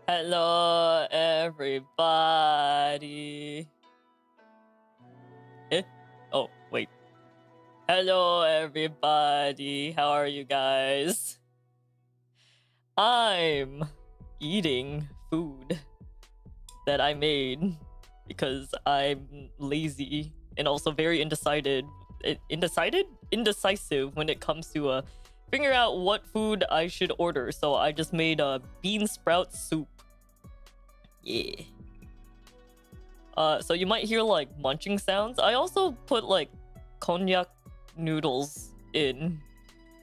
Hello, everybody. Eh? Oh, wait. Hello, everybody. How are you guys? I'm eating food that I made because I'm lazy and also very indecisive when it comes to figure out what food I should order. So I just made a bean sprout soup. Yeah. So you might hear like munching sounds. I also put like cognac noodles in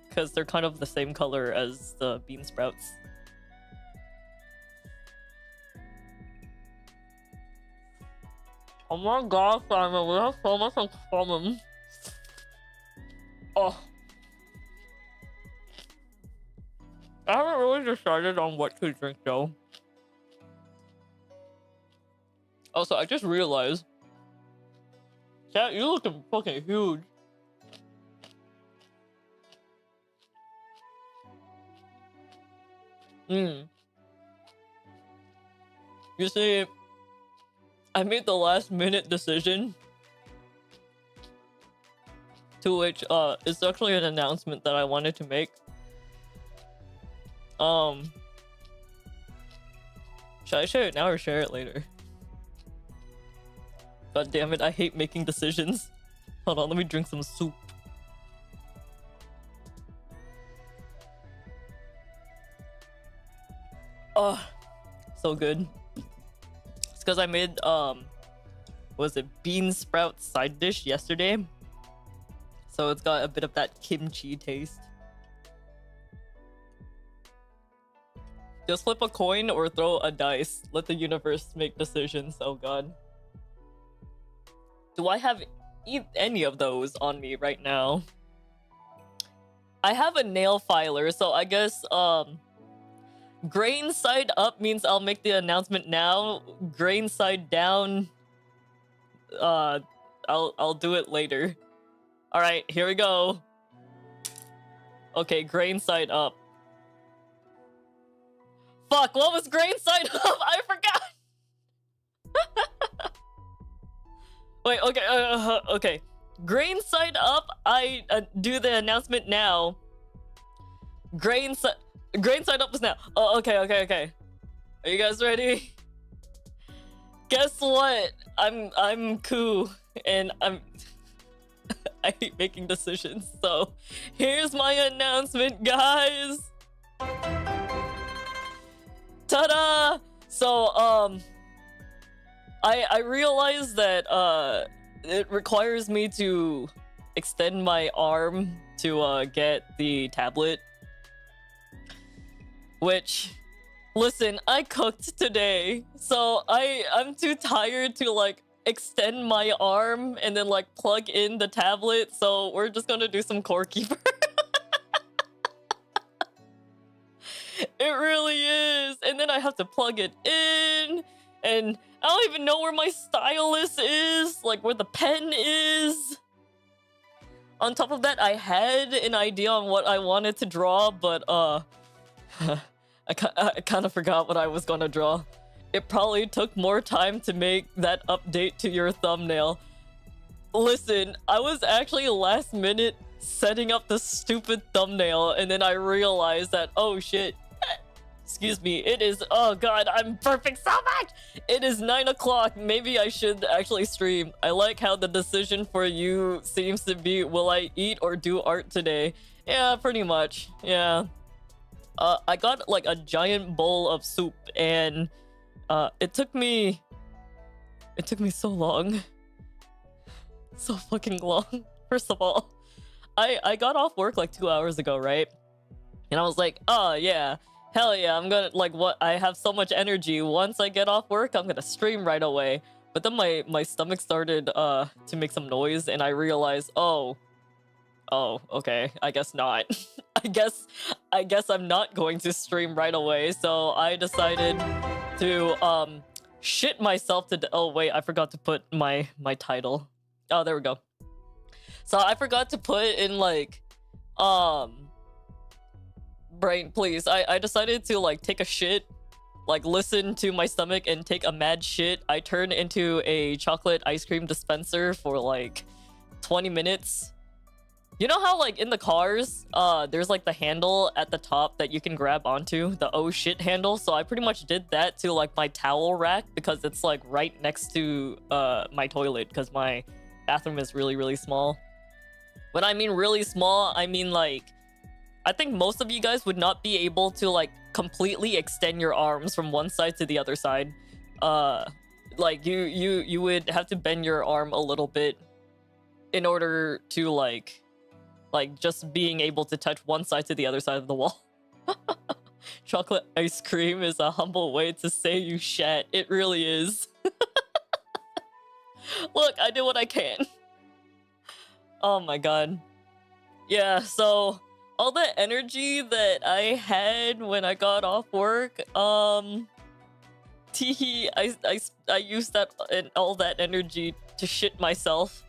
because they're kind of the same color as the bean sprouts. Oh my god, Simon, we have so much in common. Oh. I haven't really decided on what to drink though. Also, I just realized, chat, you looking fucking huge. You see, I made the last minute decision, to which it's actually an announcement that I wanted to make. Should I share it now or share it later? God damn it, I hate making decisions. Hold on, let me drink some soup. Oh, so good. It's because I made, was it bean sprout side dish yesterday? So it's got a bit of that kimchi taste. Just flip a coin or throw a dice. Let the universe make decisions. Oh god. Do I have any of those on me right now? I have a nail filer, so I guess grain side up means I'll make the announcement now. Grain side down, I'll do it later. All right, here we go. Okay, grain side up. Fuck, what was grain side up? I forgot. Wait, okay, okay. Grain side up, I do the announcement now. Grain side up is now. Oh, okay. Are you guys ready? Guess what? I'm cool, and I hate making decisions. So here's my announcement, guys. Ta-da! So I realized that it requires me to extend my arm to get the tablet. Which, listen, I cooked today, so I'm too tired to like extend my arm and then like plug in the tablet, so we're just gonna do some core keeper. It really is. And then I have to plug it in, and I don't even know where my stylus is, like where the pen is. On top of that, I had an idea on what I wanted to draw, but I kind of forgot what I was gonna draw. It probably took more time to make that update to your thumbnail. Listen, I was actually last minute setting up the stupid thumbnail, and then I realized that, oh shit, excuse me, it is, oh god, I'm burping so much! It is 9 o'clock, maybe I should actually stream. I like how the decision for you seems to be, will I eat or do art today? Yeah, pretty much, yeah. I got like a giant bowl of soup, and it took me so long. So fucking long. First of all, I got off work like 2 hours ago, right? And I was like, oh yeah, hell yeah, I'm gonna, like, what, I have so much energy. Once I get off work, I'm gonna stream right away. But then my stomach started to make some noise, and I realized, oh, okay, I guess not. I guess I'm not going to stream right away. So I decided to shit myself to oh wait, I forgot to put my title. Oh, there we go. So I forgot to put in like brain, please. I decided to like take a shit like listen to my stomach and take a mad shit, I turn into a chocolate ice cream dispenser for like 20 minutes. You know how like in the cars, there's like the handle at the top that you can grab onto, the oh shit handle. So I pretty much did that to like my towel rack because it's like right next to my toilet because my bathroom is really, really small. When I mean really small, I mean like, I think most of you guys would not be able to like completely extend your arms from one side to the other side. Like you would have to bend your arm a little bit in order to like just being able to touch one side to the other side of the wall. Chocolate ice cream is a humble way to say you shat. It really is. Look, I did what I can. Oh my god. Yeah, so all the energy that I had when I got off work, teehee, I used that and all that energy to shit myself.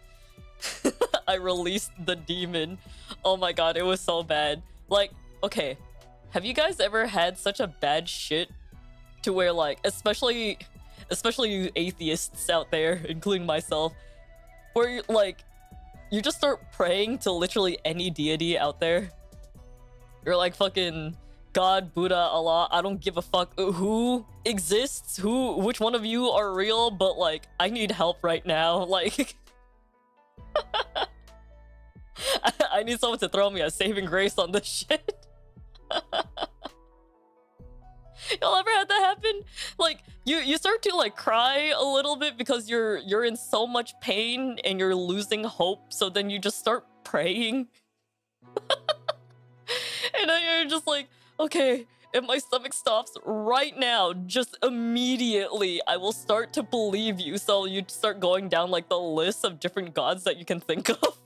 I released the demon. Oh my god, it was so bad. Like, okay, have you guys ever had such a bad shit to where like, especially you atheists out there, including myself, where you like, you just start praying to literally any deity out there? You're like fucking God, Buddha, Allah, I don't give a fuck who exists, which one of you are real, but like, I need help right now, like... I need someone to throw me a saving grace on this shit. Y'all ever had that happen? Like, you start to like cry a little bit because you're in so much pain and you're losing hope, so then you just start praying. And then you're just like, okay, if my stomach stops right now, just immediately, I will start to believe you. So you start going down like the list of different gods that you can think of.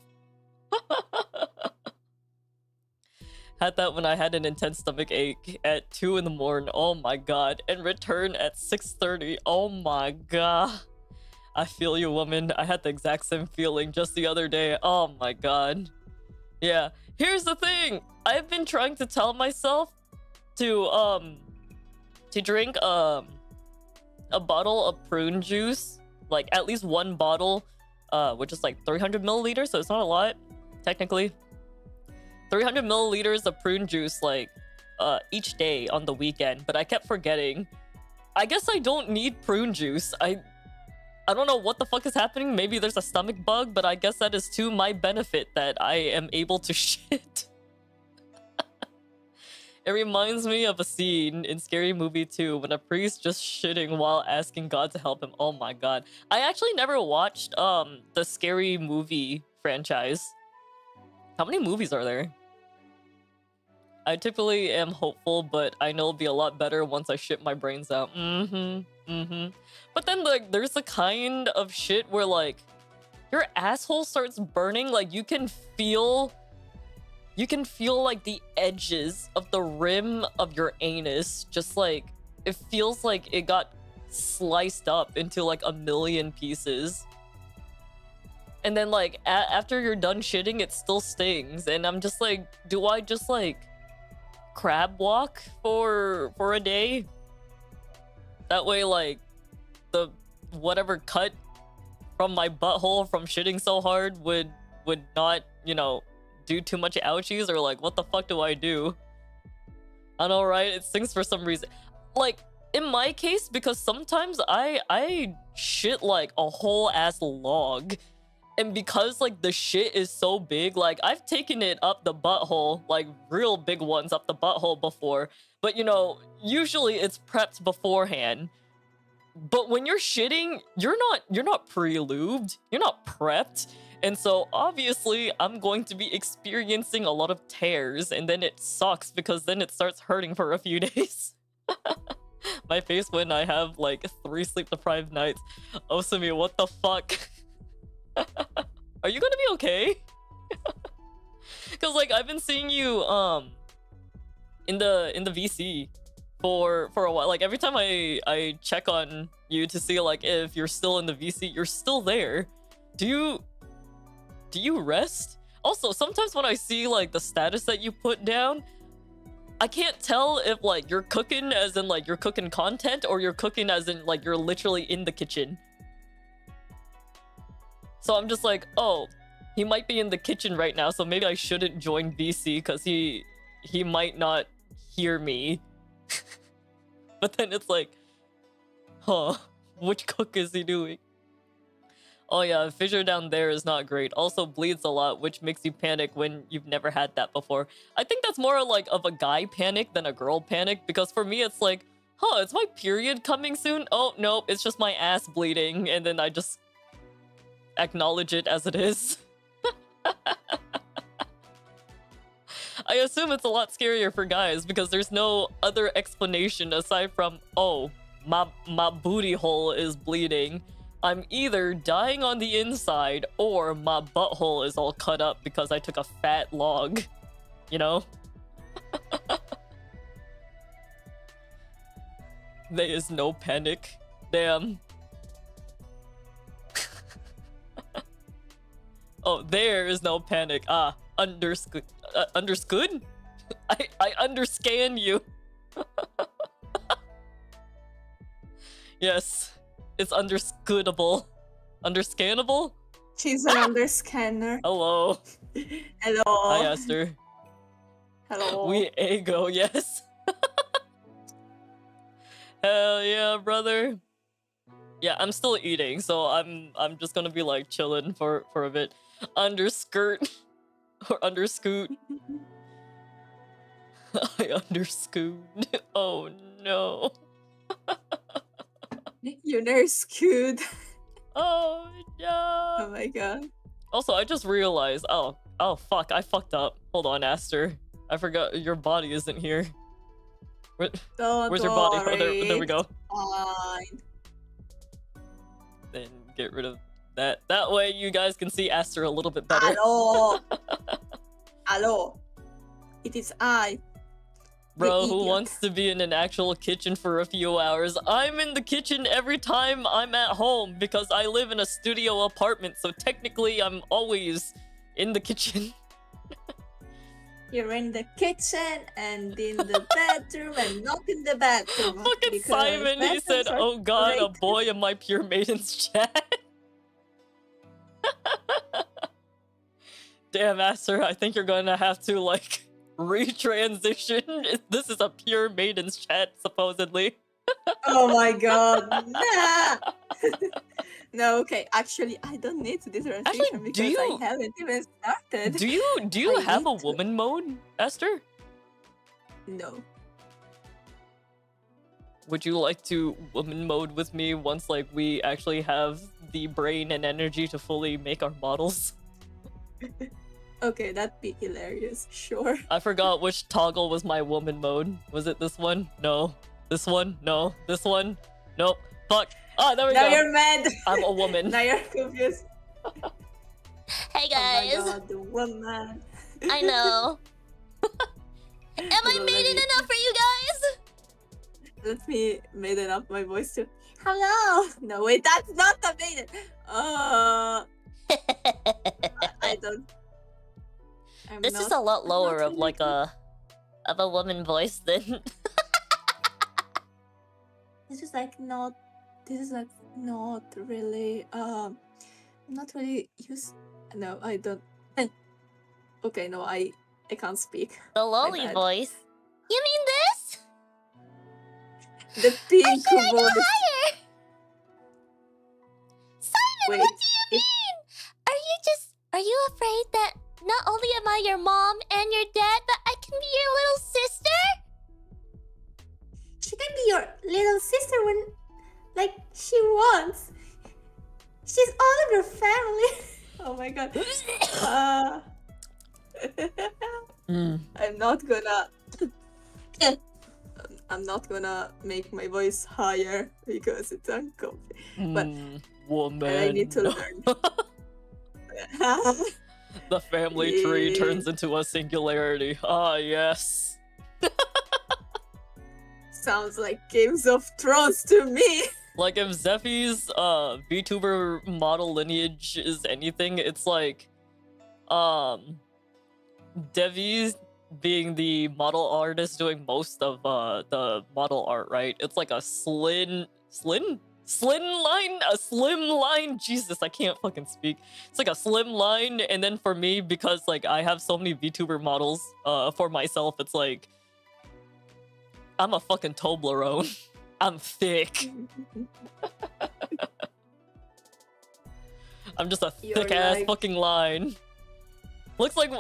Had that when I had an intense stomach ache at 2 in the morning. Oh my god. And return at 6:30. Oh my god. I feel you, woman. I had the exact same feeling just the other day. Oh my god. Yeah. Here's the thing. I've been trying to tell myself to drink a bottle of prune juice, like at least one bottle, which is like 300 milliliters, so it's not a lot technically. 300 milliliters of prune juice like each day on the weekend, but I kept forgetting. I guess I don't need prune juice. I don't know what the fuck is happening. Maybe there's a stomach bug, but I guess that is to my benefit that I am able to shit. It reminds me of a scene in Scary Movie 2 when a priest just shitting while asking God to help him. Oh my god. I actually never watched the Scary Movie franchise. How many movies are there? I typically am hopeful, but I know it'll be a lot better once I shit my brains out. But then like there's a kind of shit where like your asshole starts burning, like you can feel like the edges of the rim of your anus, just like it feels like it got sliced up into like a million pieces. And then like after you're done shitting, it still stings, and I'm just like, do I just like crab walk for a day? That way like the whatever cut from my butthole from shitting so hard would not, you know, do too much ouchies, or like what the fuck do I do? I know, right? It stings for some reason. Like in my case, because sometimes I shit like a whole ass log. And because like the shit is so big, like I've taken it up the butthole, like real big ones up the butthole before. But you know, usually it's prepped beforehand. But when you're shitting, you're not pre-lubed, you're not prepped. And so obviously I'm going to be experiencing a lot of tears, and then it sucks because then it starts hurting for a few days. My face when I have like 3 sleep-deprived nights. Osumi, what the fuck? Are you gonna be okay? Cause like I've been seeing you in the VC for a while. Like every time I check on you to see like if you're still in the VC, you're still there. Do you rest? Also, sometimes when I see like the status that you put down, I can't tell if like you're cooking as in like you're cooking content or you're cooking as in like you're literally in the kitchen. So I'm just like, oh, he might be in the kitchen right now, so maybe I shouldn't join VC because he might not hear me. But then it's like, huh, which cook is he doing? Oh yeah, fissure down there is not great. Also bleeds a lot, which makes you panic when you've never had that before. I think that's more like of a guy panic than a girl panic, because for me it's like, huh, is my period coming soon? Oh, nope, it's just my ass bleeding, and then I just acknowledge it as it is. I assume it's a lot scarier for guys because there's no other explanation aside from, oh, my booty hole is bleeding. I'm either dying on the inside or my butthole is all cut up because I took a fat log, you know? There is no panic. Damn. Oh, there is no panic. Ah, understood. Understood? I understand you. Yes. It's underscootable. Underscannable? She's an underscanner. Hello. Hello. Hi, Esther. Hello. We ego, yes. Hell yeah, brother. Yeah, I'm still eating, so I'm just gonna be like chilling for a bit. Underskirt or underscoot. I underscoot. Oh no. You nurse cute. Oh no. Oh my god. Also, I just realized. Oh fuck! I fucked up. Hold on, Aster. I forgot your body isn't here. Where's your body? Oh, there we go. Fine. Then get rid of that. That way, you guys can see Aster a little bit better. Hello. Hello. It is I. Bro, who wants to be in an actual kitchen for a few hours? I'm in the kitchen every time I'm at home because I live in a studio apartment, so technically I'm always in the kitchen. You're in the kitchen and in the bedroom and not in the bathroom. Fucking Simon, he said, oh god, great. A boy in my Pure Maidens chat. Damn, Aster, I think you're gonna have to, like, retransition. This is a Pure Maidens chat, supposedly. Oh my god, nah! No, okay, actually, I don't need to do transition because I haven't even started. Do you have a woman mode, Esther? No. Would you like to woman mode with me once, like, we actually have the brain and energy to fully make our models? Okay, that'd be hilarious, sure. I forgot which toggle was my woman mode. Was it this one? No. This one? No. This one? Nope. Fuck. Ah, there we go. Now you're mad. I'm a woman. Now you're confused. Hey guys. Oh my god, the woman. I know. Am I maiden enough for you guys? Let me maiden up my voice too. Hello. No, wait, that's not the maiden. I don't. This is a lot lower of like a woman voice than. This is like not really not really used. No, I don't. Okay, no, I can't speak. The lolly voice. You mean this? The pink voice. Go higher? Simon, wait, what do you mean? Are you afraid that not only am I your mom and your dad, but I can be your little sister? She can be your little sister when, like, she wants. She's all of your family. Oh my god. I'm not gonna make my voice higher because it's uncomfortable. But woman. I need to learn. The family tree turns into a singularity. Ah, yes. Sounds like Games of Thrones to me. Like, if Zeffy's VTuber model lineage is anything, it's like Devi's being the model artist doing most of the model art, right? It's like a slim line. Jesus, I can't fucking speak. It's like a slim line, and then for me, because like I have so many VTuber models for myself, it's like I'm a fucking Toblerone. I'm thick. I'm just a thick ass fucking line. Looks like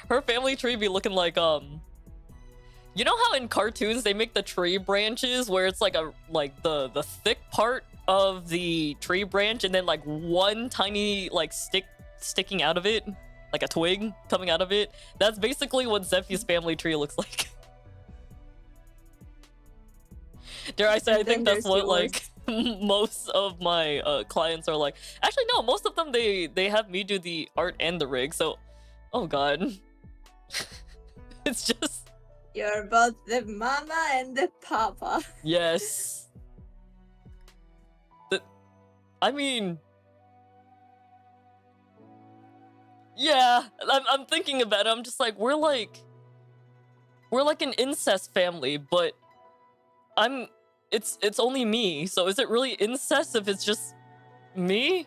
her family tree be looking like you know how in cartoons they make the tree branches where it's like the thick part of the tree branch and then like one tiny like sticking out of it, like a twig coming out of it. That's basically what Zephy's family tree looks like. Dare I say, I think that's what like most of my clients are like. Actually, no, most of them they have me do the art and the rig. So, oh god, it's just you're both the mama and the papa. Yes. I mean, yeah. I'm thinking about it. I'm just like we're like an incest family, but it's only me. So is it really incest if it's just me?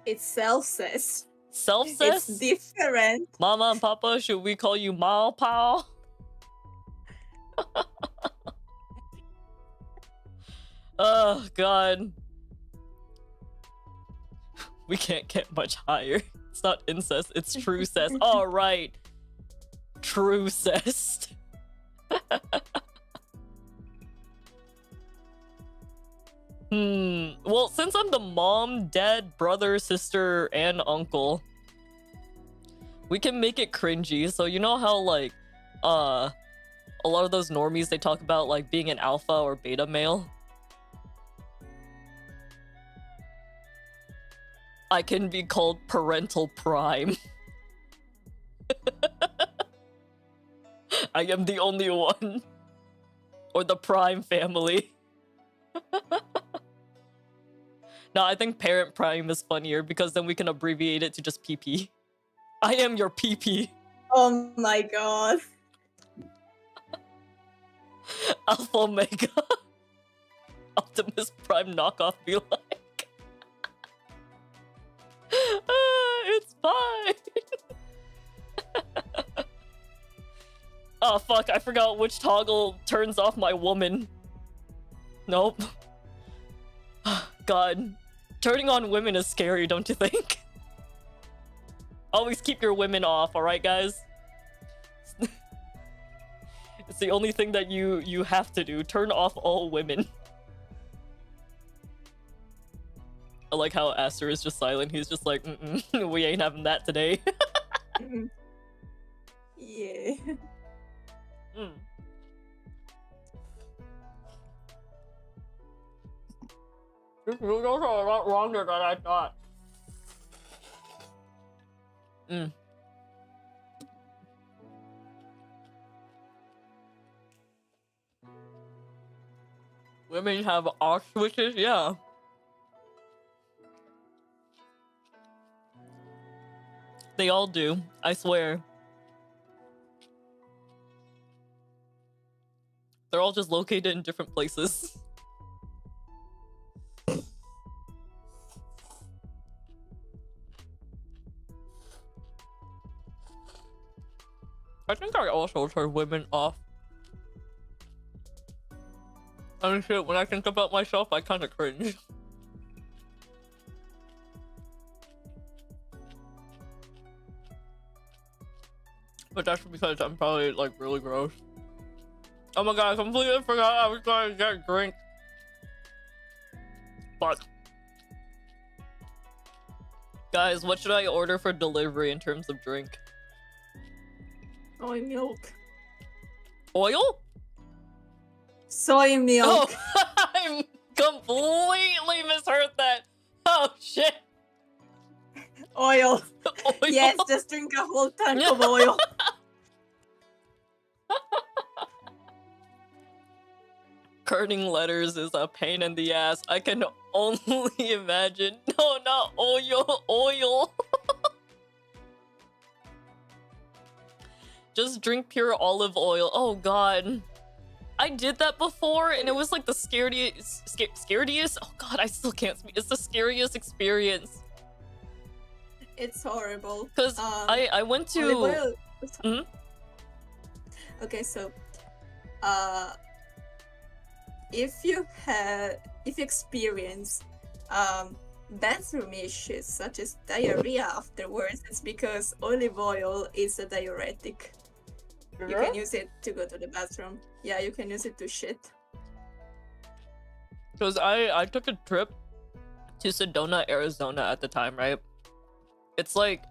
It's self-cess. Self-cess? It's different. Mama and Papa, should we call you Mao Pao? Oh god. We can't get much higher. It's not incest, it's true cess. Alright. True cess. Well, since I'm the mom, dad, brother, sister, and uncle, we can make it cringy. So you know how like a lot of those normies, they talk about like being an alpha or beta male? I can be called parental prime. I am the only one. Or the prime family. No, I think parent prime is funnier because then we can abbreviate it to just PP. I am your PP. Oh my god. Alpha Omega. Optimus Prime knockoff be like. It's fine. Oh fuck, I forgot which toggle turns off my woman. Nope. God. Turning on women is scary, don't you think? Always keep your women off, alright guys? It's the only thing that you have to do. Turn off all women. I like how Aster is just silent. He's just like, we ain't having that today. Yeah. These noodles are a lot longer than I thought. Women have off switches? Yeah. They all do, I swear. They're all just located in different places. I think I also turn women off. I mean, shit, when I think about myself, I kind of cringe. But that's because I'm probably, like, really gross. Oh my god, I completely forgot I was going to get a drink. Fuck. Guys, what should I order for delivery in terms of drink? Soy milk. Oil? Soy milk. Oh, I completely misheard that. Oh shit. Oil. Oil? Yes, just drink a whole tank of oil. Kerning letters is a pain in the ass. I can only imagine. No, not oil. Oil. just drink pure olive oil. Oh god. I did that before and it was like the scariest. Oh god, I still can't speak. It's the scariest experience. It's horrible. Cause I went to olive oil. Mhm. Okay, so if you experience bathroom issues such as diarrhea afterwards, it's because olive oil is a diuretic. You can use it to go to the bathroom. Yeah, you can use it to shit. Because I took a trip to Sedona, Arizona at the time, right? It's like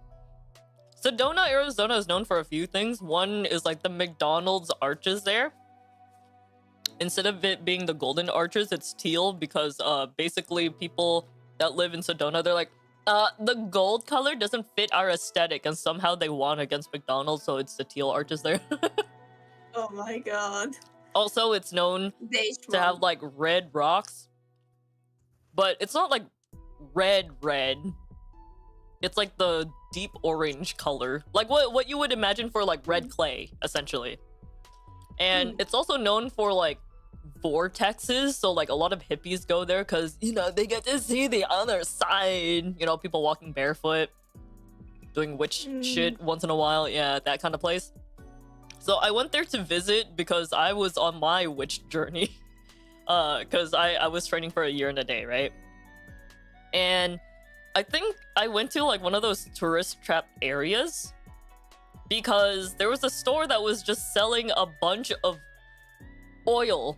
Sedona, Arizona is known for a few things. One is like the McDonald's arches there. Instead of it being the golden arches, it's teal because basically people that live in Sedona, they're like, the gold color doesn't fit our aesthetic, and somehow they won against McDonald's, so it's the teal arches there. Oh my god. Also, it's known to have like red rocks, but it's not like red. It's like the deep orange color, like what you would imagine for like red clay, essentially. And it's also known for like vortexes, so like a lot of hippies go there because, you know, they get to see the other side, you know, people walking barefoot, doing witch shit once in a while. Yeah, that kind of place. So I went there to visit because I was on my witch journey, because I was training for a year and a day, right? And I think I went to like one of those tourist trap areas because there was a store that was just selling a bunch of oil,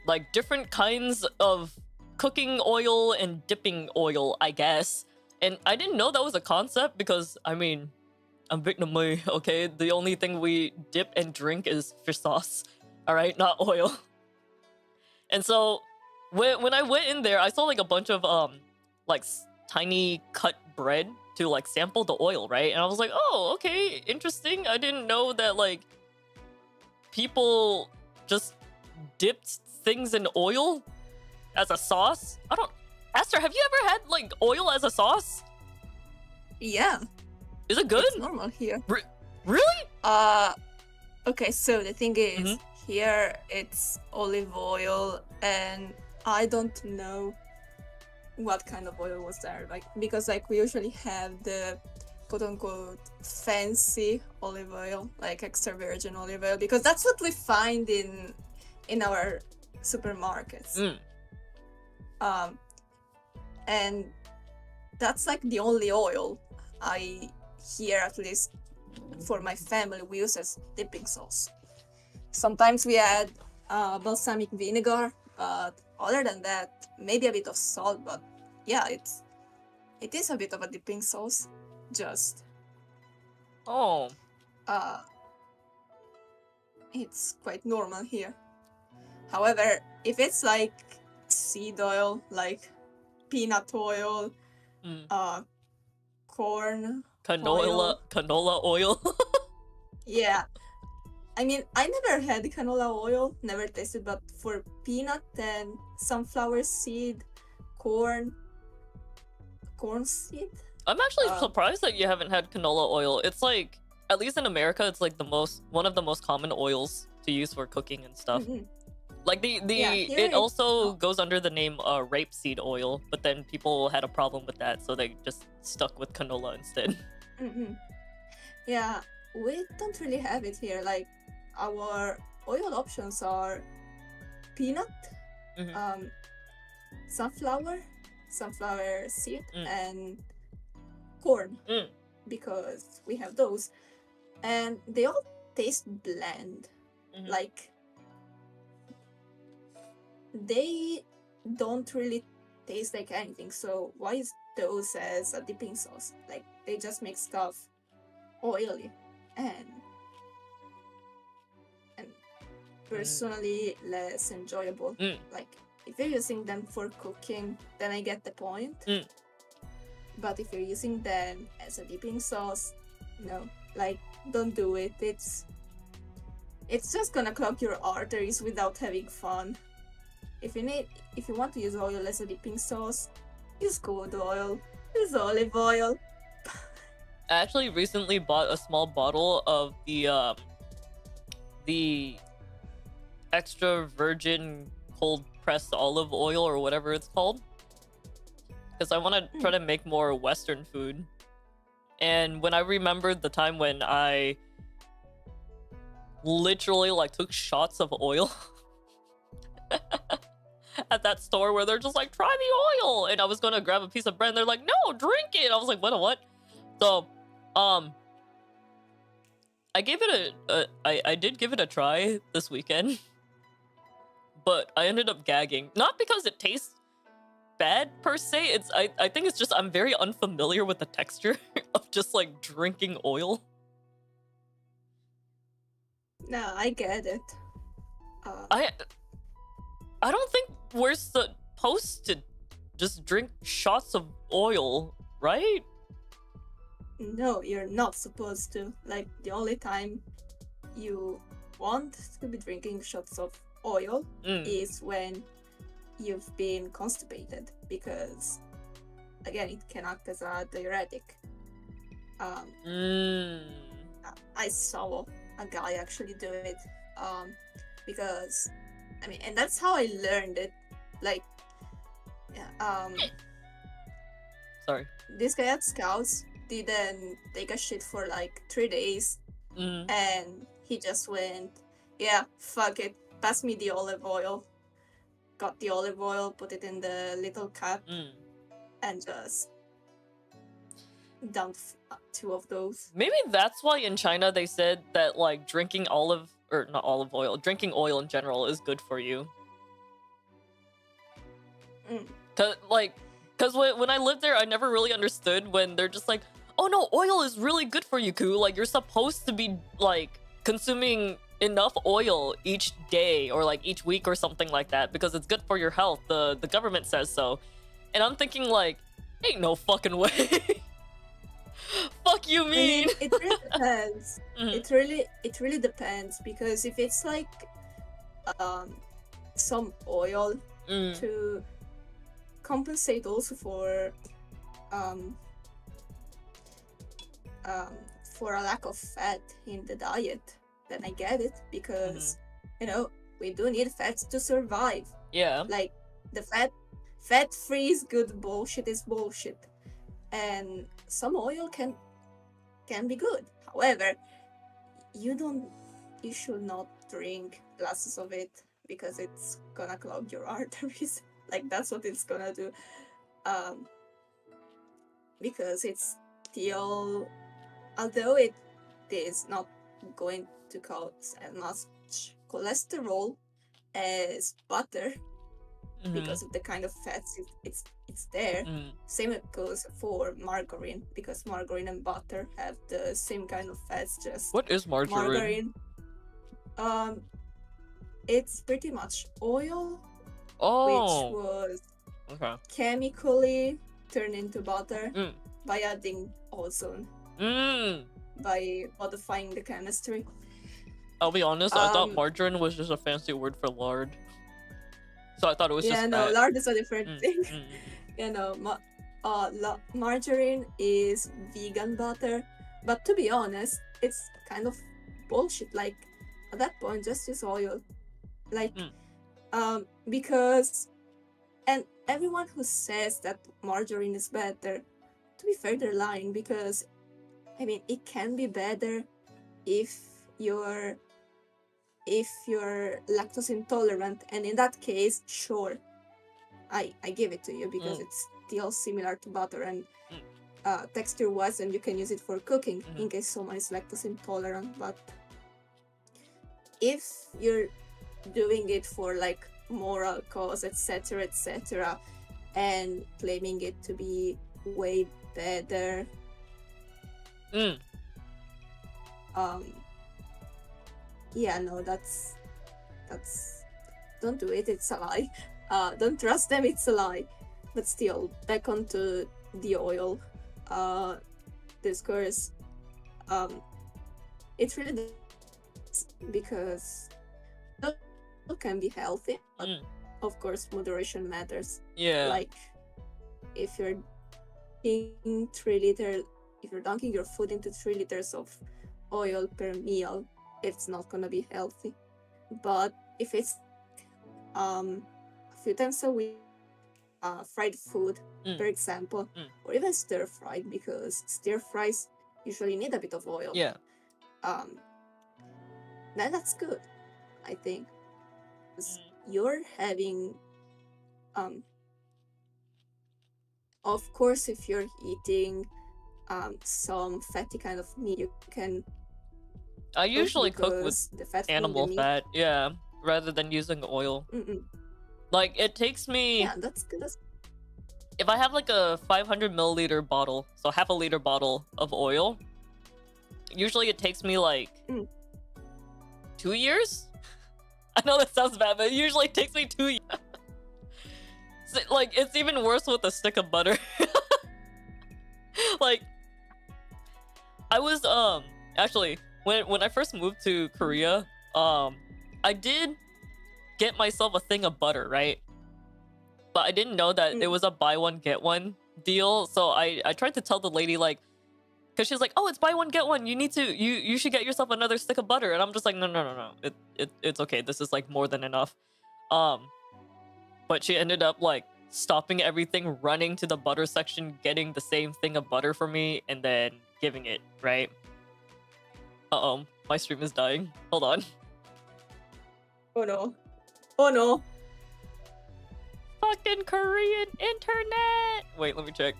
like different kinds of cooking oil and dipping oil, I guess. And I didn't know that was a concept because, I mean, I'm Vietnamese, okay? The only thing we dip and drink is fish sauce, all right? Not oil. And so when I went in there, I saw like a bunch of like tiny cut bread to like sample the oil, right? And I was like, oh, okay, interesting. I didn't know that like people just dipped things in oil as a sauce. I don't... Aster, have you ever had like oil as a sauce? Yeah. Is it good? It's normal here. Really? Okay, so the thing is, here it's olive oil, and I don't know what kind of oil was there, like, because like we usually have the quote-unquote fancy olive oil, like extra virgin olive oil, because that's what we find in our supermarkets. And that's like the only oil I here, at least for my family, we use as dipping sauce. Sometimes we add balsamic vinegar, but other than that, maybe a bit of salt. But yeah, it is a bit of a dipping sauce. Just it's quite normal here. However, if it's like seed oil, like peanut oil, corn, canola oil. Yeah, I mean, I never had canola oil, never tasted, but for peanut and sunflower seed, corn seed. I'm actually surprised that you haven't had canola oil. It's like, at least in America, it's like one of the most common oils to use for cooking and stuff. Like it also goes under the name rapeseed oil, but then people had a problem with that, so they just stuck with canola instead. Yeah, we don't really have it here. Like, our oil options are peanut, sunflower seed, and corn, because we have those, and they all taste bland. Like, they don't really taste like anything, so why is those as a dipping sauce? Like, they just make stuff oily and personally less enjoyable. Like, if you're using them for cooking, then I get the point. But if you're using them as a dipping sauce, no, like, don't do it. It's just gonna clog your arteries without having fun. If you want to use oil as a dipping sauce, use good oil, use olive oil. I actually recently bought a small bottle of the extra virgin cold pressed olive oil or whatever it's called, because I want to try to make more Western food. And when I remembered the time when I literally like took shots of oil at that store where they're just like, try the oil, and I was gonna grab a piece of bread and they're like, no, drink it. I was like, what? So I gave it I did give it a try this weekend, but I ended up gagging. Not because it tastes bad per se. It's I think it's just I'm very unfamiliar with the texture of just like drinking oil. No, I get it. I don't think we're supposed to just drink shots of oil, right? No, you're not supposed to. Like, the only time you want to be drinking shots of oil is when you've been constipated, because, again, it can act as a diuretic. I saw a guy actually do it, because, I mean, and that's how I learned it. Like, Sorry. This guy at Scouts didn't take a shit for like 3 days, and he just went, yeah, fuck it, pass me the olive oil. Got the olive oil, put it in the little cup, and just dumped 2 of those. Maybe that's why in China they said that like drinking drinking oil in general is good for you. Cause when I lived there, I never really understood when they're just like, oh no, oil is really good for you, Ku. Like, you're supposed to be like consuming enough oil each day or like each week or something like that because it's good for your health. The government says so. And I'm thinking like, ain't no fucking way. Fuck you mean? I mean, it really depends. It really depends, because if it's like some oil to compensate also for a lack of fat in the diet, then I get it, because you know, we do need fats to survive. Yeah. Like, the fat free is good bullshit is bullshit, and some oil can be good. However, you should not drink glasses of it, because it's gonna clog your arteries. Like, that's what it's gonna do. Because it's still, although it is not going to cause as much cholesterol as butter, because of the kind of fats it's there. Same goes for margarine, because margarine and butter have the same kind of fats. Just what is margarine? It's pretty much oil, which was chemically turned into butter by adding ozone, by modifying the chemistry. I'll be honest, I thought margarine was just a fancy word for lard. So I thought it was just fat. Lard is a different thing. You know, margarine is vegan butter, but to be honest, it's kind of bullshit. Like, at that point, just use oil. Like, because, and everyone who says that margarine is better, to be fair, they're lying, because, I mean, it can be better if you're lactose intolerant, and in that case, sure, I give it to you, because it's still similar to butter and texture wise, and you can use it for cooking in case someone is lactose intolerant. But if you're doing it for like moral cause, etc., and claiming it to be way better, yeah, no, that's don't do it, it's a lie. Don't trust them, it's a lie. But still, back onto the oil discourse. It's really, because it can be healthy, but of course moderation matters. Yeah. Like, if you're drinking 3 liter if you're dunking your food into 3 liters of oil per meal, it's not gonna be healthy. But if it's a few times a week, fried food, for example, or even stir fried, because stir fries usually need a bit of oil. Yeah. Then that's good, I think. 'Cause you're having of course, if you're eating some fatty kind of meat, you can I usually cook with because the fat from the animal meat. fat, yeah, rather than using oil. Like, it takes me, Yeah, that's good. if I have like a 500 milliliter bottle, so half a liter bottle of oil, usually it takes me like 2 years? I know that sounds bad, but it usually takes me 2 years. So, like, it's even worse with a stick of butter. Like, I was, actually, when I first moved to Korea, I did get myself a thing of butter, right? But I didn't know that it was a buy one get one deal, so I tried to tell the lady, like, because she's like, oh, it's buy one get one, you should get yourself another stick of butter, and I'm just like, no, it's okay, this is like more than enough. But she ended up like stopping everything, running to the butter section, getting the same thing of butter for me, and then giving it, right? My stream is dying. Hold on. Oh no. Oh no. Fucking Korean internet! Wait, let me check.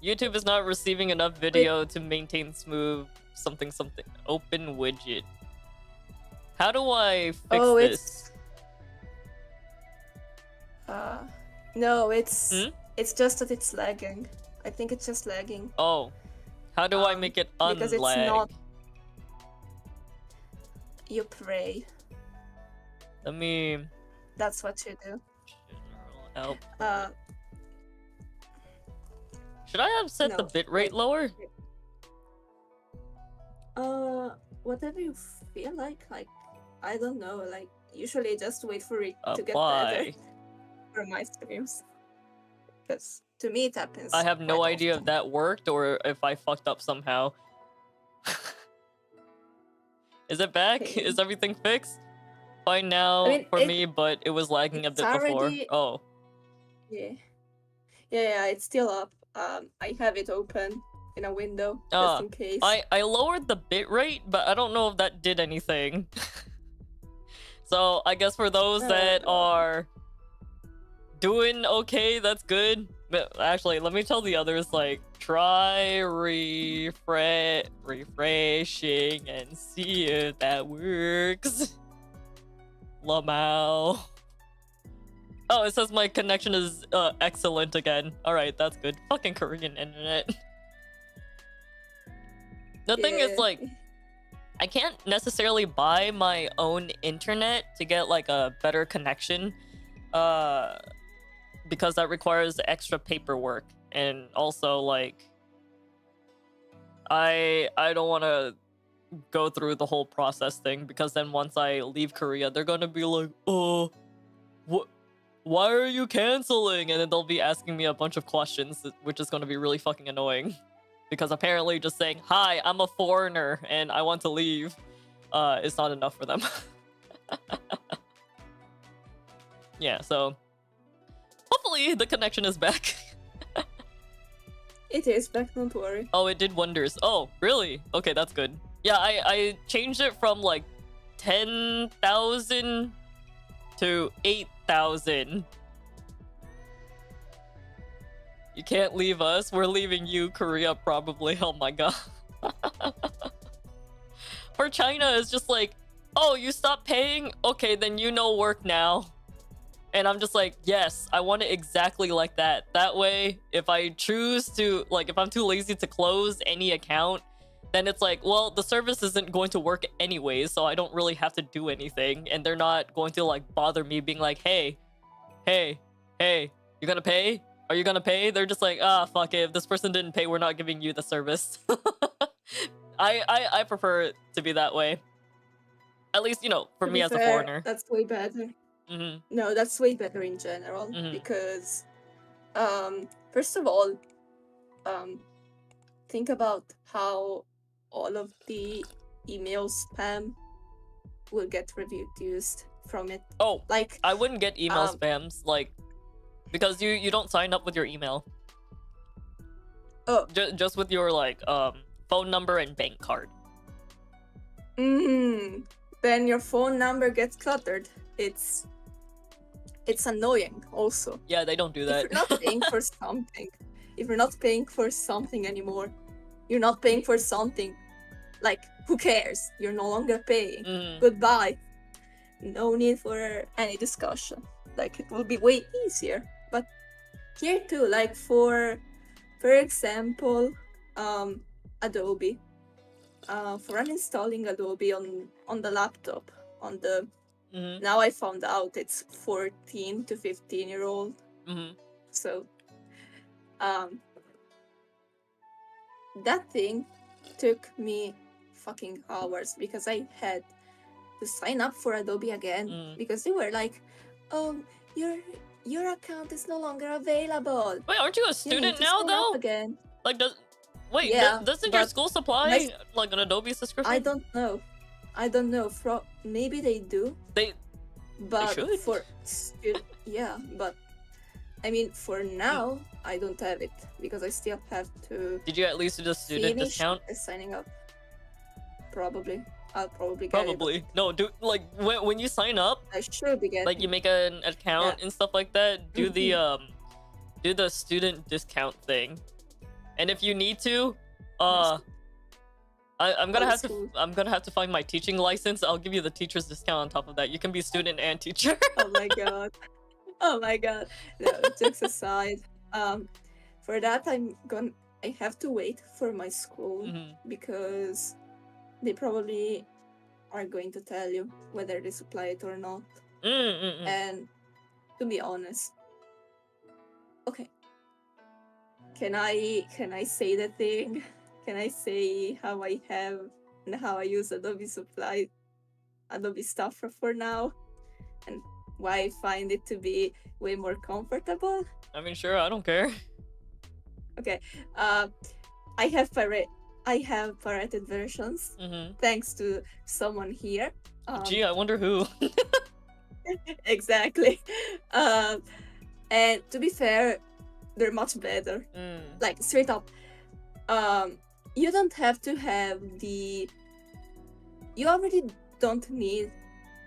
YouTube is not receiving enough video to maintain smooth something. Open widget. How do I fix this? No, it's just that it's lagging. I think it's just lagging. Oh. How do I make it unlag? Because it's not... You pray. Let me... That's what you do. General help. Should I have set the bitrate lower? Whatever you feel like, I don't know, like, usually just wait for it to get better for my streams. Because to me it happens. I have no idea often. if that worked or if I fucked up somehow. Is it back? Okay. Is everything fixed? Fine now for me, but it was lagging a bit before. Oh. Yeah, it's still up. I have it open in a window just in case. I lowered the bitrate, but I don't know if that did anything. So I guess for those that are doing okay, that's good. But actually, let me tell the others, like, try refreshing and see if that works. Lamau. Oh, it says my connection is excellent again. Alright, that's good. Fucking Korean internet. The thing is, like, I can't necessarily buy my own internet to get, like, a better connection. Because that requires extra paperwork. And also, like, I don't want to go through the whole process thing, because then once I leave Korea, they're gonna be like, oh, why are you canceling? And then they'll be asking me a bunch of questions, which is gonna be really fucking annoying. Because apparently just saying, hi, I'm a foreigner and I want to leave, is not enough for them. Yeah, so hopefully the connection is back. It is back, don't worry. Oh, it did wonders. Oh, really? Okay, that's good. Yeah, I changed it from like 10,000 to 8,000. You can't leave us. We're leaving you, Korea, probably. Oh my god. For China, it's just like, oh, you stopped paying? Okay, then you no work now. And I'm just like, yes, I want it exactly like that. That way, if I choose to, like, if I'm too lazy to close any account, then it's like, well, the service isn't going to work anyways, so I don't really have to do anything. And they're not going to, like, bother me being like, hey, you gonna pay? Are you gonna pay? They're just like, ah, fuck it. If this person didn't pay, we're not giving you the service. I prefer it to be that way. At least, you know, for me as a foreigner. That's way better. Mm-hmm. No, that's way better in general, because first of all, think about how all of the email spam will get reduced from it. Oh, Like, I wouldn't get email um, spams, like, because you don't sign up with your email. Oh. Just with your, like, phone number and bank card. Then your phone number gets cluttered. It's annoying also. Yeah, they don't do that. If you're not paying for something, if you're not paying for something anymore, you're not paying for something, like, who cares? You're no longer paying. Goodbye. No need for any discussion. Like, it will be way easier. But here too, like, for example, Adobe. For uninstalling Adobe on the laptop, on the now I found out it's 14 to 15-year-old. So that thing took me fucking hours because I had to sign up for Adobe again because they were like, oh, your account is no longer available. Wait, aren't you a student now though? Again. Like, doesn't your school supply like an Adobe subscription? I don't know. Maybe they do. But they should. For yeah, but I mean, for now, I don't have it because I still have to. Did you at least do the student discount? Signing up. Probably. I'll probably get Probably. No, do like when you sign up. I should be getting. Like you make an account and stuff like that. Do the student discount thing, and if you need to, I'm gonna have to find my teaching license. I'll give you the teacher's discount on top of that. You can be student and teacher. Oh my god. Oh my god. No, jokes aside. For that I have to wait for my school because they probably are going to tell you whether they supply it or not. And to be honest, okay. Can I say the thing? Can I say how I have and how I use Adobe stuff for now, and why I find it to be way more comfortable? I mean, sure, I don't care. Okay, I have pirated versions thanks to someone here. Gee, I wonder who. Exactly. And to be fair, they're much better. Like, straight up. You don't have to have you already don't need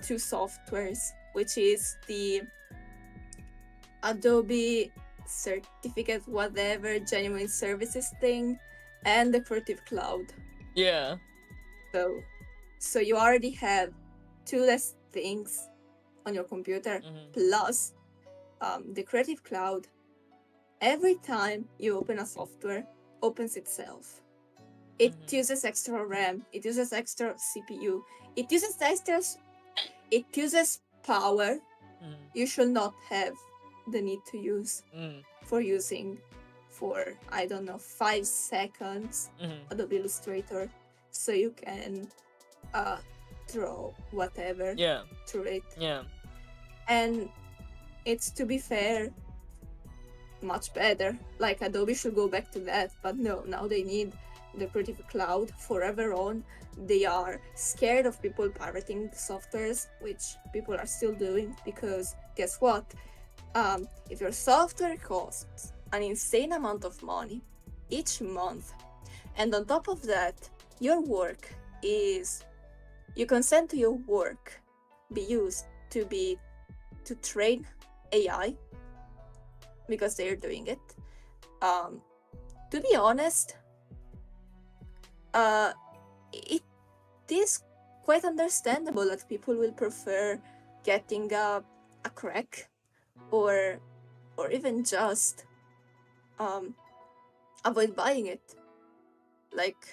two softwares, which is the Adobe certificate whatever genuine services thing and the Creative Cloud. Yeah. So you already have two less things on your computer, plus the Creative Cloud. Every time you open a software, opens itself. It uses extra RAM, it uses extra CPU, it uses power you should not have the need to use for I don't know 5 seconds Adobe Illustrator, so you can draw whatever through it. And it's, to be fair, much better. Like, Adobe should go back to that, but no, now they need the Creative Cloud forever on. They are scared of people pirating softwares, which people are still doing, because guess what? If your software costs an insane amount of money each month, and on top of that, your work is, you consent to your work be used to train AI, because they're doing it. To be honest, it is quite understandable that people will prefer getting a crack, or even just avoid buying it. Like,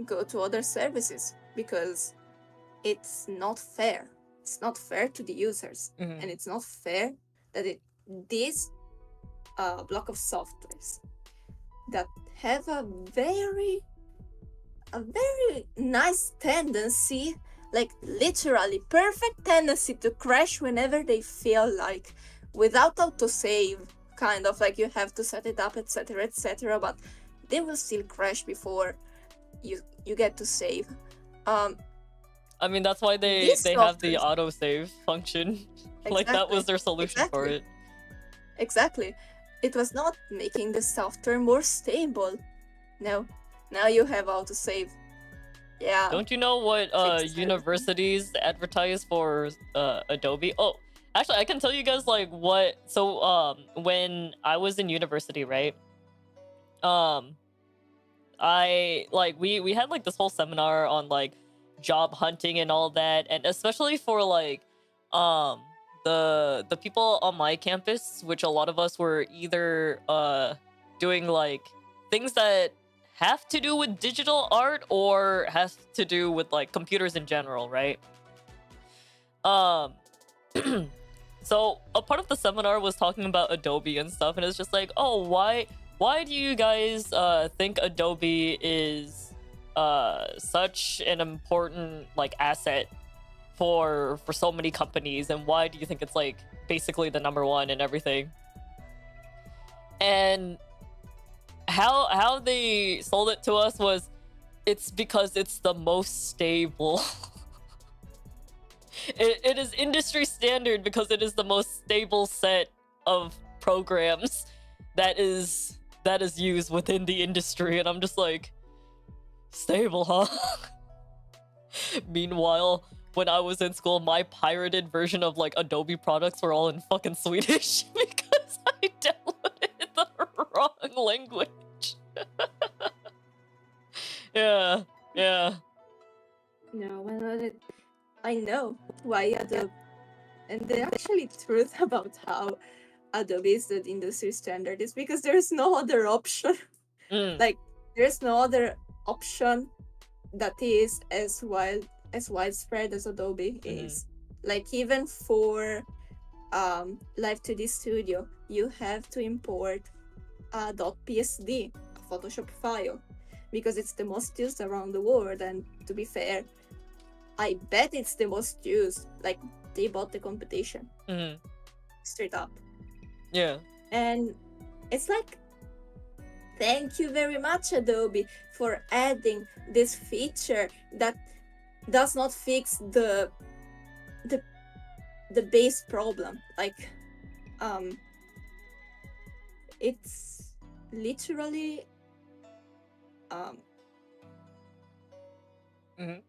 go to other services, because it's not fair. It's not fair to the users, and it's not fair that this block of softwares that have a very nice tendency, like literally perfect tendency to crash whenever they feel like, without autosave, kind of like you have to set it up, etc., etc. But they will still crash before you get to save. I mean, that's why they These have the softwares- autosave function. Like that was their solution for Exactly. it. Exactly. It was not making the software more stable. No. Now you have autosave. Yeah. Don't you know what Fixed everything. universities advertise for Adobe? Oh, actually, I can tell you guys like what. So when I was in university, right? I like we had like this whole seminar on like job hunting and all that, and especially for like the people on my campus, which a lot of us were either doing like things that have to do with digital art or has to do with like computers in general, right? Um so a part of the seminar was talking about Adobe and stuff, and it's just like, oh, why do you guys think Adobe is such an important like asset for so many companies, and why do you think it's like basically the number one and everything? And how they sold it to us was, it's because it's the most stable. It is industry standard because it is the most stable set of programs that is used within the industry. And I'm just like, stable, huh? Meanwhile, when I was in school, my pirated version of like Adobe products were all in fucking Swedish because I downloaded the wrong language. Yeah. No, well, I know why Adobe, and the actually truth about how Adobe is the industry standard is because there's no other option. Like, there's no other option that is as widespread as Adobe is. Like, even for Live 2D Studio, you have to import a .psd, a Photoshop file, because it's the most used around the world. And to be fair, I bet it's the most used. Like, they bought the competition. Straight up. Yeah. And it's like, thank you very much, Adobe, for adding this feature that does not fix the base problem. Like, it's literally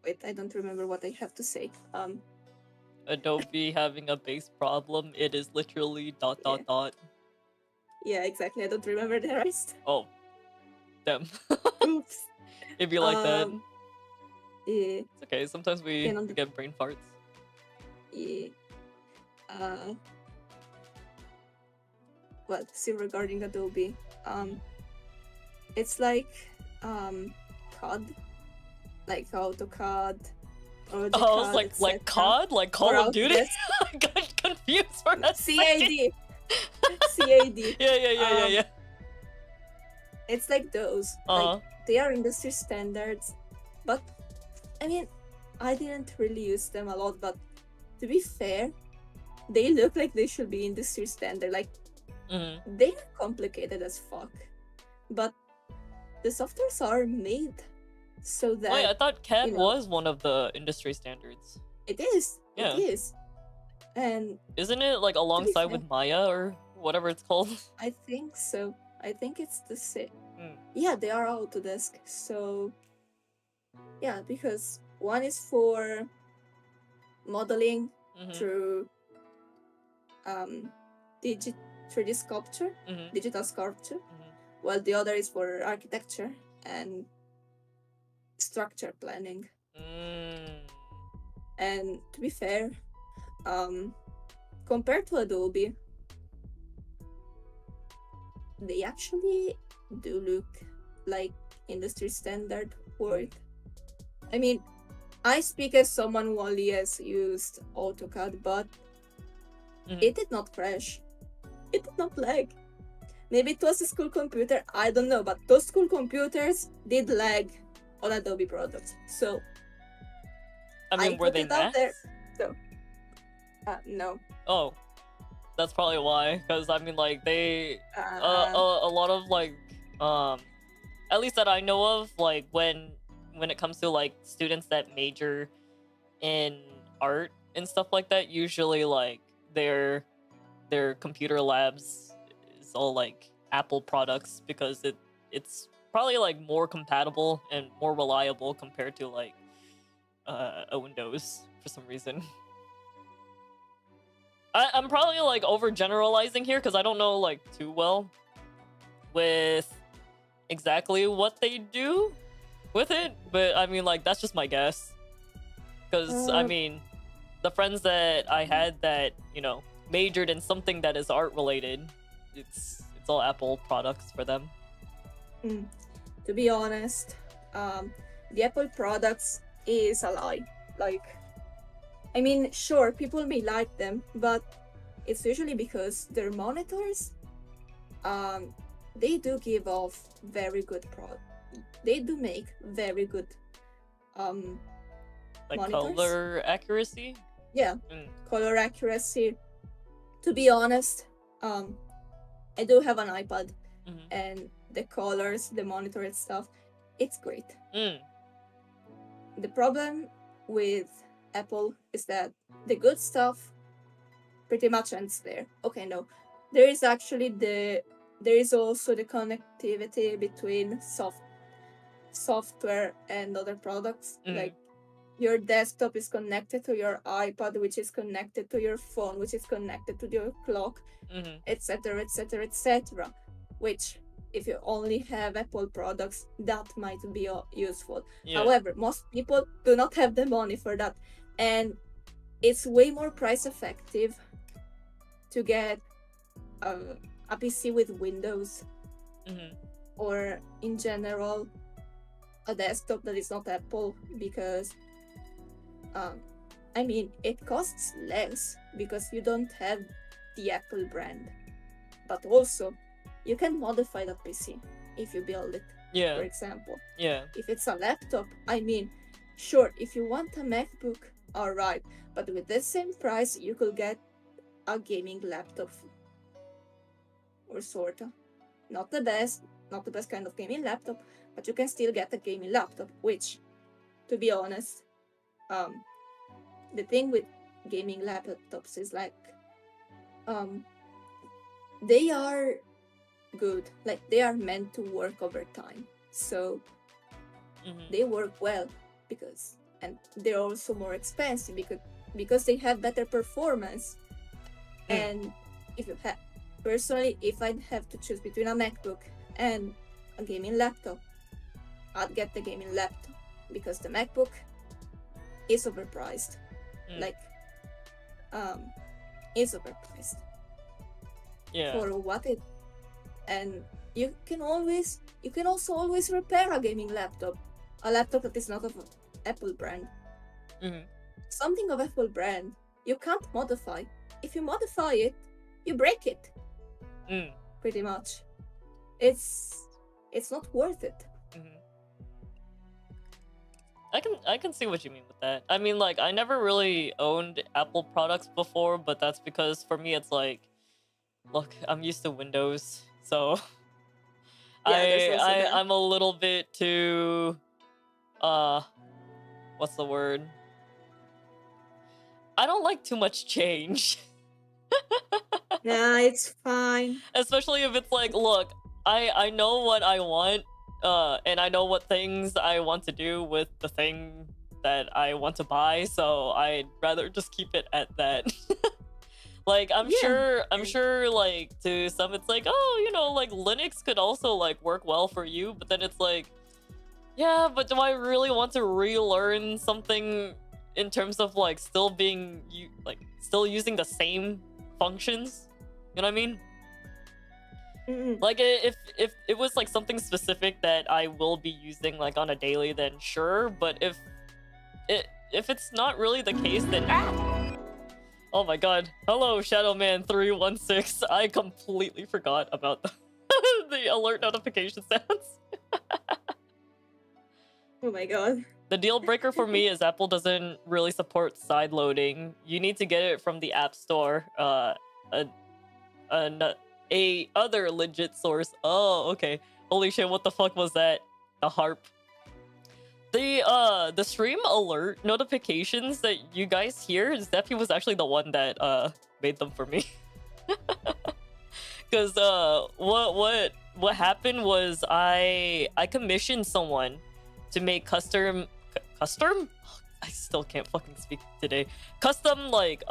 wait, I don't remember what I have to say. Adobe having a base problem, it is literally ... Yeah, exactly. I don't remember the rest. Oh, damn. Oops. It'd be like that. Yeah. It's okay. Sometimes we get brain farts. Yeah. Well, still regarding Adobe, it's like COD, like AutoCAD, or oh, it's like COD, like Call of Duty. I got confused for a second. CAD. Yeah. It's like those. Like, they are industry standards, but I mean, I didn't really use them a lot. But to be fair, they look like they should be industry standard. Like, they're complicated as fuck, but the softwares are made so that. Wait, I thought CAD was one of the industry standards. It is. Yeah. It is. And isn't it like alongside with Maya or whatever it's called? I think so. I think it's the same. Yeah, they are Autodesk. So yeah, because one is for modeling through 3D sculpture, digital sculpture, while the other is for architecture and structure planning. And to be fair, compared to Adobe, they actually do look like industry standard work. I mean, I speak as someone who only has used AutoCAD, but it did not crash. It did not lag. Maybe it was a school computer, I don't know, but those school computers did lag on Adobe products. So I mean, were they Macs? So no. Oh, that's probably why. Because I mean, like they a lot of like at least that I know of, like when it comes to like students that major in art and stuff like that, usually like their computer labs is all like Apple products because it's probably like more compatible and more reliable compared to like a Windows for some reason. I'm probably like overgeneralizing here because I don't know like too well with exactly what they do with it, but I mean like that's just my guess. Because I mean, the friends that I had that, you know, majored in something that is art related, it's all Apple products for them. To be honest, the Apple products is a lie. Like, I mean, sure, people may like them, but it's usually because their monitors, they do give off very good They do make very good, Like monitors. color accuracy. Yeah, color accuracy. To be honest, I do have an iPad, and the colors, the monitor and stuff, it's great. The problem with Apple is that the good stuff pretty much ends there. Okay, no, there is actually there is also the connectivity between software and other products. Like your desktop is connected to your iPad, which is connected to your phone, which is connected to your clock, etc., etc., etc. Which, if you only have Apple products, that might be useful. Yeah. However, most people do not have the money for that, and it's way more price effective to get a PC with Windows, or in general a desktop that is not Apple, because I mean, it costs less because you don't have the Apple brand, but also you can modify that PC if you build it. Yeah. For example. Yeah. If it's a laptop, I mean, sure, if you want a MacBook, alright, but with the same price, you could get a gaming laptop, or sorta. Not the best kind of gaming laptop, but you can still get a gaming laptop, which, to be honest, the thing with gaming laptops is like, they are good, like they are meant to work over time, so they work well, because, and they're also more expensive because they have better performance. And if you have, personally, if I'd have to choose between a MacBook and a gaming laptop, I'd get the gaming laptop, because the MacBook is overpriced. Like, is overpriced. Yeah. For what it, and you can also always repair a gaming laptop, a laptop that is not of Apple brand. Something of Apple brand, you can't modify. If you modify it, you break it. Pretty much. It's not worth it. I can see what you mean with that. I mean, like, I never really owned Apple products before, but that's because for me it's like, look, I'm used to Windows, so Yeah, I'm a little bit too what's the word? I don't like too much change. Nah, it's fine. Especially if it's like, look, I know what I want, and I know what things I want to do with the thing that I want to buy, so I'd rather just keep it at that. Like, I'm sure, like, to some it's like, oh, you know, like, Linux could also, like, work well for you, but then it's like, yeah, but do I really want to relearn something in terms of, like, still being, still using the same functions? You know what I mean? Like, if it was like something specific that I will be using like on a daily, then sure. But if it's not really the case, then oh my god, hello Shadowman316. I completely forgot about the alert notification sounds. Oh my god. The deal breaker for me is Apple doesn't really support side loading. You need to get it from the App Store. a other legit source. Oh, okay. Holy shit, what the fuck was that? The harp. The stream alert notifications that you guys hear, Zephy was actually the one that made them for me. Cause what happened was I commissioned someone to make custom I still can't fucking speak today. Custom like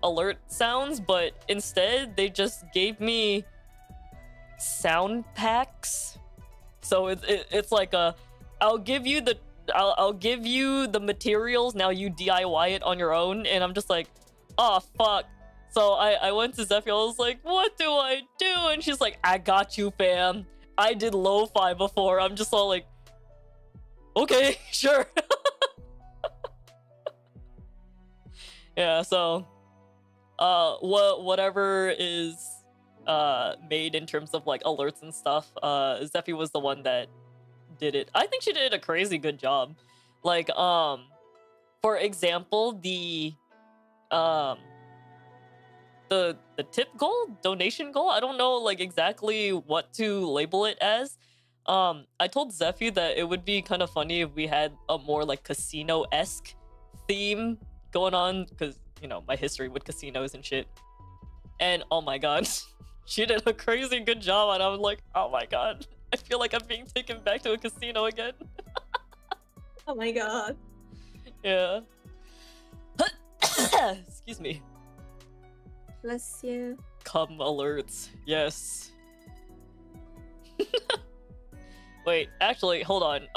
alert sounds, but instead they just gave me sound packs. So it's like I'll give you the materials, now you DIY it on your own, and I'm just like, oh fuck. So I went to Zephy, I was like, what do I do? And she's like, I got you, fam. I did lo-fi before. I'm just all like, okay, sure. Yeah, so whatever is made in terms of like alerts and stuff, Zephy was the one that did it. I think she did a crazy good job. Like for example, the tip goal, donation goal, I don't know like exactly what to label it as. I told Zephy that it would be kind of funny if we had a more like casino-esque theme going on, because you know my history with casinos and shit. And oh my god, she did a crazy good job, and I was like, oh my god, I feel like I'm being taken back to a casino again. Oh my god. Yeah. Excuse me. Bless you. Come alerts, yes. Wait, actually, hold on.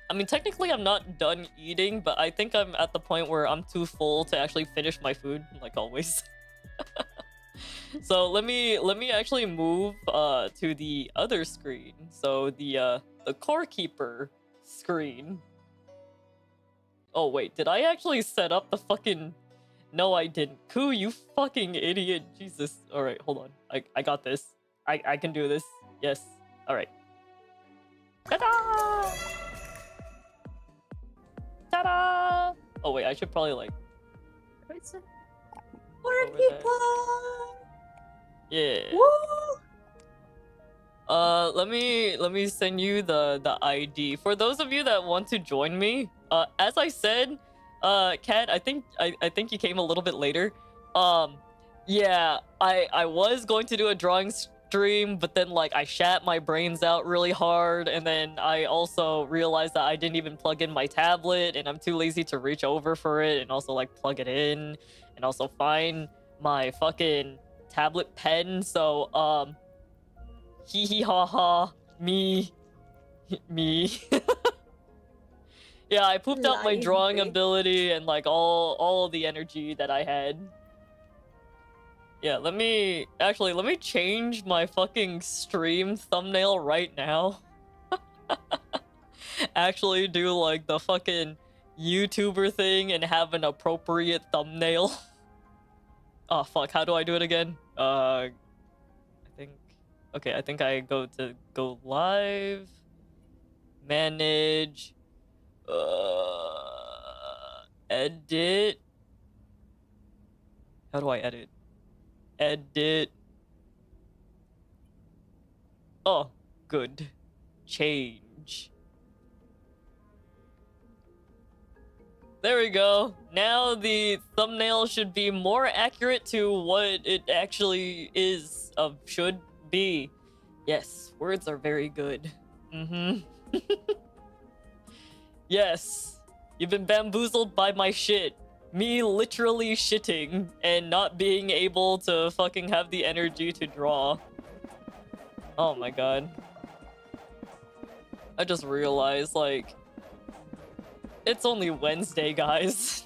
I mean, technically I'm not done eating, but I think I'm at the point where I'm too full to actually finish my food, like always. So let me actually move to the other screen. So the core keeper screen. Oh wait, did I actually set up the fucking... No, I didn't. Koo, you fucking idiot. Jesus. Alright, hold on. I got this. I can do this. Yes. Alright. Ta-da! Ta-da! Oh wait, I should probably like... More Over there. people! Yeah. Woo! Let me send you the ID. For those of you that want to join me, as I said, Kat, I think you came a little bit later. Yeah, I was going to do a drawing stream, but then like I shat my brains out really hard, and then I also realized that I didn't even plug in my tablet, and I'm too lazy to reach over for it and also like plug it in and also find my fucking tablet pen. So hee hee ha ha, me. Yeah, I pooped out my drawing ability and like all the energy that I had. Yeah, let me change my fucking stream thumbnail right now. Actually do like the fucking YouTuber thing and have an appropriate thumbnail. Oh fuck, how do I do it again? I think I go live, manage, edit. How do I edit? Edit. Oh, good. Change. There we go. Now the thumbnail should be more accurate to what it actually is should be. Yes, words are very good. Yes, you've been bamboozled by my shit. Me literally shitting and not being able to fucking have the energy to draw. Oh my god. I just realized, like, it's only Wednesday, guys.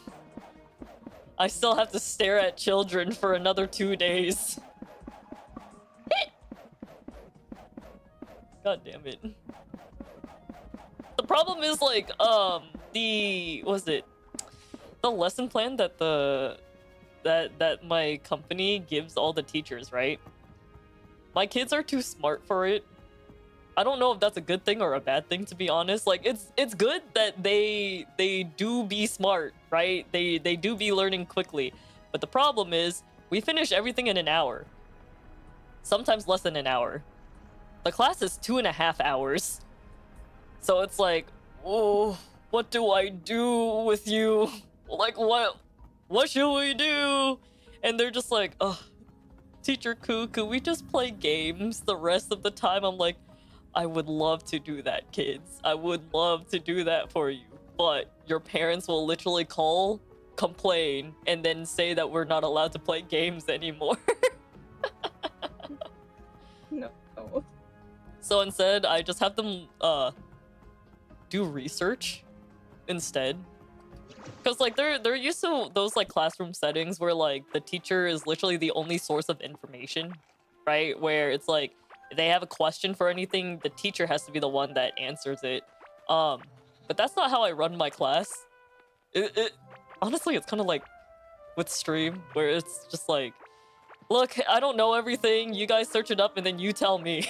I still have to stare at children for another 2 days. God damn it. The problem is, like, the lesson plan that that my company gives all the teachers, right? My kids are too smart for it. I don't know if that's a good thing or a bad thing, to be honest. Like, it's good that they do be smart, right? They do be learning quickly. But the problem is, we finish everything in an hour. sometimes less than an hour. The class is 2.5 hours. So it's like, oh, what do I do with you? Like, what should we do? And they're just like, oh, Teacher Koo, could we just play games the rest of the time? I'm like, I would love to do that, kids. I would love to do that for you. But your parents will literally call, complain, and then say that we're not allowed to play games anymore. No. So instead, I just have them do research instead. Because like they're used to those like classroom settings where like the teacher is literally the only source of information, right? Where it's like if they have a question for anything, the teacher has to be the one that answers it. But that's not how I run my class. It honestly, it's kind of like with stream where it's just like, look, I don't know everything. You guys search it up and then you tell me.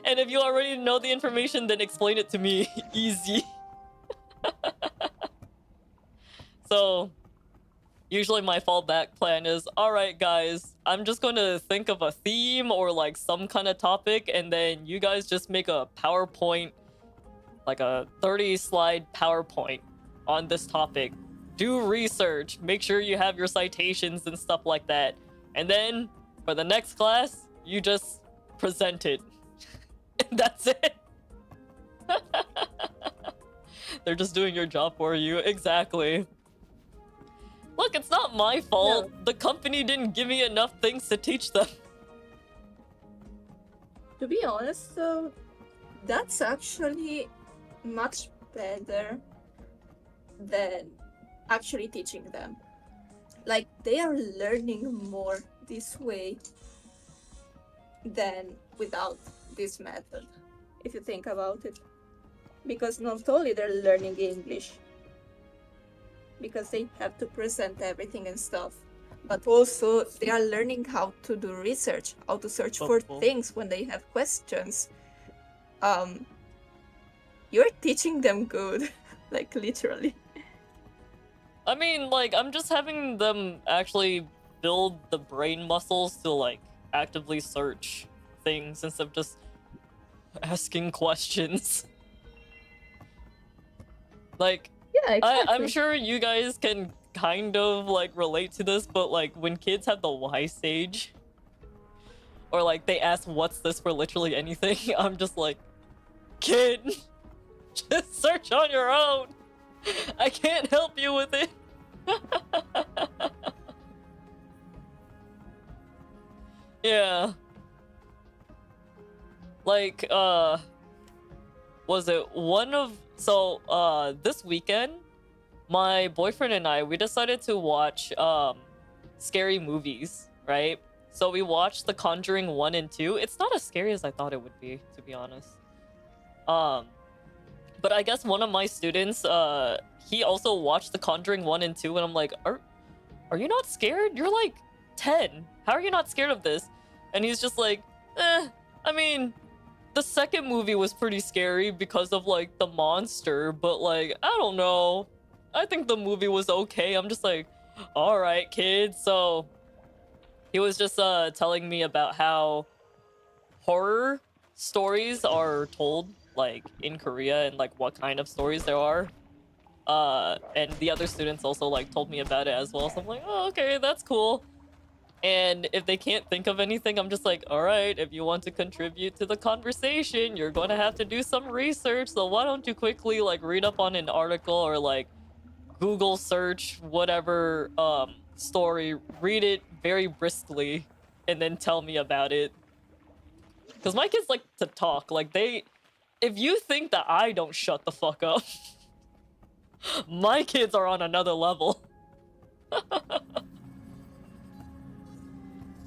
And if you already know the information, then explain it to me. Easy. So, usually my fallback plan is, alright guys, I'm just gonna think of a theme or like some kind of topic, and then you guys just make a PowerPoint, like a 30-slide PowerPoint on this topic. Do research, make sure you have your citations and stuff like that. And then, for the next class, you just present it. And that's it. They're just doing your job for you. Exactly. Look, it's not my fault. No. The company didn't give me enough things to teach them. To be honest, though, that's actually much better than actually teaching them. Like, they are learning more this way than without this method, if you think about it. Because not only they're learning English, because they have to present everything and stuff, but also they are learning how to do research, how to search for things when they have questions. You're teaching them good, like literally. I mean, like, I'm just having them actually build the brain muscles to, like, actively search things instead of just asking questions. Like, Yeah, exactly. I'm sure you guys can kind of, like, relate to this, but, like, when kids have the why stage, or, like, they ask, what's this for literally anything, I'm just like, kid, just search on your own. I can't help you with it. Yeah. Like, was it one of... So, this weekend, my boyfriend and I, we decided to watch, scary movies, right? So we watched The Conjuring 1 and 2. It's not as scary as I thought it would be, to be honest. But I guess one of my students, he also watched The Conjuring 1 and 2, and I'm like, are you not scared? You're like 10. How are you not scared of this? And he's just like, I mean, the second movie was pretty scary because of, like, the monster, but, like, I don't know. I think the movie was okay. I'm just like, alright, kid. So, he was just, telling me about how horror stories are told, like, in Korea, and, like, what kind of stories there are. And the other students also, like, told me about it as well. So I'm like, oh, okay, that's cool. And if they can't think of anything, I'm just like, all right, if you want to contribute to the conversation, you're going to have to do some research. So why don't you quickly, like, read up on an article or, like, Google search whatever story, read it very briskly, and then tell me about it. Because my kids like to talk. Like, if you think that I don't shut the fuck up, my kids are on another level.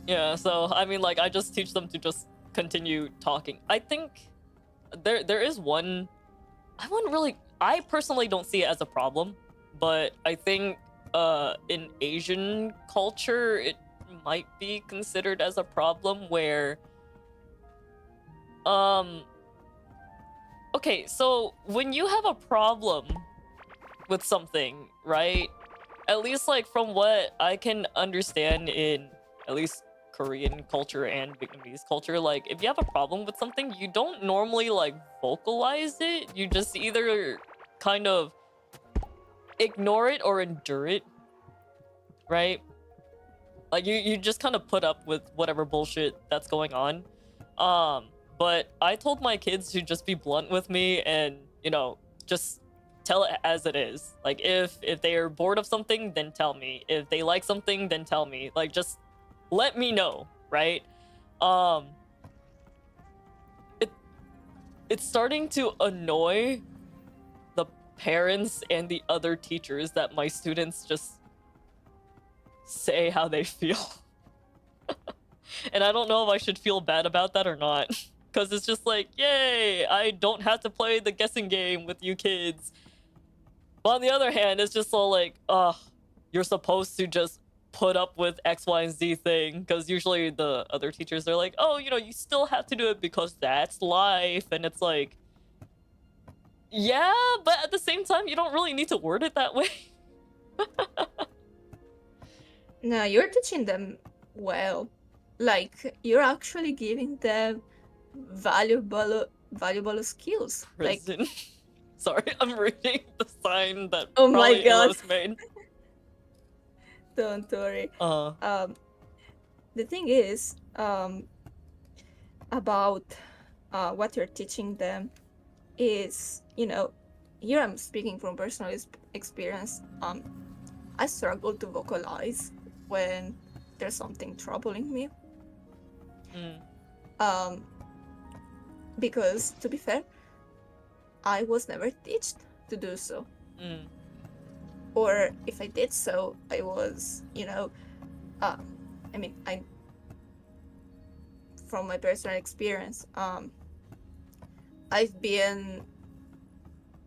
Yeah, so, I mean, like, I just teach them to just continue talking. I think there is one... I personally don't see it as a problem, but I think in Asian culture, it might be considered as a problem where... Okay, so when you have a problem with something, right? At least, like, from what I can understand in at least Korean culture and Vietnamese culture, like if you have a problem with something, you don't normally like vocalize it. You just either kind of ignore it or endure it, right? Like you just kind of put up with whatever bullshit that's going on. But I told my kids to just be blunt with me and, you know, just tell it as it is. Like if they are bored of something, then tell me. If they like something, then tell me. Like just let me know, right? It's starting to annoy the parents and the other teachers that my students just say how they feel. And I don't know if I should feel bad about that or not. Because it's just like, yay, I don't have to play the guessing game with you kids. But on the other hand, it's just all like, you're supposed to just put up with X, Y, and Z thing. Because usually the other teachers are like, oh, you know, you still have to do it because that's life. And it's like, yeah, but at the same time, you don't really need to word it that way. No, you're teaching them well. Like, you're actually giving them valuable skills. Like, Prison. Sorry, I'm reading the sign that Oh my probably God. Illos made. don't worry. Uh, The thing is, about what you're teaching them is, you know, here I'm speaking from personal experience. I struggle to vocalize when there's something troubling me. mm, Because to be fair, I was never taught to do so. mm, Or if I did so, I was, you know, I mean, from my personal experience, I've been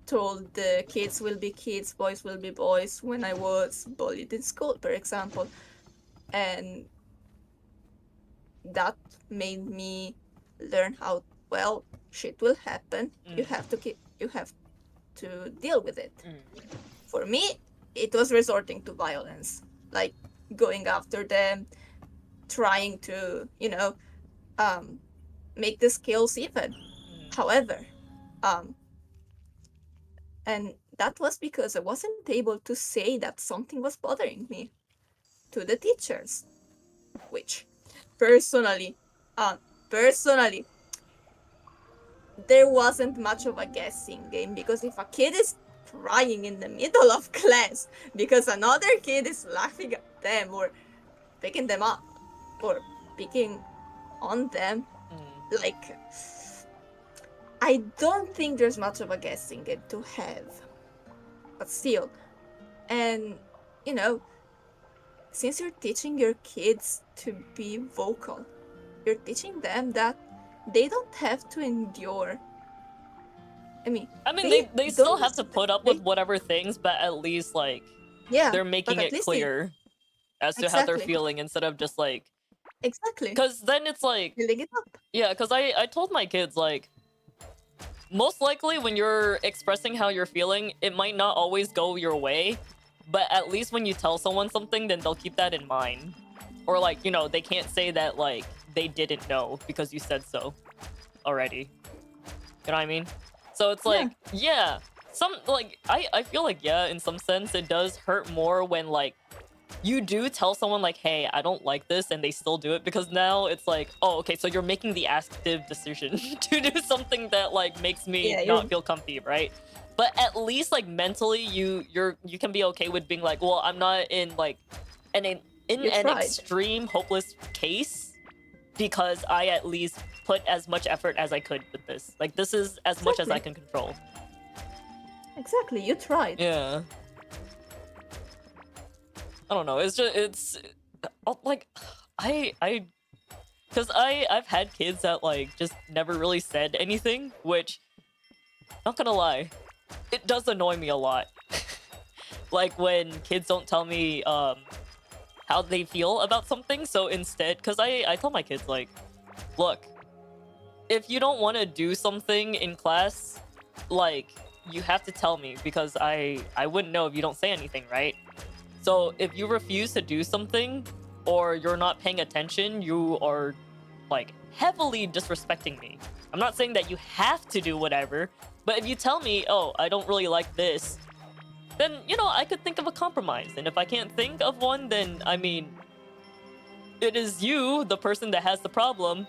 told the kids will be kids, boys will be boys when I was bullied in school, for example. And that made me learn how, well, shit will happen. You have to deal with it. For me, it was resorting to violence, like going after them, trying to, you know, make the skills even. However, and that was because I wasn't able to say that something was bothering me to the teachers, which personally, there wasn't much of a guessing game, because if a kid is crying in the middle of class because another kid is laughing at them or picking them up or picking on them, like, I don't think there's much of a guessing game to have. But still, and you know, since you're teaching your kids to be vocal, you're teaching them that they don't have to endure. I mean, they still don't- have to put up with whatever things, but at least like yeah, they're making but at it least clear as to how they're Exactly. feeling instead of just like, exactly because then it's like, building it up. yeah, because I told my kids like, most likely when you're expressing how you're feeling, it might not always go your way, but at least when you tell someone something, then they'll keep that in mind. Or like, you know, they can't say that like they didn't know because you said so already. You know what I mean? So it's like, yeah, some like I feel like, yeah, in some sense it does hurt more when like you do tell someone like, hey, I don't like this, and they still do it, because now it's like, oh, okay, so you're making the active decision to do something that like makes me not feel comfy, right? But at least like mentally you can be okay with being like, well, I'm not in like an tried. extreme hopeless case, because I at least put as much effort as I could with this. Like, this is as much as I can control. Exactly, you tried. Yeah. I don't know. It's just, it's like, because I've had kids that like just never really said anything, which, not gonna lie, it does annoy me a lot. Like when kids don't tell me how they feel about something. So instead, because I tell my kids like, look, if you don't want to do something in class, like, you have to tell me, because I wouldn't know if you don't say anything, right? So if you refuse to do something, or you're not paying attention, you are like heavily disrespecting me. I'm not saying that you have to do whatever, but if you tell me, oh, I don't really like this, then, you know, I could think of a compromise. And if I can't think of one, then, I mean, it is you, the person that has the problem,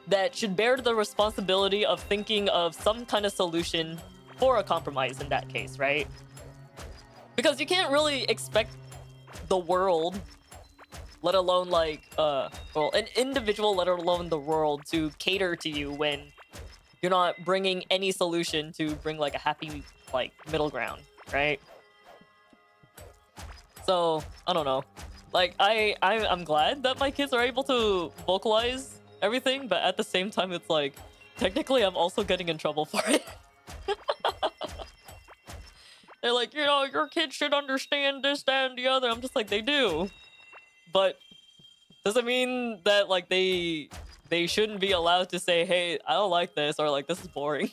that should bear the responsibility of thinking of some kind of solution for a compromise in that case, right? Because you can't really expect the world, let alone like, well, an individual, let alone the world, to cater to you when you're not bringing any solution to bring like a happy, like, middle ground, right? So, I don't know. Like, I'm glad that my kids are able to vocalize everything, but at the same time, it's like, technically, I'm also getting in trouble for it. They're like, you know, your kids should understand this, that, and the other. I'm just like, they do. But does it mean that, like, they shouldn't be allowed to say, hey, I don't like this, or like, this is boring?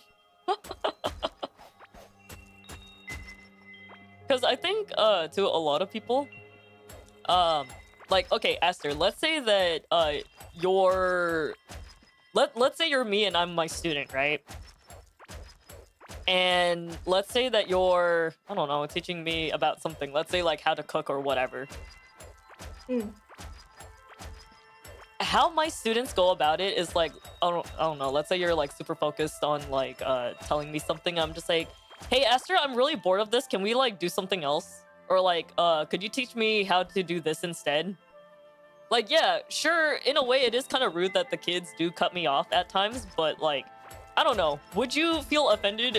Because I think, to a lot of people, like, okay, Esther, let's say that, let's say you're me and I'm my student, right? And let's say that you're, I don't know, teaching me about something. Let's say, like, how to cook or whatever. How my students go about it is like, I don't know, let's say you're like super focused on like telling me something. I'm just like, hey Esther, I'm really bored of this, can we like do something else? Or like, could you teach me how to do this instead? Like, yeah, sure, in a way it is kind of rude that the kids do cut me off at times, but like, I don't know, would you feel offended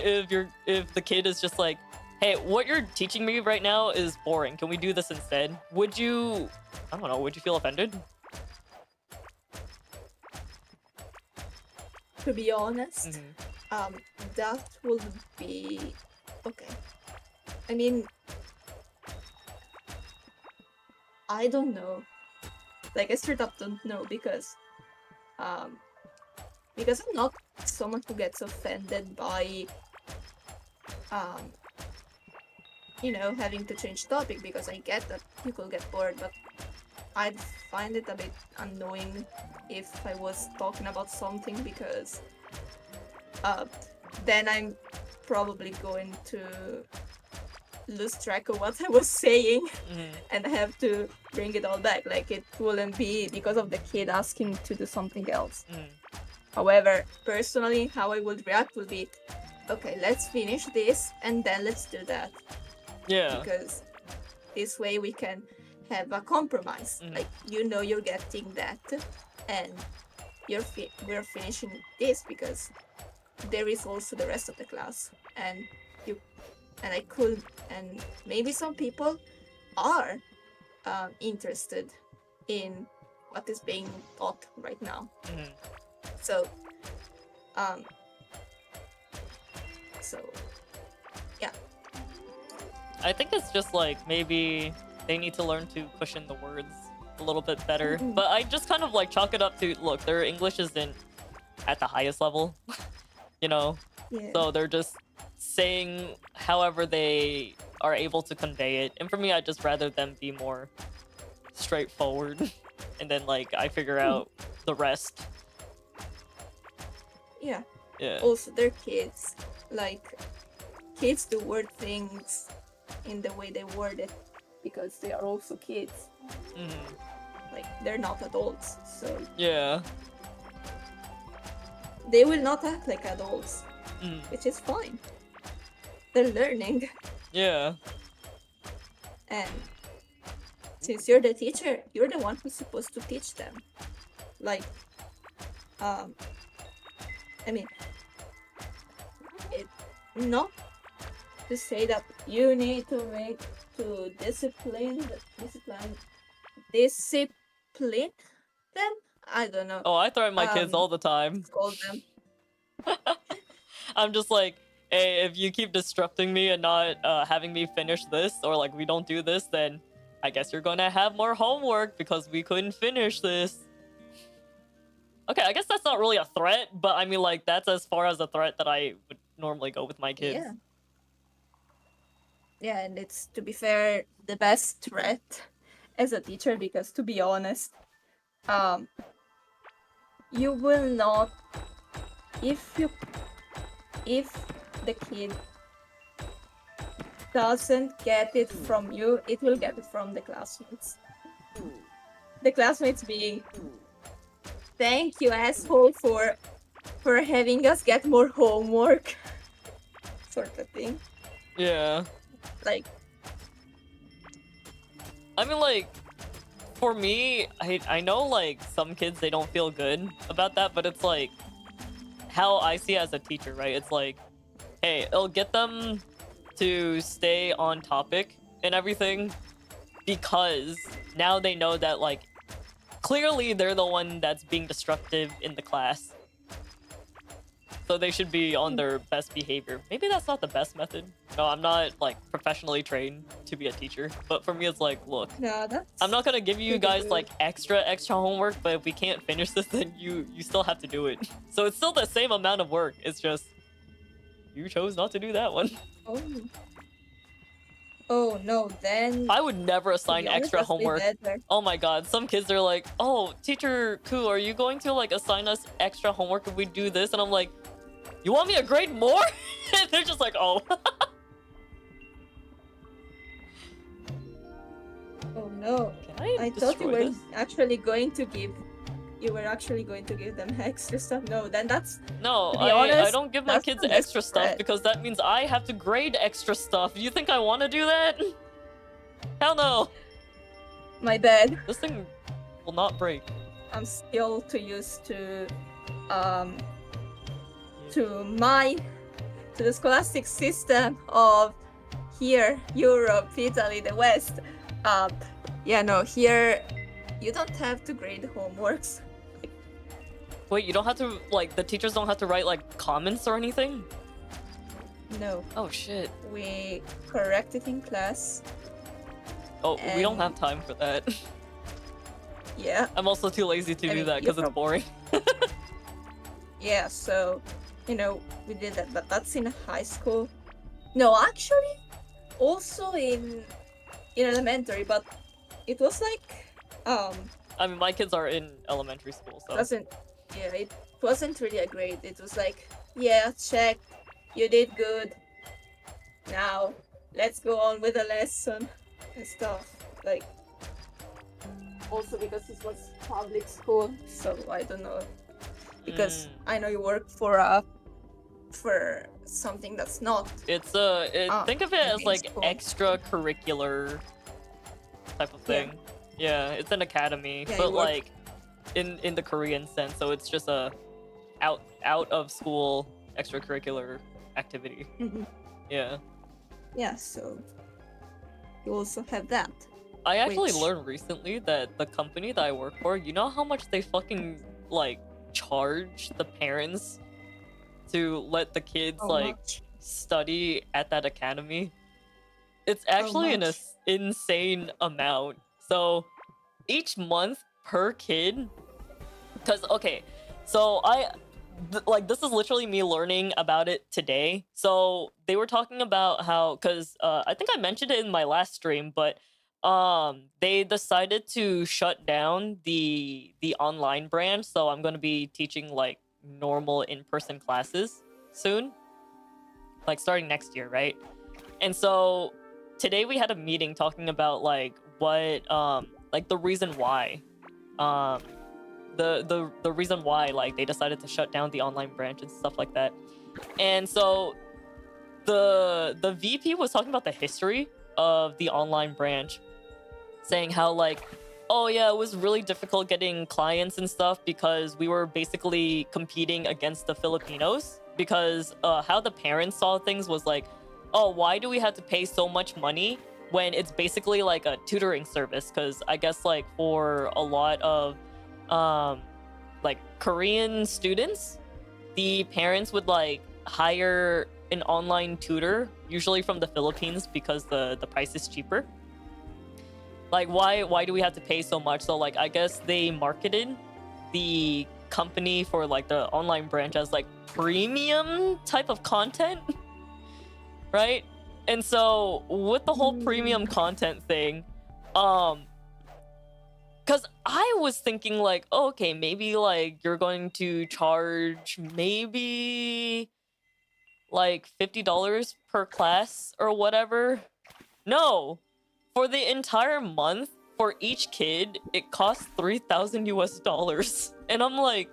if the kid is just like, hey, what you're teaching me right now is boring, can we do this instead? Would you, I don't know, would you feel offended? To be honest, that would be okay. I mean, I don't know. Like, I straight up don't know because I'm not someone who gets offended by you know, having to change topic, because I get that people get bored, but I'd find it a bit annoying if I was talking about something, because then I'm probably going to lose track of what I was saying and have to bring it all back. Like, it wouldn't be because of the kid asking to do something else. However, personally, how I would react would be, okay, let's finish this and then let's do that. Yeah. Because this way we can have a compromise. Like, you know, you're getting that, and we're finishing this because there is also the rest of the class, and I could, and maybe some people are interested in what is being taught right now. So yeah. I think it's just like, maybe they need to learn to cushion the words a little bit better. But I just kind of like chalk it up to, look, their English isn't at the highest level, you know? Yeah. So they're just saying however they are able to convey it. And for me, I'd just rather them be more straightforward. And then like, I figure out the rest. Yeah. Yeah. Also, they're kids. Like, kids do word things in the way they word it because they are also kids. Like, they're not adults, so Yeah. they will not act like adults, which is fine. They're learning, Yeah. and since you're the teacher, you're the one who's supposed to teach them. Like, I mean, it not to say that you need to discipline them. I don't know. Oh, I threaten my kids all the time. Call them. I'm just like, hey, if you keep disrupting me and not having me finish this, or like we don't do this, then I guess you're gonna have more homework because we couldn't finish this. Okay, I guess that's not really a threat, but I mean, like, that's as far as a threat that I would normally go with my kids. Yeah. Yeah, and it's, to be fair, the best threat. as a teacher, because to be honest, you will not, if the kid doesn't get it from you, it will get it from the classmates. The classmates being, thank you, asshole, for having us get more homework, sort of thing. Yeah. Like, I mean, like, for me, I know, like, some kids, they don't feel good about that, but it's like, how I see it as a teacher, right? It's like, hey, it'll get them to stay on topic and everything, because now they know that, like, clearly they're the one that's being destructive in the class. So they should be on their best behavior. Maybe that's not the best method. No, I'm not, like, professionally trained to be a teacher. But for me, it's like, look, no, that's I'm not gonna give you guys, good. like, extra homework, but if we can't finish this, then you still have to do it. So it's still the same amount of work. It's just, you chose not to do that one. Oh no, then I would never assign be honest, extra that's way homework. better. Oh my god, some kids are like, oh, teacher Ku, are you going to, like, assign us extra homework if we do this? And I'm like, you want me to grade more? And they're just like, oh. Oh no, Can I I thought you destroy were this? actually going to give them extra stuff. No, then that's, No, to be I honest, don't give my that's kids the best extra stuff spread. because that means I have to grade extra stuff. You think I want to do that? Hell no. my bad. This thing will not break. I'm still too used to the scholastic system of here, Europe, Italy, the West. Yeah, no, here you don't have to grade homeworks. Wait, you don't have to, like, the teachers don't have to write, like, comments or anything? No, Oh shit. we correct it in class. Oh, we don't And- have time for that. Yeah, I'm also too lazy to I do mean, that because you're it's boring. yeah, so, you know, we did that, but that's in high school. No, actually, also in elementary, but it was like, I mean, my kids are in elementary school, so. it wasn't really a grade. It was like, yeah, check, you did good. Now, let's go on with the lesson and stuff. Like, also because it was public school, so I don't know. Because I know you work for something that's not. It's think of it as in like school. extracurricular type of Yeah. thing. Yeah, it's an academy, Yeah, but you work- like in the Korean sense, so it's just a out of school extracurricular activity. Mhm. Yeah. Yeah, so you also have that. I actually Which- learned recently that the company that I work for, you know how much they fucking like charge the parents to let the kids How like much? study at that academy? It's actually an much? insane amount. So each month per kid, because okay, so like this is literally me learning about it today. So they were talking about how, because I think I mentioned it in my last stream, but they decided to shut down the online branch. So I'm going to be teaching like normal in-person classes soon, like starting next year, right? And so today we had a meeting talking about like what like the reason why the reason why like they decided to shut down the online branch and stuff like that. And so the VP was talking about the history of the online branch, saying how like, oh yeah, it was really difficult getting clients and stuff because we were basically competing against the Filipinos, because how the parents saw things was like, oh, why do we have to pay so much money when it's basically like a tutoring service? Because I guess like for a lot of like Korean students, the parents would like hire an online tutor, usually from the Philippines, because the price is cheaper. Like why do we have to pay so much? So like I guess they marketed the company for like the online branch as like premium type of content, right? And so with the whole premium content thing, because I was thinking like, oh, okay, maybe like you're going to charge maybe like $50 per class or whatever. No, for the entire month for each kid, it costs $3,000 and I'm like,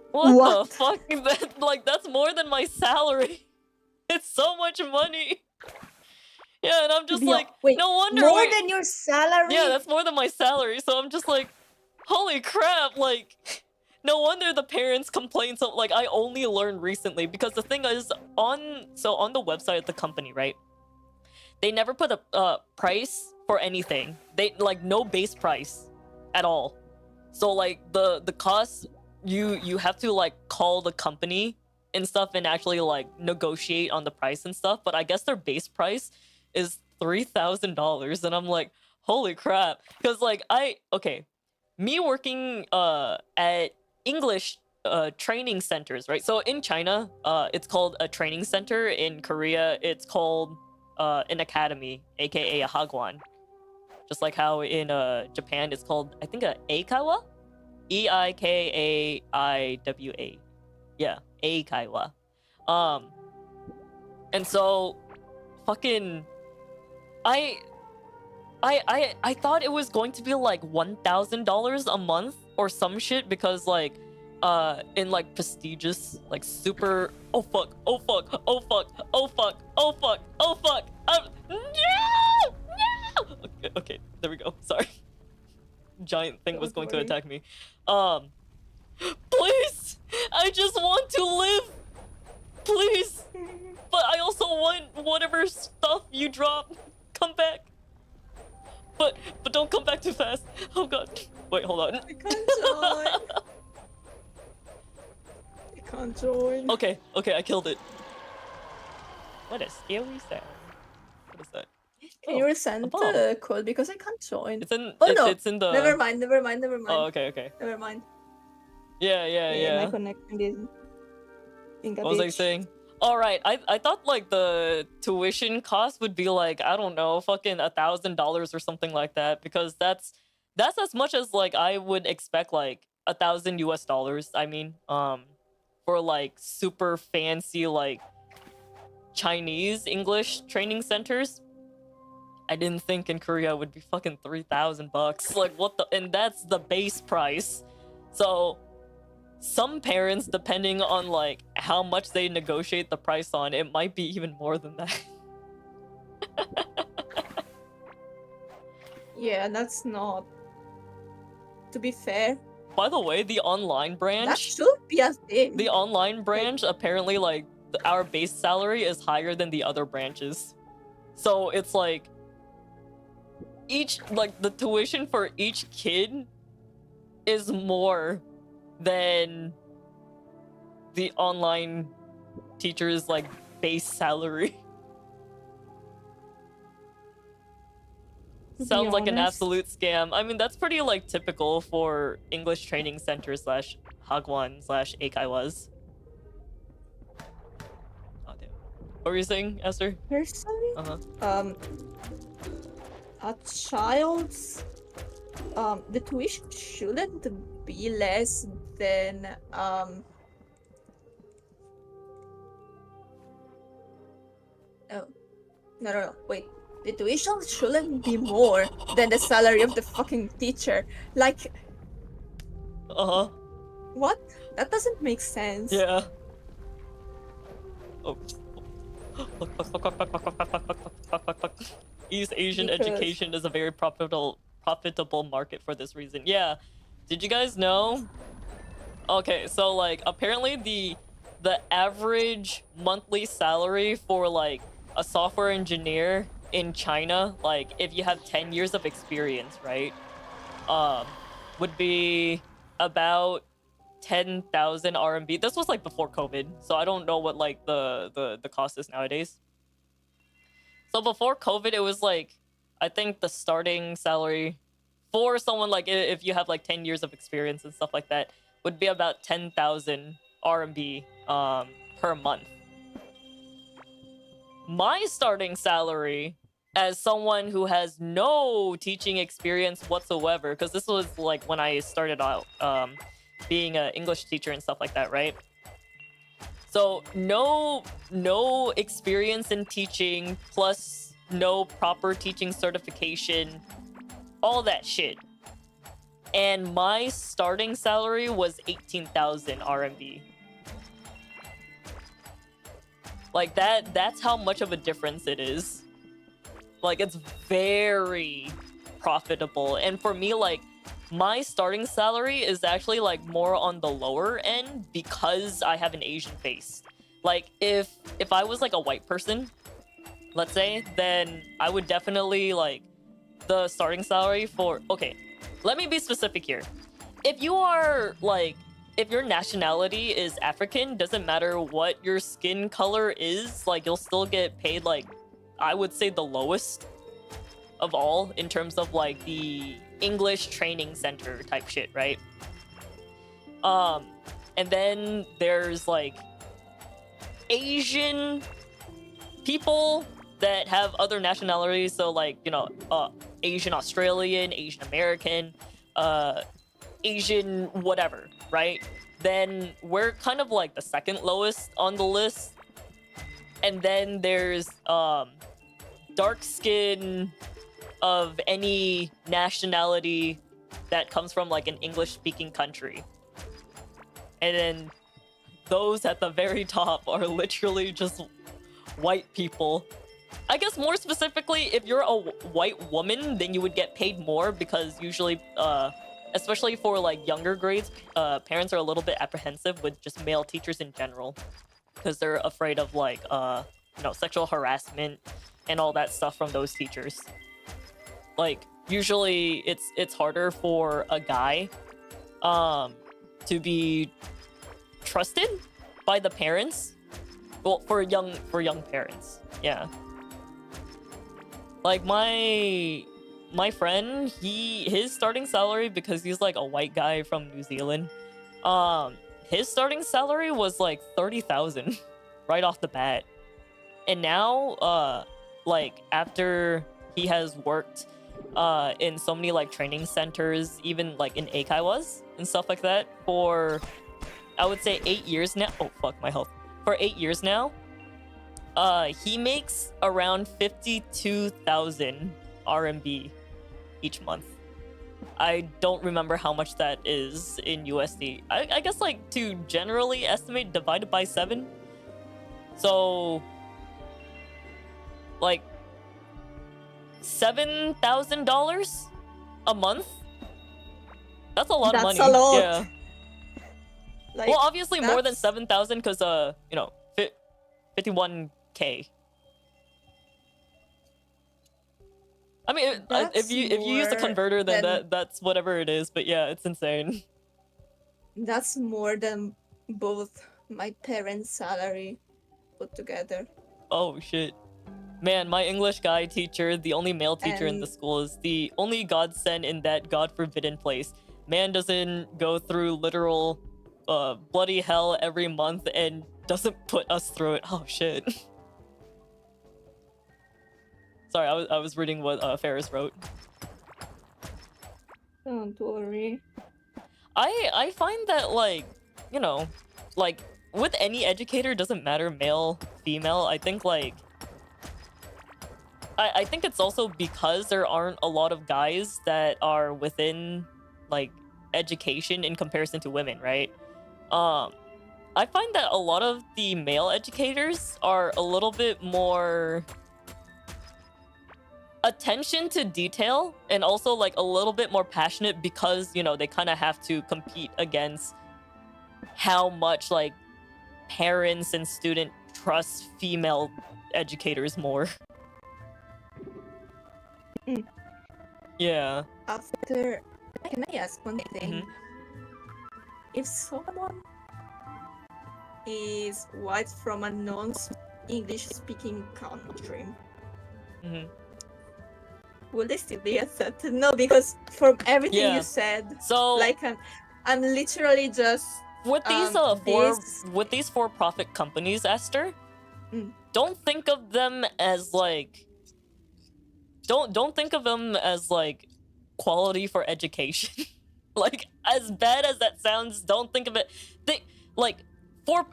what the fuck? That like that's more than my salary. It's so much money. Yeah, and I'm just like, wait, no wonder more than your salary? Yeah, that's more than my salary. So I'm just like, holy crap, like no wonder the parents complain so like I only learned recently because the thing is on the website of the company, right? They never put a price for anything. They like no base price at all. So like the cost you have to like call the company and stuff and actually like negotiate on the price and stuff, but I guess their base price is $3,000 and I'm like, holy crap. Cuz like me working at English training centers, right? So in China, it's called a training center. In Korea, it's called an academy, aka a hagwon. Just like how in Japan it's called, I think, a eikaiwa? Eikaiwa. Yeah, eikaiwa. And so fucking I thought it was going to be like $1,000 a month or some shit because like in like prestigious like super oh fuck okay, there we go, sorry. Giant thing was going to attack me. Please, I just want to live, please, but I also want whatever stuff you drop come back. But don't come back too fast. Oh god. Wait, hold on. I can't join. I can't join. Okay, I killed it. What a scary sound. What is that? Can you resend the code because I can't join? It's in it's in the Never mind. Oh, okay. Never mind. Yeah. My connection is What was I saying? Alright, I thought like the tuition cost would be like, I don't know, fucking $1,000 or something like that, because that's as much as like I would expect like $1,000 I mean, for like super fancy like Chinese English training centers. I didn't think in Korea would be fucking $3,000. Like what the, and that's the base price. So some parents, depending on like how much they negotiate the price on, it might be even more than that. Yeah, that's not. To be fair. By the way, the online branch. That should be a thing. The online branch, apparently, like our base salary is higher than the other branches. So it's like each like the tuition for each kid is more than the online teacher's like base salary. Sounds like an absolute scam. I mean, that's pretty like typical for English training center slash hagwon slash eikaiwas. Oh damn. What were you saying, Esther? Personally, a child's the tuition shouldn't be less than no, wait. The tuition shouldn't be more than the salary of the fucking teacher. Like, what? That doesn't make sense. Yeah. Oh. East Asian education is a very profitable market for this reason. Yeah. Did you guys know? Okay, so like apparently the average monthly salary for like a software engineer in China, like if you have 10 years of experience, right, would be about 10,000 RMB. This was like before COVID, so I don't know what like the cost is nowadays. So before COVID, it was like, I think the starting salary for someone like if you have like 10 years of experience and stuff like that would be about 10,000 RMB per month. My starting salary as someone who has no teaching experience whatsoever, because this was like when I started out being an English teacher and stuff like that, right? So no experience in teaching, plus no proper teaching certification, all that shit. And my starting salary was 18,000 RMB. Like that's how much of a difference it is. Like, it's very profitable. And for me, like, my starting salary is actually like more on the lower end because I have an Asian face. Like, if I was like a white person, let's say, then I would definitely like the starting salary for, okay, let me be specific here. If you are like, if your nationality is African, doesn't matter what your skin color is, like, you'll still get paid like, I would say the lowest of all in terms of like the English training center type shit, right? And then there's like Asian people that have other nationalities, so like, you know, Asian Australian, Asian American, Asian whatever, right? Then we're kind of like the second lowest on the list. And then there's dark skin of any nationality that comes from like an English speaking country. And then those at the very top are literally just white people. I guess more specifically, if you're a white woman, then you would get paid more because usually, especially for like younger grades, parents are a little bit apprehensive with just male teachers in general because they're afraid of like, you know, sexual harassment and all that stuff from those teachers. Like, usually it's harder for a guy to be trusted by the parents. Well, for young parents, yeah. Like my friend, his starting salary, because he's like a white guy from New Zealand, his starting salary was like 30,000 right off the bat. And now like after he has worked in so many like training centers, even like in Eikaiwas and stuff like that, for I would say 8 years now. Oh fuck, my health. For 8 years now, he makes around 52,000 RMB each month. I don't remember how much that is in USD. I guess like to generally estimate, divided by 7. So like $7,000 a month. That's a lot of money. That's a lot. Yeah. Like, well, obviously more than that's- 7,000 because you know, 51K. I mean, if That's you use a more converter, then than- that's whatever it is. But yeah, it's insane. That's more than both my parents' salary put together. Oh shit. Man, my English guy teacher, the only male teacher in the And- school, is the only godsend in that god-forbidden place. Man doesn't go through literal bloody hell every month and doesn't put us through it. Oh shit. Sorry, I was reading what Ferris wrote. Don't worry. I find that, like, you know, like with any educator, doesn't matter male, female. I think like I think it's also because there aren't a lot of guys that are within like education in comparison to women, right? I find that a lot of the male educators are a little bit more attention to detail and also like a little bit more passionate because, you know, they kind of have to compete against how much like parents and student trust female educators more. Mm. Yeah. After, can I ask one thing? Mhm. If someone is white from a non-English speaking country, Mhm. will they still be accepted? No, because from everything Yeah. you said, So like I'm literally just with these this- with these for-profit companies, Esther, Mm. don't think of them as like don't think of them as like quality for education. Like, as bad as that sounds, don't think of it. Think like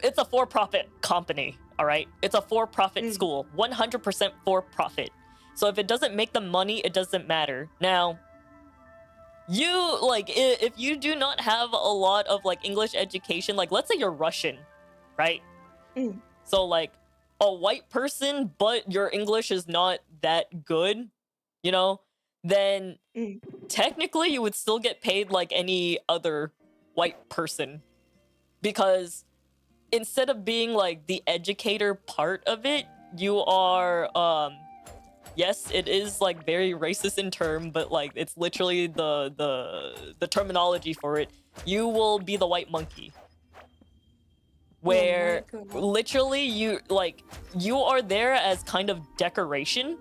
it's a for-profit company, all right? It's a for-profit school, 100% for-profit. So if it doesn't make the money, it doesn't matter. Now, you like if you do not have a lot of like English education, like let's say you're Russian, right? So like a white person, but your English is not that good, you know, then technically you would still get paid like any other white person, because instead of being like the educator part of it, you are yes, it is like very racist in term, but like it's literally the terminology for it. You will be the white monkey, where literally you are there as kind of decoration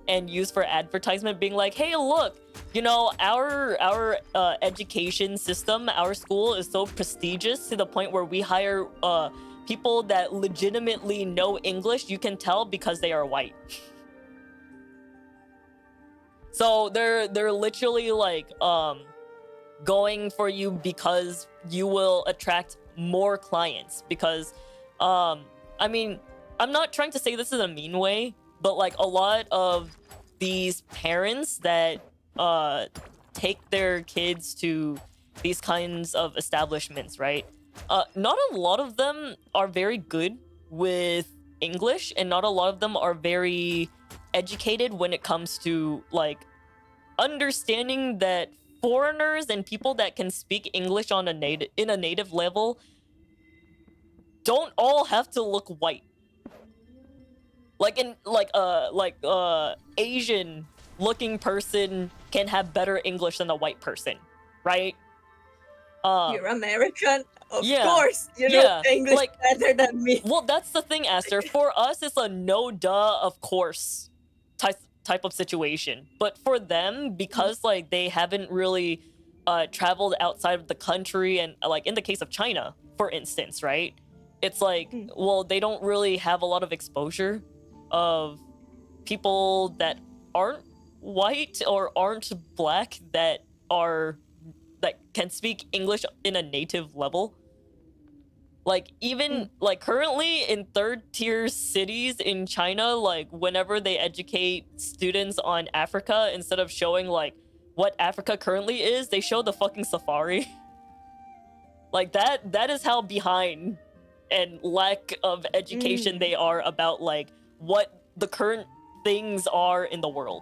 and used for advertisement, being like, hey, look, you know, our education system, our school is so prestigious to the point where we hire people that legitimately know English. You can tell because they are white. So they're literally like going for you because you will attract more clients. Because I mean, I'm not trying to say this in a mean way, but like a lot of these parents that take their kids to these kinds of establishments, right? Not a lot of them are very good with English, and not a lot of them are very educated when it comes to like understanding that foreigners and people that can speak English on a native level don't all have to look white. Like in Asian looking person can have better English than a white person, right? You're American, of course. You know English like, better than me. Well, that's the thing, Aster. For us, it's a no duh, of course type of situation. But for them, because like they haven't really traveled outside of the country, and like in the case of China, for instance, right? It's like, well, they don't really have a lot of exposure of people that aren't white or aren't black that can speak English in a native level. Like even like currently in third tier cities in China, like whenever they educate students on Africa, instead of showing like what Africa currently is, they show the fucking safari. Like that is how behind and lack of education they are about like what the current things are in the world.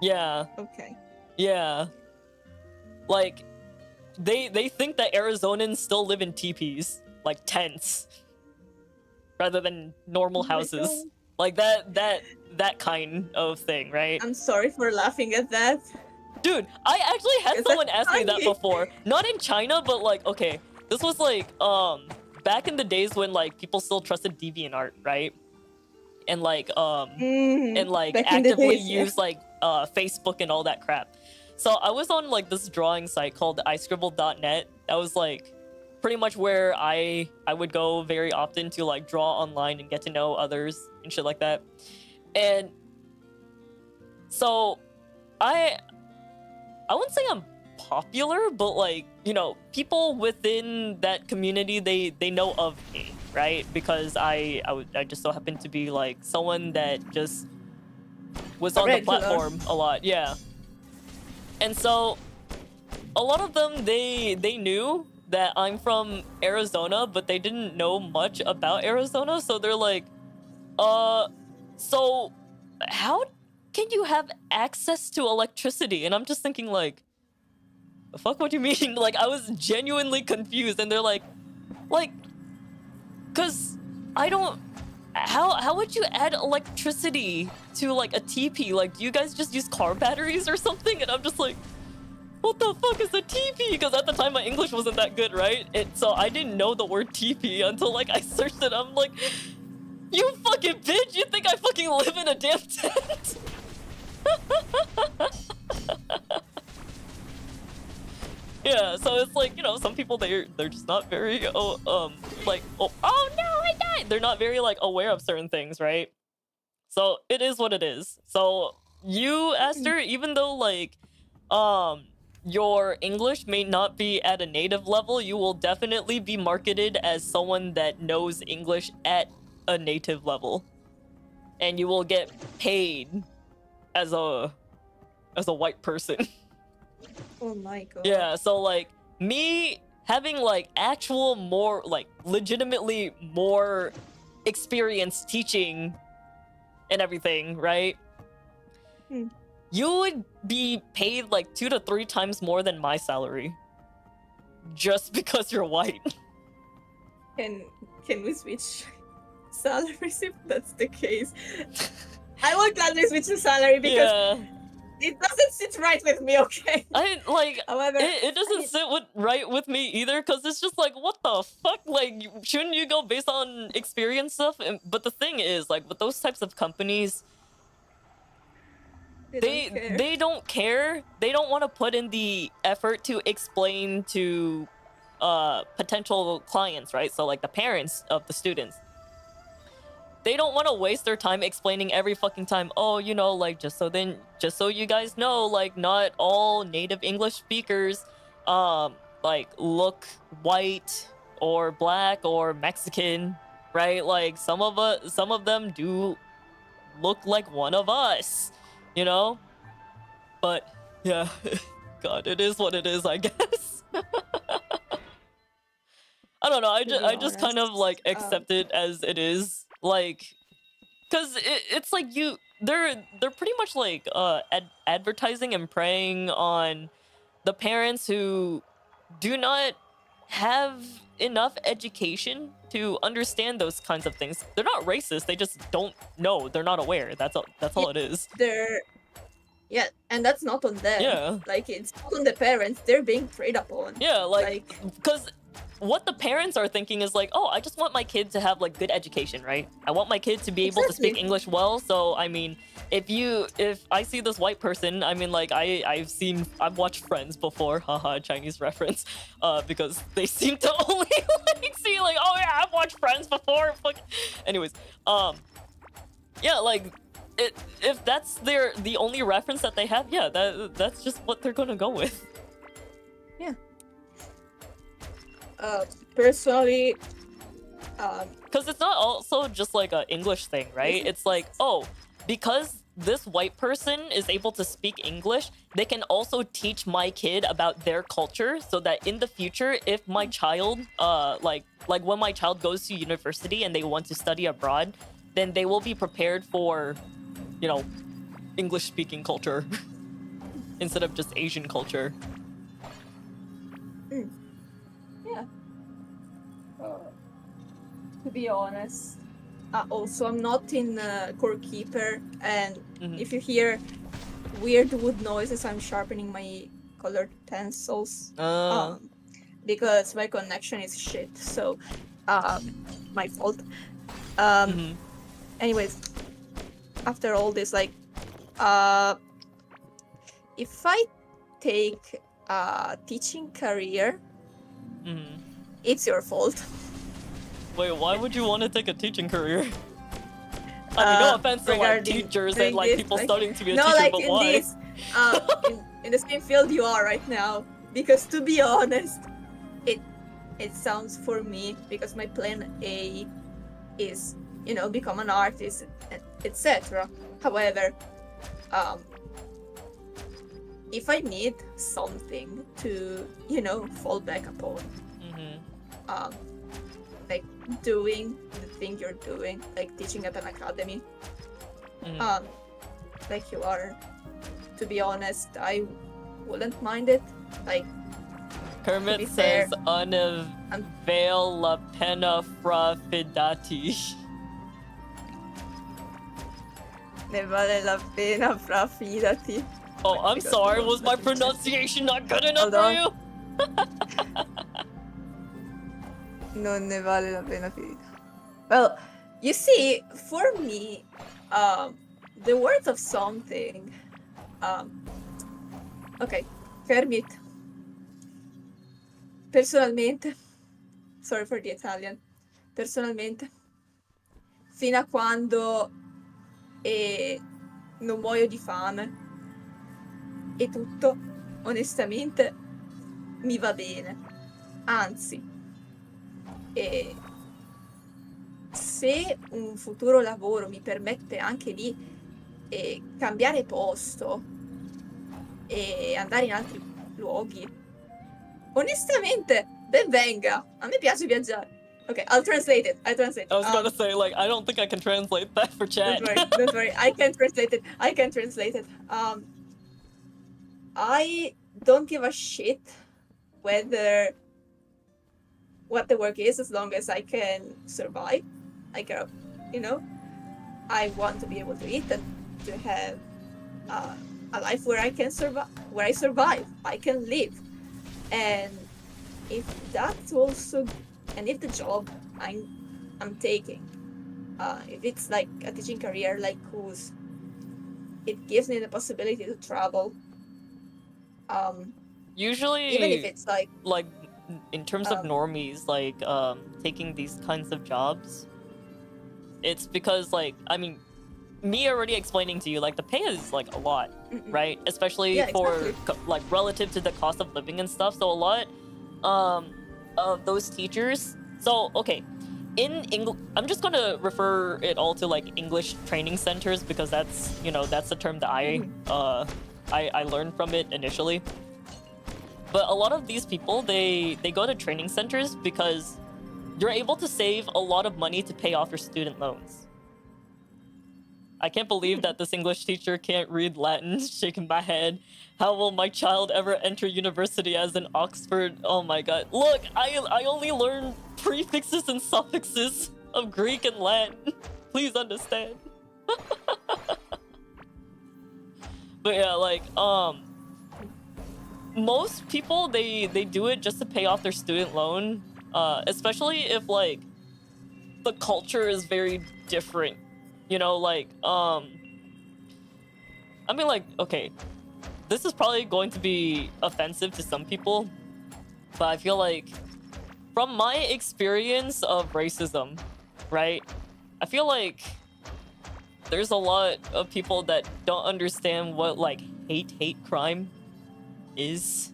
Yeah. Okay. Yeah. Like they think that Arizonans still live in teepees, like tents, rather than normal houses. Like that kind of thing, right? I'm sorry for laughing at that. Dude, I actually had someone ask me that before. Not in China, but like, okay, this was like back in the days when like people still trusted DeviantArt, right? And like and like actively use like Facebook and all that crap. So I was on like this drawing site called iScribble.net. That was like pretty much where I would go very often to like draw online and get to know others and shit like that. And so I wouldn't say I'm popular, but like, you know, people within that community, they know of me, right? Because I just so happen to be like someone that just was on the platform a lot, yeah. And so a lot of them, they knew that I'm from Arizona, but they didn't know much about Arizona. So they're like, so how can you have access to electricity? And I'm just thinking like, the fuck, what do you mean? Like, I was genuinely confused. And they're like, cause I don't, how would you add electricity to like a teepee? Like, do you guys just use car batteries or something? And I'm just like, what the fuck is a teepee? Because at the time my English wasn't that good, right? So I didn't know the word teepee until like I searched it. I'm like, you fucking bitch, you think I fucking live in a damn tent? Yeah, so it's like, you know, some people they're just not very like, oh no, I died. They're not very like aware of certain things, right? So it is what it is. So you, Aster, even though like your English may not be at a native level, you will definitely be marketed as someone that knows English at a native level. And you will get paid as a white person. Oh my god. Yeah, so like me having like actual more like legitimately more experience teaching and everything, right? You would be paid like 2 to 3 times more than my salary just because you're white. Can we switch salaries if that's the case? I will gladly switch the salary because Yeah, it doesn't sit right with me, okay? I like However, it doesn't sit right with me either, because it's just like, what the fuck, like shouldn't you go based on experience stuff? But the thing is, like with those types of companies, they don't care. They don't want to put in the effort to explain to potential clients, right? So like the parents of the students, they don't want to waste their time explaining every fucking time, oh, you know, like just so you guys know, like not all native English speakers like look white or black or Mexican, right? Like some of them do look like one of us, you know? But yeah, god, it is what it is, I guess. I don't know, I just kind of like accept it as it is, like, because it's like they're pretty much like advertising and preying on the parents who do not have enough education to understand those kinds of things. They're not racist, they just don't know, they're not aware. That's all it is. Yeah, and that's not on them. Yeah. Like, it's not on the parents. They're being preyed upon. Yeah, like, because what the parents are thinking is like, oh, I just want my kid to have like good education, right? I want my kid to be able to speak English well. So I mean, if I see this white person, I mean, like I've watched Friends before, haha, Chinese reference, because they seem to only like see like, oh yeah, I've watched Friends before. Anyways, yeah, like if that's the only reference that they have, yeah, that's just what they're gonna go with. Yeah. Personally, because it's not also just like an English thing, right? It's like, oh, because this white person is able to speak English, they can also teach my kid about their culture, so that in the future, if my child, like when my child goes to university and they want to study abroad, then they will be prepared for, you know, English speaking culture instead of just Asian culture. yeah. To be honest, also I'm not in Core Keeper, and if you hear weird wood noises, I'm sharpening my colored pencils. Because my connection is shit, so my fault. Anyways, after all this, like, if I take a teaching career, it's your fault. Wait, why would you want to take a teaching career? I mean, no offense to like teachers and like people studying to be a teacher, like but in why? This, in the same field you are right now, because to be honest, it sounds for me, because my plan A is, you know, become an artist, etc. However, if I need something to, you know, fall back upon, like doing the thing you're doing, like teaching at an academy, like you are, to be honest, I wouldn't mind it. Like, Kermit says, unveil la pena fra fidati. Ne vale la pena fra fidati. Oh, I'm sorry, was my pronunciation not good enough for you? Non ne vale la pena fidati. Well, you see, for me, the words of something, okay, Kermit. Personalmente, sorry for the Italian, personalmente, fino a quando e non muoio di fame e tutto, onestamente, mi va bene. Anzi, se un futuro lavoro mi permette anche di cambiare posto e andare in altri luoghi, onestamente, ben venga. A me piace viaggiare. Okay, I'll translate it. I was gonna say, like, I don't think I can translate that for chat. Don't worry. I can translate it. I don't give a shit whether what the work is, as long as I can survive. Like, I want to be able to eat and to have a life where I can survive, I can live. And if that's also, and if the job I'm taking, if it's like a teaching career like whose, it gives me the possibility to travel. Usually, even if it's like in terms of normies, like taking these kinds of jobs, it's because, like, I mean, me already explaining to you, like, the pay is like a lot, right? Especially for like relative to the cost of living and stuff. So a lot of those teachers. So okay, in English, I'm just gonna refer it all to like English training centers because that's that's the term that I learned from it initially. But a lot of these people, they go to training centers because you're able to save a lot of money to pay off your student loans. I can't believe that this English teacher can't read Latin. Shaking my head. How will my child ever enter university as in Oxford? Oh my god. Look, I only learned prefixes and suffixes of Greek and Latin. Please understand. But yeah, like, most people, they do it just to pay off their student loan, especially if like the culture is very different, like I mean, like, okay, this is probably going to be offensive to some people, but I feel like from my experience of racism, right, I feel like there's a lot of people that don't understand what like hate crime is.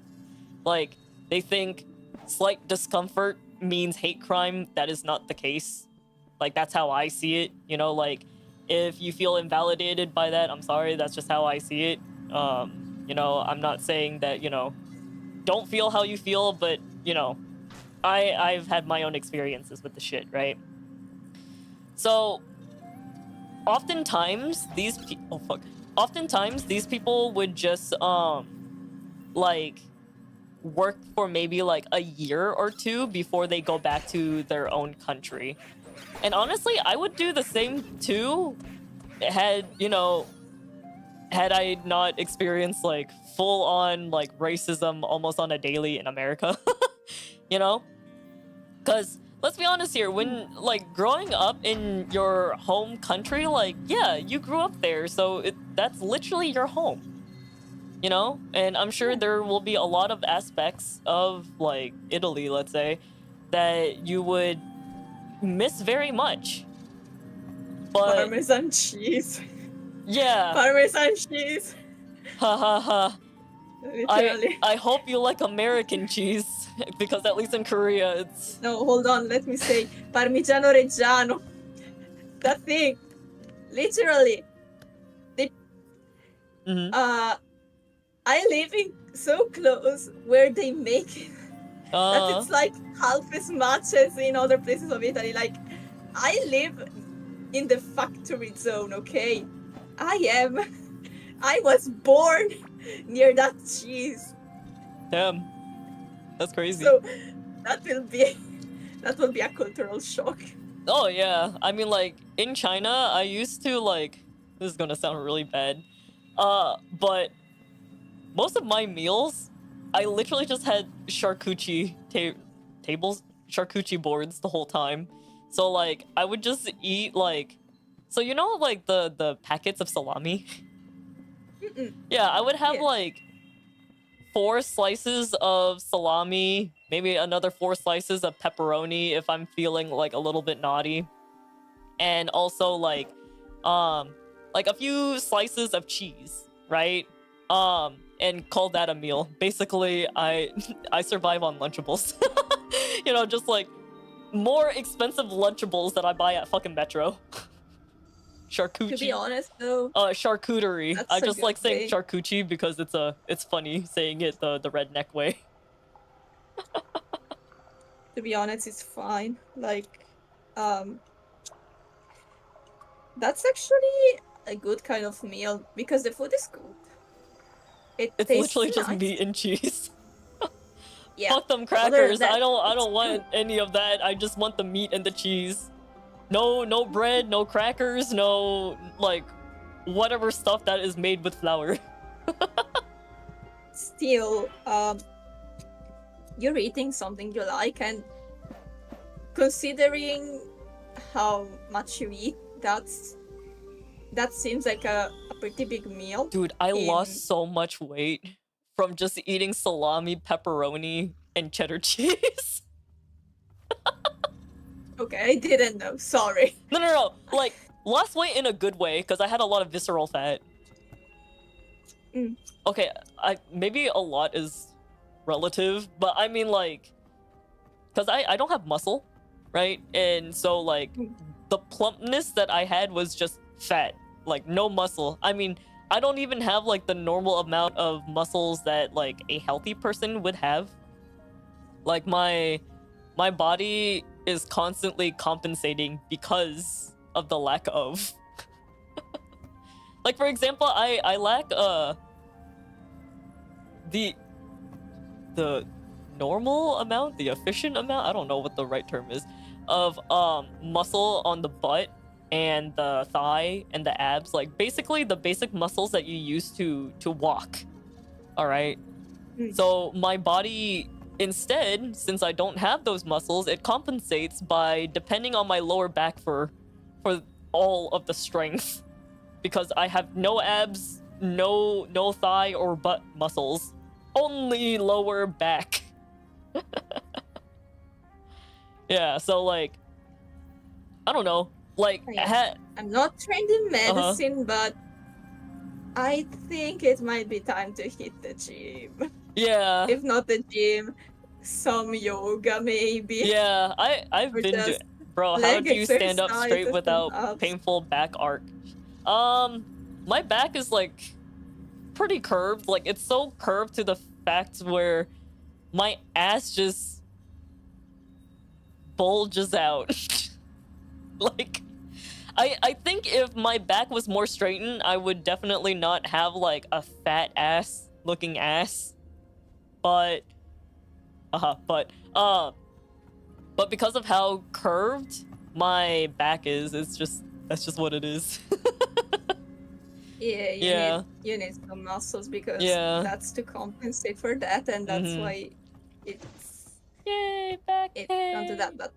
Like, they think slight discomfort means hate crime. That is not the case. Like, that's how I see it, like, if you feel invalidated by that, I'm sorry, that's just how I see it. I'm not saying that, don't feel how you feel, but I've had my own experiences with the shit, right? So oftentimes these people would just like work for maybe like a year or two before they go back to their own country. And honestly, I would do the same too, had I not experienced like full on like racism almost on a daily in America. Because let's be honest here, when like growing up in your home country, like, yeah, you grew up there, so that's literally your home. And I'm sure there will be a lot of aspects of like Italy, let's say, that you would miss very much. But Parmesan cheese. Yeah. Parmesan cheese. Ha ha ha. Literally. I hope you like American cheese, because at least in Korea it's... No, hold on, let me say Parmigiano Reggiano. That thing. Literally. I live in so close where they make it that it's like half as much as in other places of Italy. Like, I live in the factory zone, okay? I was born near that cheese. Damn. That's crazy. So that will be a cultural shock. Oh yeah. I mean, like, in China, I used to like, this is gonna sound really bad, but most of my meals, I literally just had charcuterie charcuterie boards the whole time. So like, I would just eat like, so like the packets of salami? Yeah, I would have like 4 slices of salami, maybe another 4 slices of pepperoni if I'm feeling like a little bit naughty. And also like like a few slices of cheese, right? And call that a meal. Basically, I survive on Lunchables. You know, just like more expensive Lunchables that I buy at fucking Metro. Charcuterie. To be honest, though, charcuterie. that's I a just good like saying way. charcuterie because it's funny saying it the redneck way. To be honest, it's fine. Like, um, that's actually a good kind of meal because the food is good. It It's tastes literally just nice. meat and cheese. Yeah. Fuck them Other crackers. than I don't it's want good. any of that. I just want the meat and the cheese. No bread, no crackers, no like whatever stuff that is made with flour. Still, you're eating something you like, and considering how much you eat, that seems like a pretty big meal. Dude, I in- lost so much weight from just eating salami, pepperoni, and cheddar cheese. Okay, I didn't know. Sorry. No. Like, lost weight in a good way, because I had a lot of visceral fat. Mm. Okay, maybe a lot is relative, but I mean, like, because I don't have muscle, right? And so, like, the plumpness that I had was just fat, like, no muscle. I mean, I don't even have, like, the normal amount of muscles that, like, a healthy person would have. Like, my body is constantly compensating because of the lack of. Like, for example, I lack the normal amount, the efficient amount, I don't know what the right term is, of muscle on the butt and the thigh and the abs, like basically the basic muscles that you use to walk. All right. So my body, instead, since I don't have those muscles, it compensates by depending on my lower back for all of the strength, because I have no abs, no thigh or butt muscles, only lower back. Yeah, so like, I don't know, like I'm not trained in medicine, but I think it might be time to hit the gym. Yeah. If not the gym, some yoga maybe. Yeah, I've Or been just bro, how leg do you stand up exercise straight and without ups. painful back arc? My back is like pretty curved. Like it's so curved to the fact where my ass just bulges out. Like I think if my back was more straightened, I would definitely not have like a fat ass looking ass. But because of how curved my back is, that's just what it is. Yeah, you need some muscles because that's to compensate for that, and that's why it's back onto that. But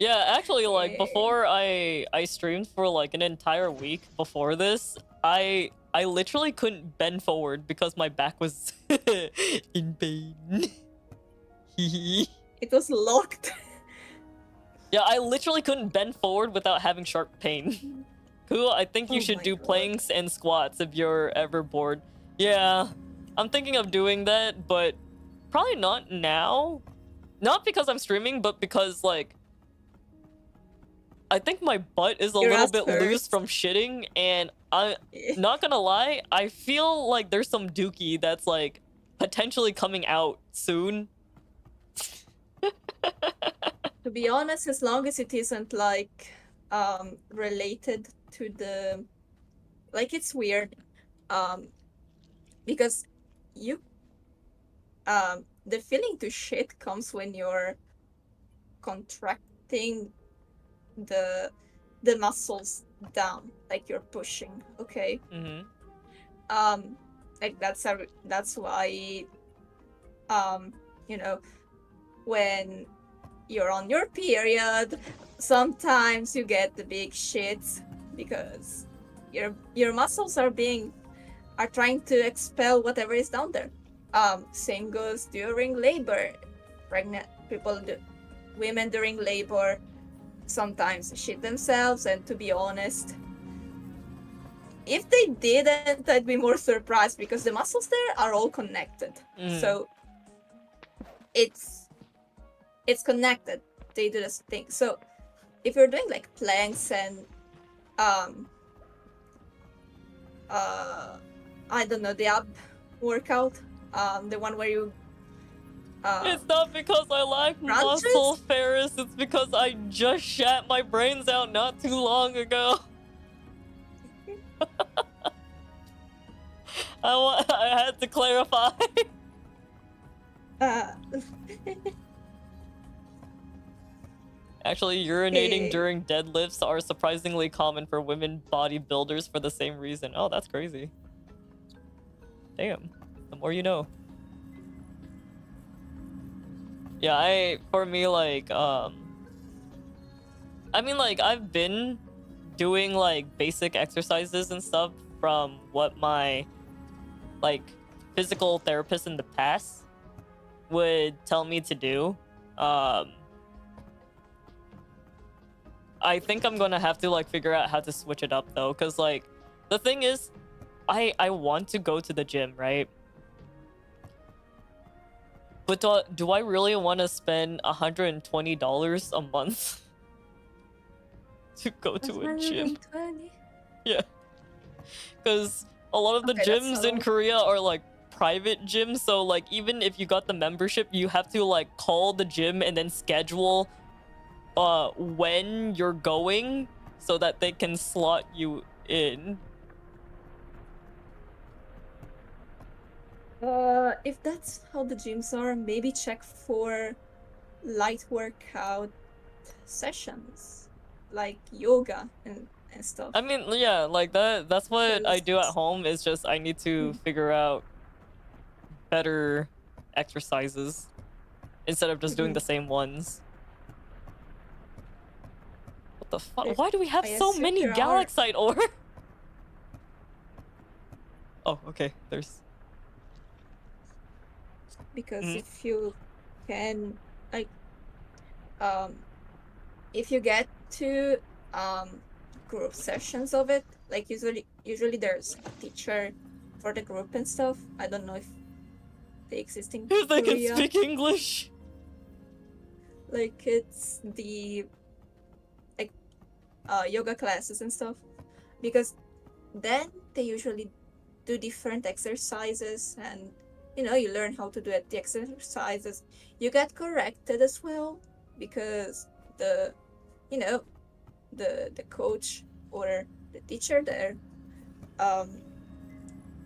yeah, actually, like before I streamed for like an entire week before this, I literally couldn't bend forward because my back was in pain. It was locked. Yeah, I literally couldn't bend forward without having sharp pain. Cool, I think you should do planks and squats if you're ever bored. Yeah, I'm thinking of doing that, but probably not now. Not because I'm streaming, but because, like, I think my butt is a little bit loose from shitting, and I'm not gonna lie, I feel like there's some dookie that's, like, potentially coming out soon. To be honest, as long as it isn't, like, related to the... Like, it's weird, because you... the feeling to shit comes when you're contracting the muscles down, like you're pushing, okay? Like that's why, you know, when you're on your period, sometimes you get the big shits because your muscles are trying to expel whatever is down there. Same goes during labor. Pregnant people, women during labor sometimes shit themselves, and to be honest, if they didn't, I'd be more surprised because the muscles there are all connected. So it's connected. They do this thing. So if you're doing like planks and I don't know, the ab workout, the one where you it's not because I lack crunches? muscle, Ferris. It's because I just shat my brains out not too long ago. I had to clarify. Actually, urinating during deadlifts are surprisingly common for women bodybuilders for the same reason. Oh, that's crazy. Damn. The more you know. Yeah, for me, like, I mean, like, I've been doing, like, basic exercises and stuff from what my, like, physical therapist in the past would tell me to do. I think I'm gonna have to, like, figure out how to switch it up, though, because, like, the thing is, I want to go to the gym, right? But do I really want to spend $120 a month to go to a gym? 120? Yeah. Because a lot of the gyms in Korea are, like, private gyms, so, like, even if you got the membership, you have to, like, call the gym and then schedule when you're going so that they can slot you in. If that's how the gyms are, maybe check for light workout sessions, like yoga and stuff. I mean, yeah, like that's what I do at home. Is just I need to figure out better exercises instead of just doing the same ones. What the fuck? Why do we have so many galaxite ore? Oh, okay. There's... Because if you can, like, if you get to group sessions of it, like usually there's a teacher for the group and stuff. I don't know if they exist in Korea. If they can speak English. Like, it's the yoga classes and stuff, because then they usually do different exercises, and you learn how to do it, the exercises. You get corrected as well, because the coach or the teacher there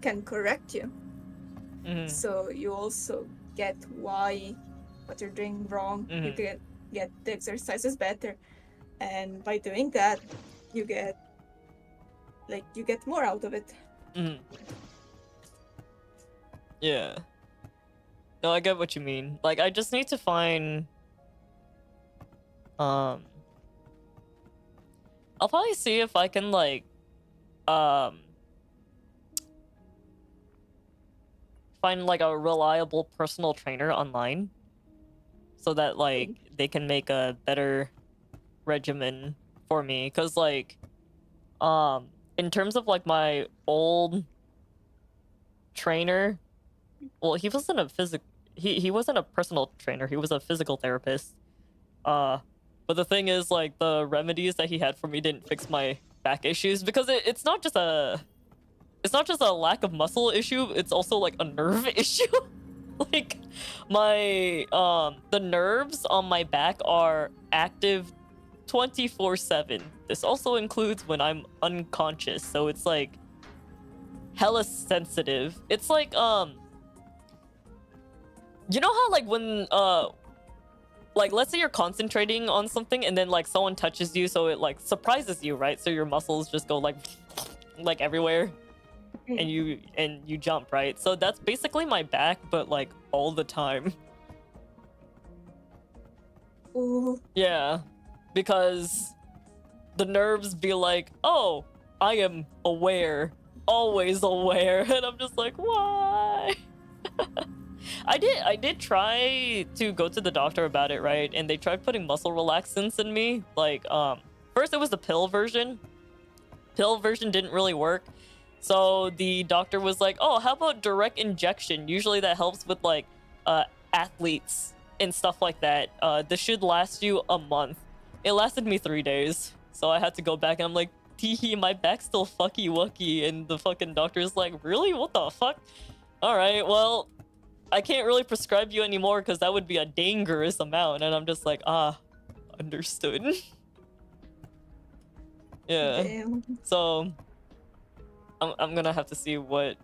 can correct you. So you also get what you're doing wrong. You get the exercises better, and by doing that you get more out of it. Yeah. No, I get what you mean. Like, I just need to find... I'll probably see if I can, like, find, like, a reliable personal trainer online. So that, like, they can make a better regimen for me. Because, like, in terms of, like, my old trainer... Well, he wasn't a he wasn't a personal trainer. He was a physical therapist. But the thing is, like, the remedies that he had for me didn't fix my back issues, because it's not just a lack of muscle issue. It's also like a nerve issue. Like, my the nerves on my back are active 24/7. This also includes when I'm unconscious. So it's like hella sensitive. It's like you know how, like, when like, let's say you're concentrating on something and then, like, someone touches you, so it, like, surprises you, right? So your muscles just go like everywhere, and you jump, right? So that's basically my back, but, like, all the time. Ooh. Yeah, because the nerves be like, oh, I am aware, always aware, and I'm just like, why? I did try to go to the doctor about it, right? And they tried putting muscle relaxants in me. Like, first it was the pill version. Pill version didn't really work. So the doctor was like, oh, how about direct injection? Usually that helps with like athletes and stuff like that. This should last you a month. It lasted me 3 days. So I had to go back and I'm like, teehee, my back's still fucky wucky. And the fucking doctor's like, really? What the fuck? All right, well, I can't really prescribe you anymore because that would be a dangerous amount. And I'm just like, understood. Yeah. Damn. So I'm gonna have to see what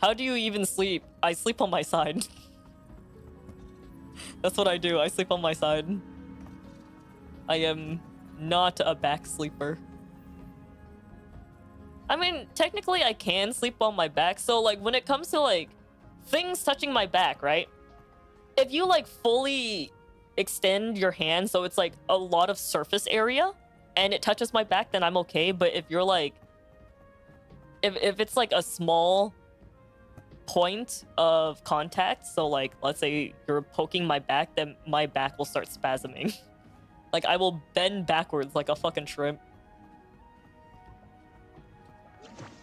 how do you even sleep? I sleep on my side. That's what I do. I sleep on my side. I am not a back sleeper. I mean, technically I can sleep on my back. So like when it comes to like things touching my back, right? If you like fully extend your hand so it's like a lot of surface area and it touches my back, then I'm okay. But if you're like if it's like a small point of contact, so like let's say you're poking my back, then my back will start spasming. Like I will bend backwards like a fucking shrimp.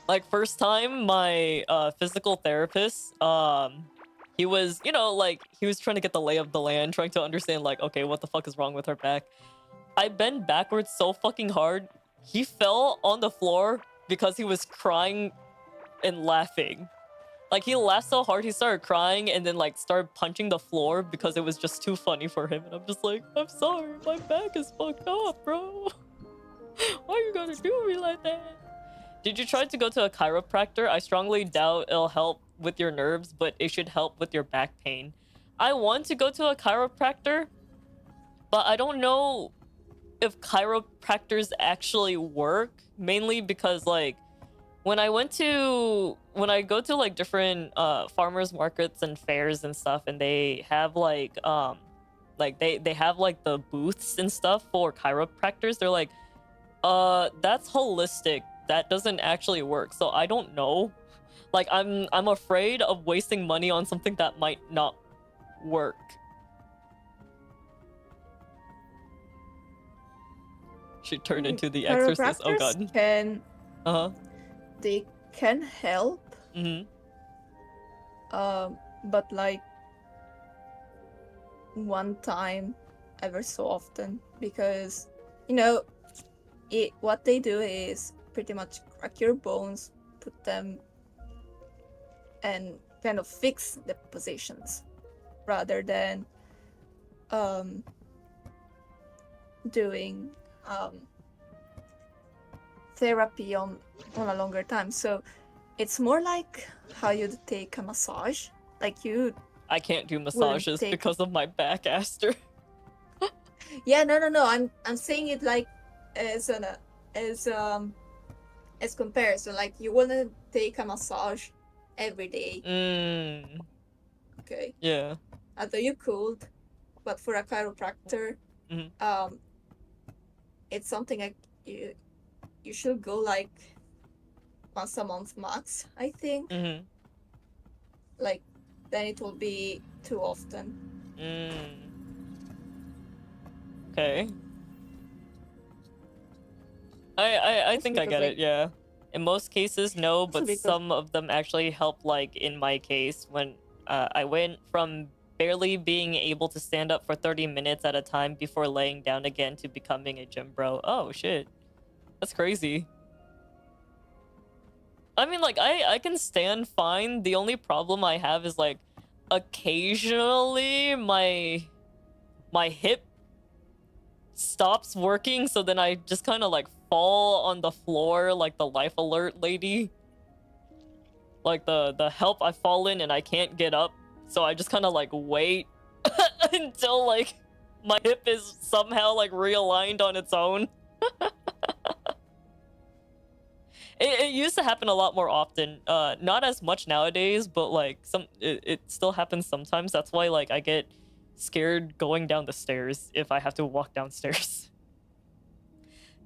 Like first time my physical therapist, he was, you know, like he was trying to get the lay of the land, trying to understand like, okay, what the fuck is wrong with her back. I bent backwards so fucking hard, he fell on the floor because he was crying and laughing. Like he laughed so hard he started crying and then like started punching the floor because it was just too funny for him. And I'm just like, I'm sorry, my back is fucked up, bro. Why you gonna do me like that? Did you try to go to a chiropractor? I strongly doubt it'll help with your nerves, but it should help with your back pain. I want to go to a chiropractor, but I don't know if chiropractors actually work, mainly because like when I go to like different farmers markets and fairs and stuff, and they have like they have like the booths and stuff for chiropractors, they're like, that's holistic, that doesn't actually work. So I don't know, like I'm afraid of wasting money on something that might not work. She turned into the exorcist. Oh god. They can help. But like one time ever so often, because you know what they do is pretty much crack your bones, put them and kind of fix the positions rather than doing therapy on a longer time. So it's more like how you'd take a massage. Like I can't do massages because of my back, Aster. Yeah, no. I'm saying it like as comparison. Like you wouldn't take a massage every day. Okay. Yeah. Although you could, but for a chiropractor, it's something like you should go like once a month max, I think. Like then it will be too often. Okay. I think I get it, yeah. In most cases, no, but some of them actually help, like in my case, when I went from barely being able to stand up for 30 minutes at a time before laying down again to becoming a gym bro. Oh, shit. That's crazy. I mean, like, I can stand fine. The only problem I have is, like, occasionally my hip stops working, so then I just kind of, like, fall on the floor like the life alert lady. Like, the help I fall in and I can't get up, so I just kind of, like, wait until, like, my hip is somehow, like, realigned on its own. It used to happen a lot more often. Not as much nowadays, but like it still happens sometimes. That's why like I get scared going down the stairs if I have to walk downstairs.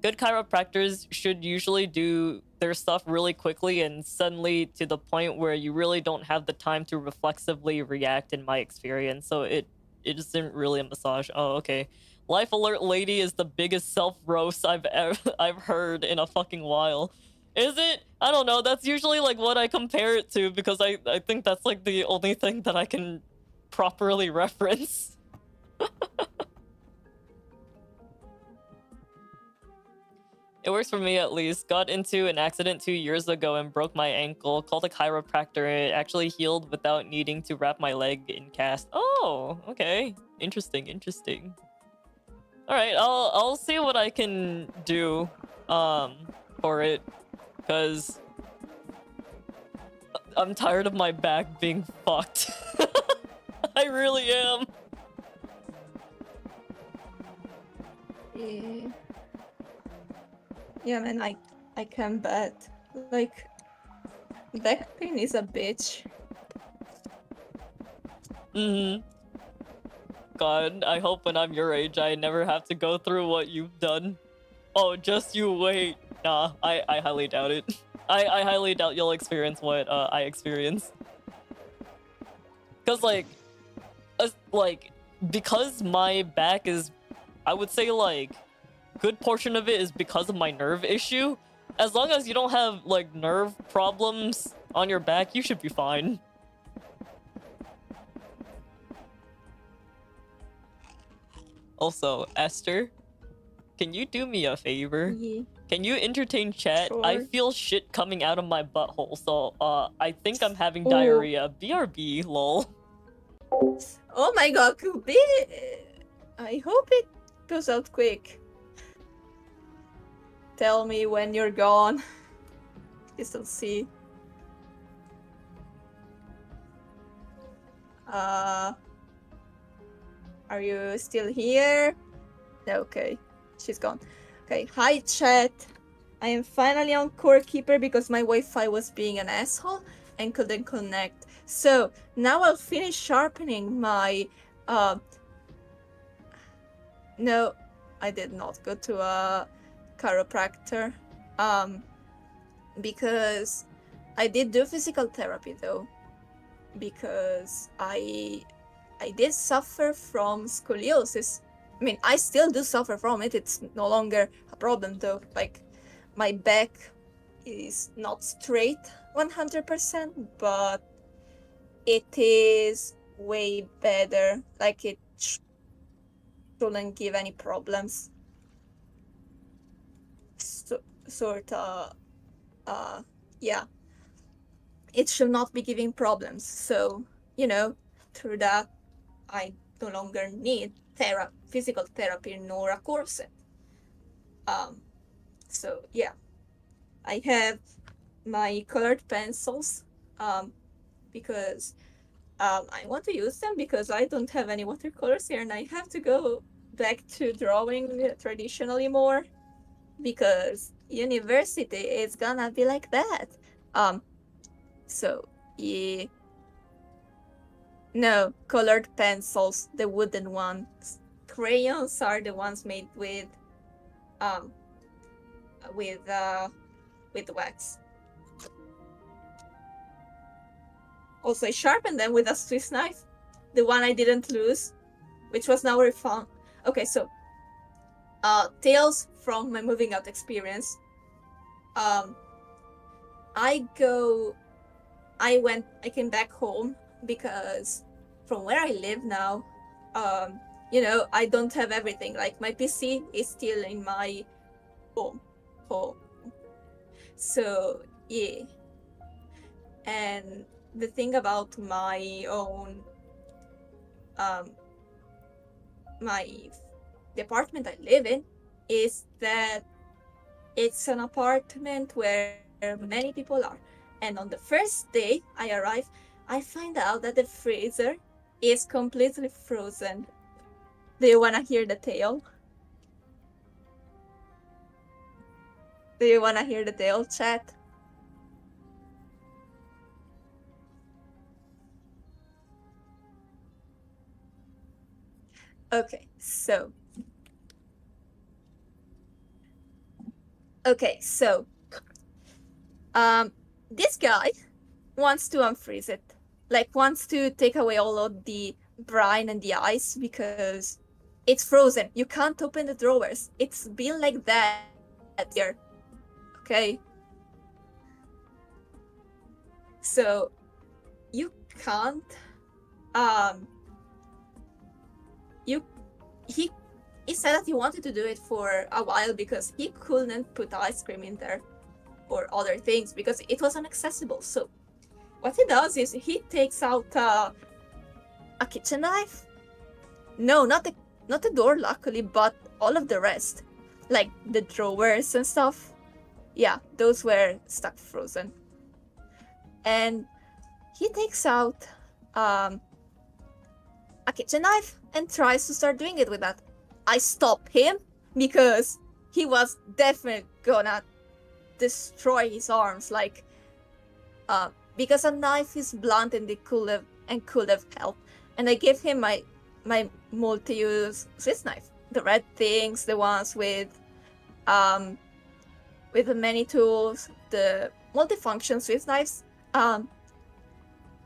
Good chiropractors should usually do their stuff really quickly and suddenly to the point where you really don't have the time to reflexively react, in my experience. So it isn't really a massage. Oh, okay. Life alert lady is the biggest self roast I've heard in a fucking while. Is it? I don't know. That's usually like what I compare it to because I think that's like the only thing that I can properly reference. It works for me at least. Got into an accident 2 years ago and broke my ankle. Called a chiropractor. It actually healed without needing to wrap my leg in cast. Oh, okay. Interesting, interesting. Alright, I'll see what I can do for it. Cause I'm tired of my back being fucked. I really am. Yeah. Yeah, man, I can bet. Like, back pain is a bitch. God, I hope when I'm your age I never have to go through what you've done. Oh, just you wait. Nah, I highly doubt it. I highly doubt you'll experience what I experienced. Cause like, because my back is, I would say like, good portion of it is because of my nerve issue. As long as you don't have like nerve problems on your back, you should be fine. Also, Esther, can you do me a favor? Yeah. Can you entertain chat? Sure. I feel shit coming out of my butthole, so I think I'm having Ooh. diarrhea. BRB, lol. Oh my god, could be. I hope it goes out quick. Tell me when you're gone. Please don't see. Are you still here? Okay, she's gone. Okay, hi chat. I am finally on Core Keeper because my Wi-Fi was being an asshole and couldn't connect. So now I'll finish sharpening my no, I did not go to a chiropractor. Because I did do physical therapy though. Because I did suffer from scoliosis. I mean, I still do suffer from it. It's no longer a problem though. Like, my back is not straight 100%, but it is way better. Like, it shouldn't give any problems. Yeah. It should not be giving problems. So, you know, through that, I no longer need physical therapy nor a corset. So yeah, I have my colored pencils because I want to use them because I don't have any watercolors here and I have to go back to drawing traditionally more because university is gonna be like that. So yeah. No, colored pencils, the wooden ones. Crayons are the ones made with wax. Also, I sharpened them with a Swiss knife, the one I didn't lose, which was now refound. Okay, so tales from my moving out experience. I came back home because from where I live now, you know, I don't have everything. Like, my PC is still in my home. So yeah. And the thing about my own the apartment I live in is that it's an apartment where many people are. And on the first day I arrive, I find out that the freezer is completely frozen. Do you want to hear the tale? Do you want to hear the tale, chat? Okay, so this guy wants to unfreeze it. Like, wants to take away all of the brine and the ice because it's frozen. You can't open the drawers. It's been like that here. Okay. So you can't he said that he wanted to do it for a while because he couldn't put ice cream in there or other things because it was inaccessible. So what he does is he takes out a kitchen knife. No, not the door, luckily, but all of the rest, like the drawers and stuff. Yeah, those were stuck frozen. And he takes out a kitchen knife and tries to start doing it with that. I stop him because he was definitely gonna destroy his arms, like because a knife is blunt and it could have helped. And I give him my multi-use Swiss knife, the red things, the ones with the many tools, the multifunction Swiss knives.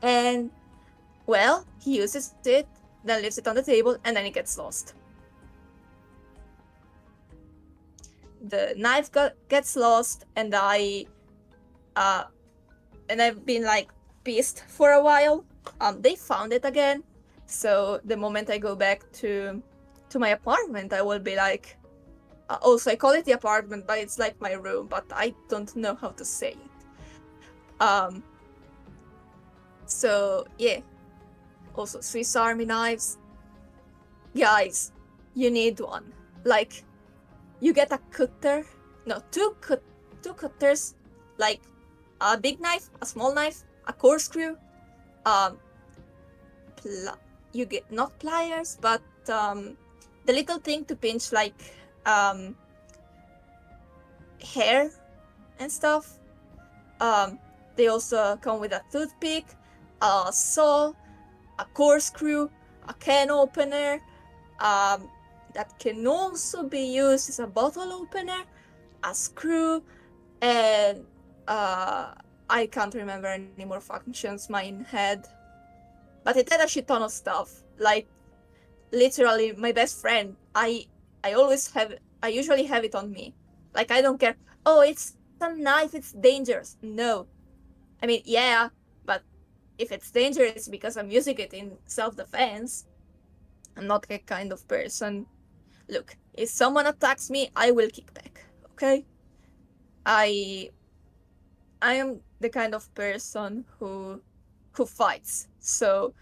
And well, he uses it, then leaves it on the table, and then it gets lost. The knife gets lost, and I've been like pissed for a while. They found it again, so the moment I go back to my apartment, I will be like, also I call it the apartment, but it's like my room, but I don't know how to say it. So yeah, also Swiss Army knives, guys, you need one. Like, you get a cutter, no, two cutters, like a big knife, a small knife, a corkscrew. You get not pliers, but the little thing to pinch like hair and stuff. They also come with a toothpick, a saw, a corkscrew, a can opener. That can also be used as a bottle opener, a screw, and I can't remember any more functions my head. But it had a shit ton of stuff. Like, literally, my best friend, I usually have it on me. Like, I don't care, oh, it's a knife, it's dangerous. No. I mean, yeah, but if it's dangerous because I'm using it in self-defense, I'm not that kind of person. Look, if someone attacks me, I will kick back, okay? I am the kind of person who fights. So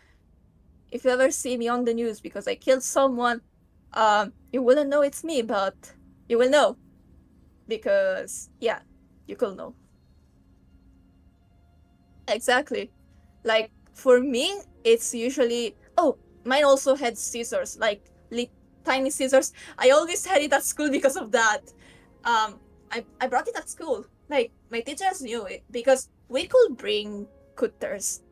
if you ever see me on the news because I killed someone, you wouldn't know it's me, but you will know. Because, yeah, you could know. Exactly. Like, for me, it's usually... Oh, mine also had scissors, like tiny scissors. I always had it at school because of that. I brought it at school. Like, my teachers knew it because we could bring cutters,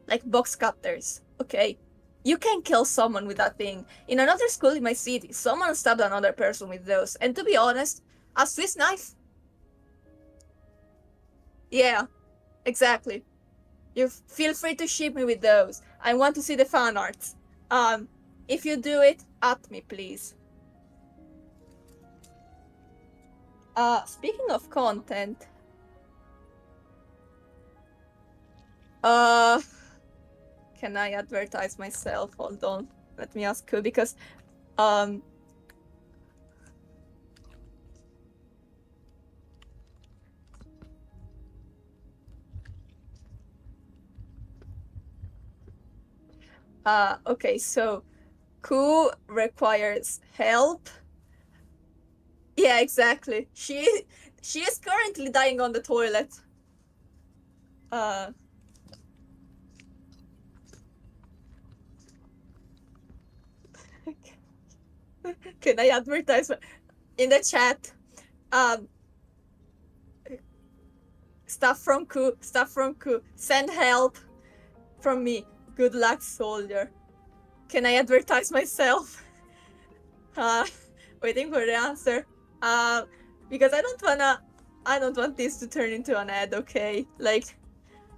like box cutters, okay? You can kill someone with that thing. In another school in my city, someone stabbed another person with those. And to be honest, a Swiss knife? Yeah, exactly. You feel free to ship me with those. I want to see the fan arts. If you do it, at me, please. Speaking of content, can I advertise myself? Hold on, let me ask who, because okay, so Ku requires help. Yeah, exactly. She is currently dying on the toilet. Can I advertise in the chat? Stuff from Ku, send help from me. Good luck, soldier. Can I advertise myself? Waiting for the answer. Because I don't want this to turn into an ad, okay? Like,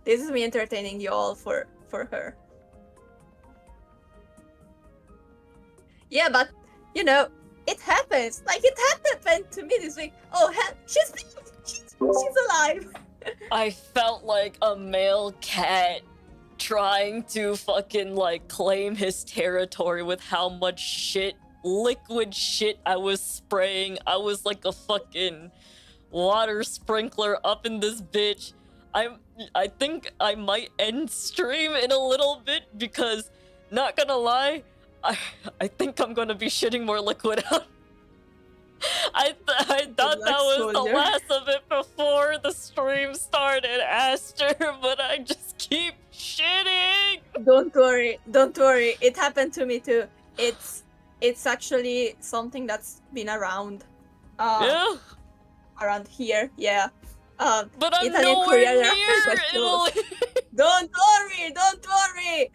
this is me entertaining you all for her. Yeah, but you know, it happens. Like, it happened to me this week. Oh, hell, she's alive. I felt like a male cat trying to fucking like claim his territory with how much shit, liquid shit I was spraying. I was like a fucking water sprinkler up in this bitch. I think I might end stream in a little bit because, not gonna lie, I think I'm gonna be shitting more liquid out. I thought that was the last of it before the stream started, Aster, but I just keep shitting. Don't worry, don't worry. It happened to me too. It's actually something that's been around. Yeah. Around here, yeah. But I'm Italian nowhere Korea, near Italy. Don't worry, don't worry.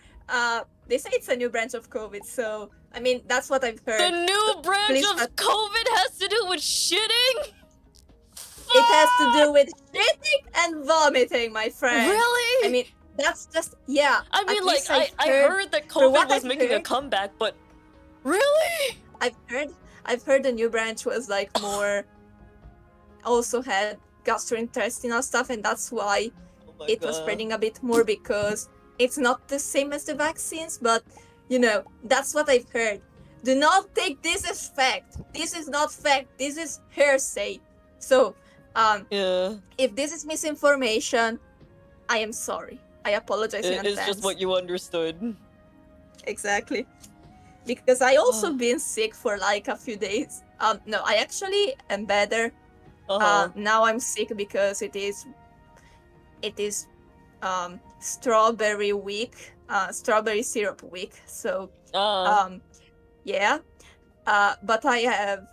They say it's a new branch of COVID, so I mean that's what I've heard. The new branch Please of COVID has to do with shitting? It has to do with shitting and vomiting, my friend. Really? I mean, that's just yeah. I mean, at like least I heard that COVID was I've making a heard- comeback, but really? I've heard the new branch was like more. Also had gastrointestinal stuff, and that's why Oh my it was God. spreading a bit more because it's not the same as the vaccines. But you know, that's what I've heard. Do not take this as fact. This is not fact. This is hearsay. So, Yeah. if this is misinformation, I am sorry. I apologize in advance. It's just what you understood. Exactly. Because I also been sick for like a few days. No, I actually am better. Now I'm sick because it is strawberry week, strawberry syrup week. So yeah. But I have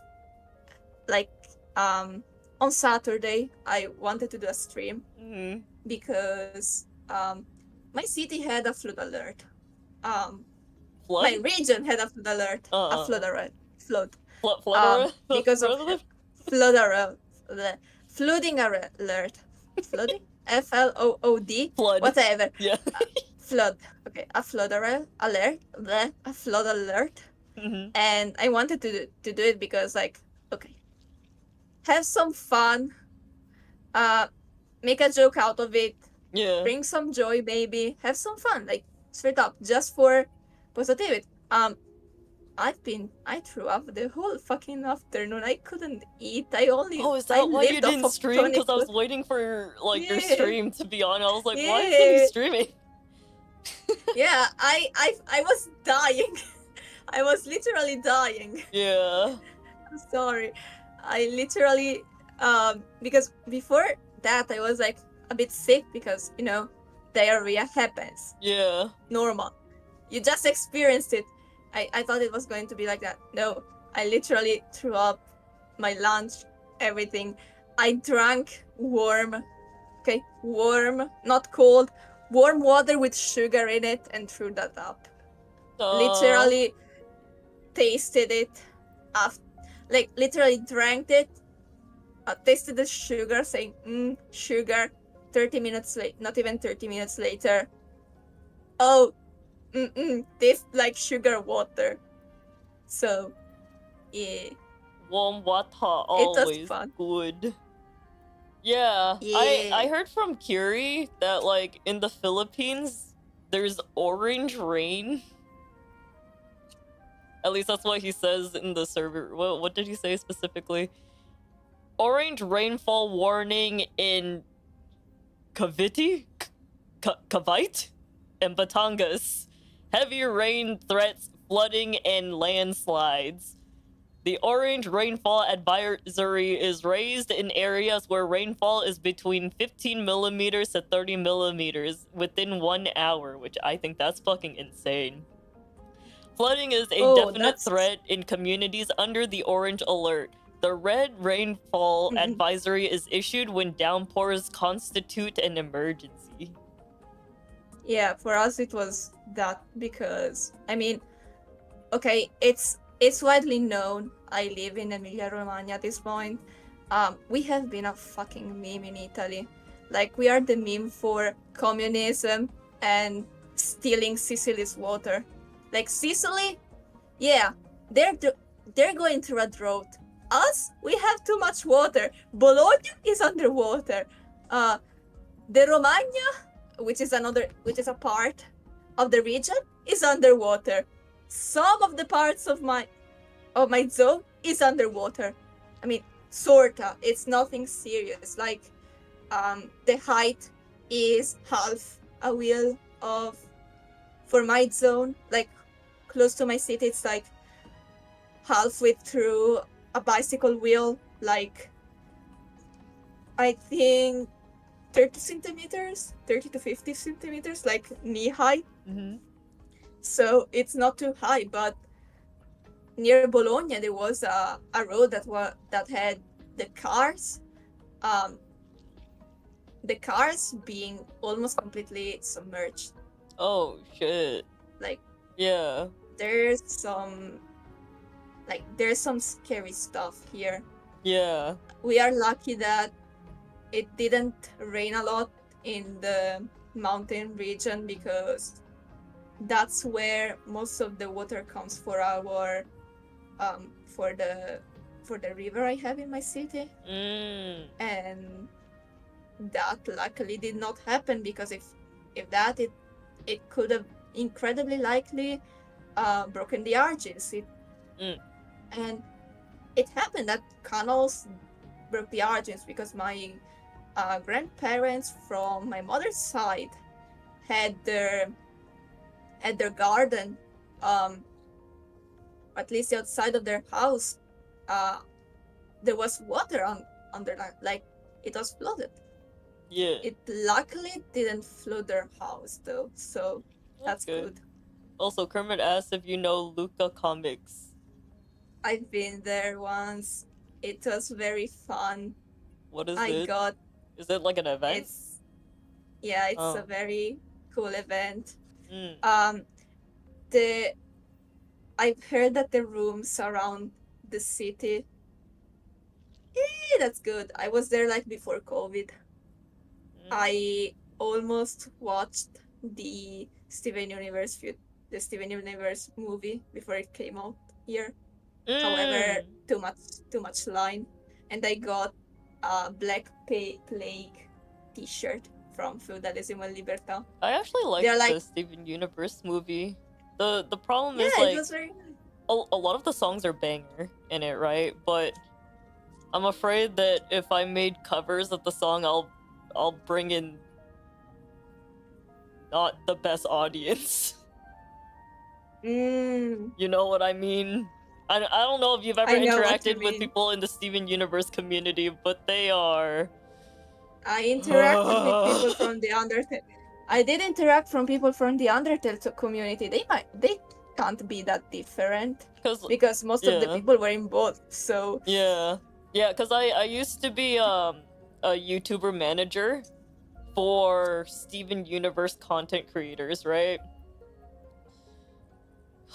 like on Saturday I wanted to do a stream because my city had a flood alert. My region had a flood alert. A flood alert. Flood. Because of flood alert. Flooding alert. Flooding? FLOOD? Flood. Whatever. Yeah. Flood. Okay, a flood alert. A flood alert. And I wanted to do it because, like, okay, have some fun. Make a joke out of it. Yeah. Bring some joy, baby. Have some fun. Like, straight up, just for positivity. I threw up the whole fucking afternoon. I couldn't eat. Oh, is that why you didn't stream? Because I was waiting for like your stream to be on. I was like, why is he streaming? Yeah, I was dying. I was literally dying. Yeah. I'm sorry. I literally because before that I was like a bit sick because, you know, diarrhea happens. Yeah. Normal. You just experienced it. I thought it was going to be like that. No, I literally threw up my lunch, everything. I drank warm, not cold, warm water with sugar in it and threw that up. Literally tasted it, like literally drank it, tasted the sugar, saying, sugar. 30 minutes late, not even 30 minutes later. Oh, tastes like sugar water. So, yeah. Warm water always fun. good. Yeah. I heard from Curie that like in the Philippines there's orange rain. At least that's what he says in the server. What did he say specifically? Orange rainfall warning in Cavite and Batangas. Heavy rain threats, flooding, and landslides. The orange rainfall advisory is raised in areas where rainfall is between 15 millimeters to 30 millimeters within 1 hour, which I think that's fucking insane. Flooding is a definite threat in communities under the orange alert. The red rainfall advisory is issued when downpours constitute an emergency. Yeah, for us it was that because, I mean, okay, it's widely known. I live in Emilia-Romagna at this point. We have been a fucking meme in Italy. Like, we are the meme for communism and stealing Sicily's water. Like, Sicily, yeah, they're going through a drought. Us, we have too much water. Bologna is underwater. The Romagna, which is a part of the region, is underwater. Some of the parts of my zone is underwater. I mean, sorta. It's nothing serious. Like, the height is half a wheel of for my zone. Like, close to my city, it's like halfway through a bicycle wheel. Like, I think 30 centimeters, 30 to 50 centimeters, like knee high. Mm-hmm. So it's not too high, but near Bologna there was a road that had the cars being almost completely submerged. Oh shit. Like, Yeah. there's some scary stuff here. Yeah. We are lucky that it didn't rain a lot in the mountain region, because that's where most of the water comes for our for the river I have in my city. And that luckily did not happen, because if that, it could have incredibly likely broken the arches. And it happened that canals broke the arches because my grandparents from my mother's side had their garden, at least outside of their house, there was water under that, like it was flooded. Yeah. It luckily didn't flood their house though, so that's good. Also, Kermit asked if you know Luca Comics. I've been there once. It was very fun. What is it? Is it like an event? It's a very cool event. I've heard that the rooms around the city, that's good. I was there like before COVID. I almost watched the Steven Universe movie before it came out here. However, too much line, and I got a Black Plague T-shirt from Feudalism and Libertà. I actually like the Steven Universe movie. The problem is, like, it was very nice. A lot of the songs are banger in it, right? But I'm afraid that if I made covers of the song, I'll bring in not the best audience. You know what I mean? I don't know if you've ever interacted with people in the Steven Universe community, but they are... I interacted with people from the Undertale. I did interact from people from the Undertale community. They can't be that different, because most of the people were in both. So yeah, because I used to be a YouTuber manager for Steven Universe content creators, right?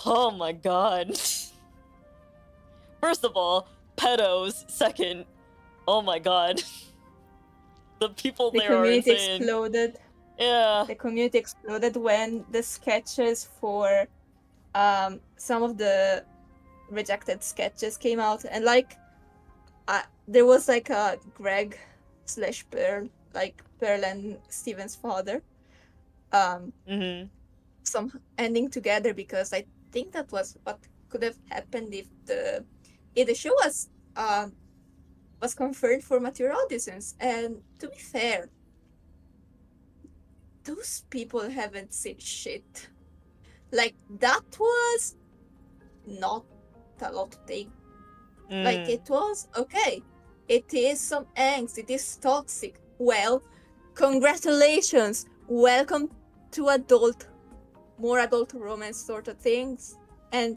Oh my god. First of all, pedos. Second, oh my god. The people there are insane. The community exploded. Yeah. The community exploded when the sketches for some of the rejected sketches came out, and like there was like a Greg / Pearl, like Pearl and Steven's father, some ending together, because I think that was what could have happened if the show was confirmed for mature audiences. And to be fair, those people haven't seen shit. Like, that was not a lot to take. Like, it was okay. It is some angst. It is toxic. Well, congratulations. Welcome to more adult romance sort of things and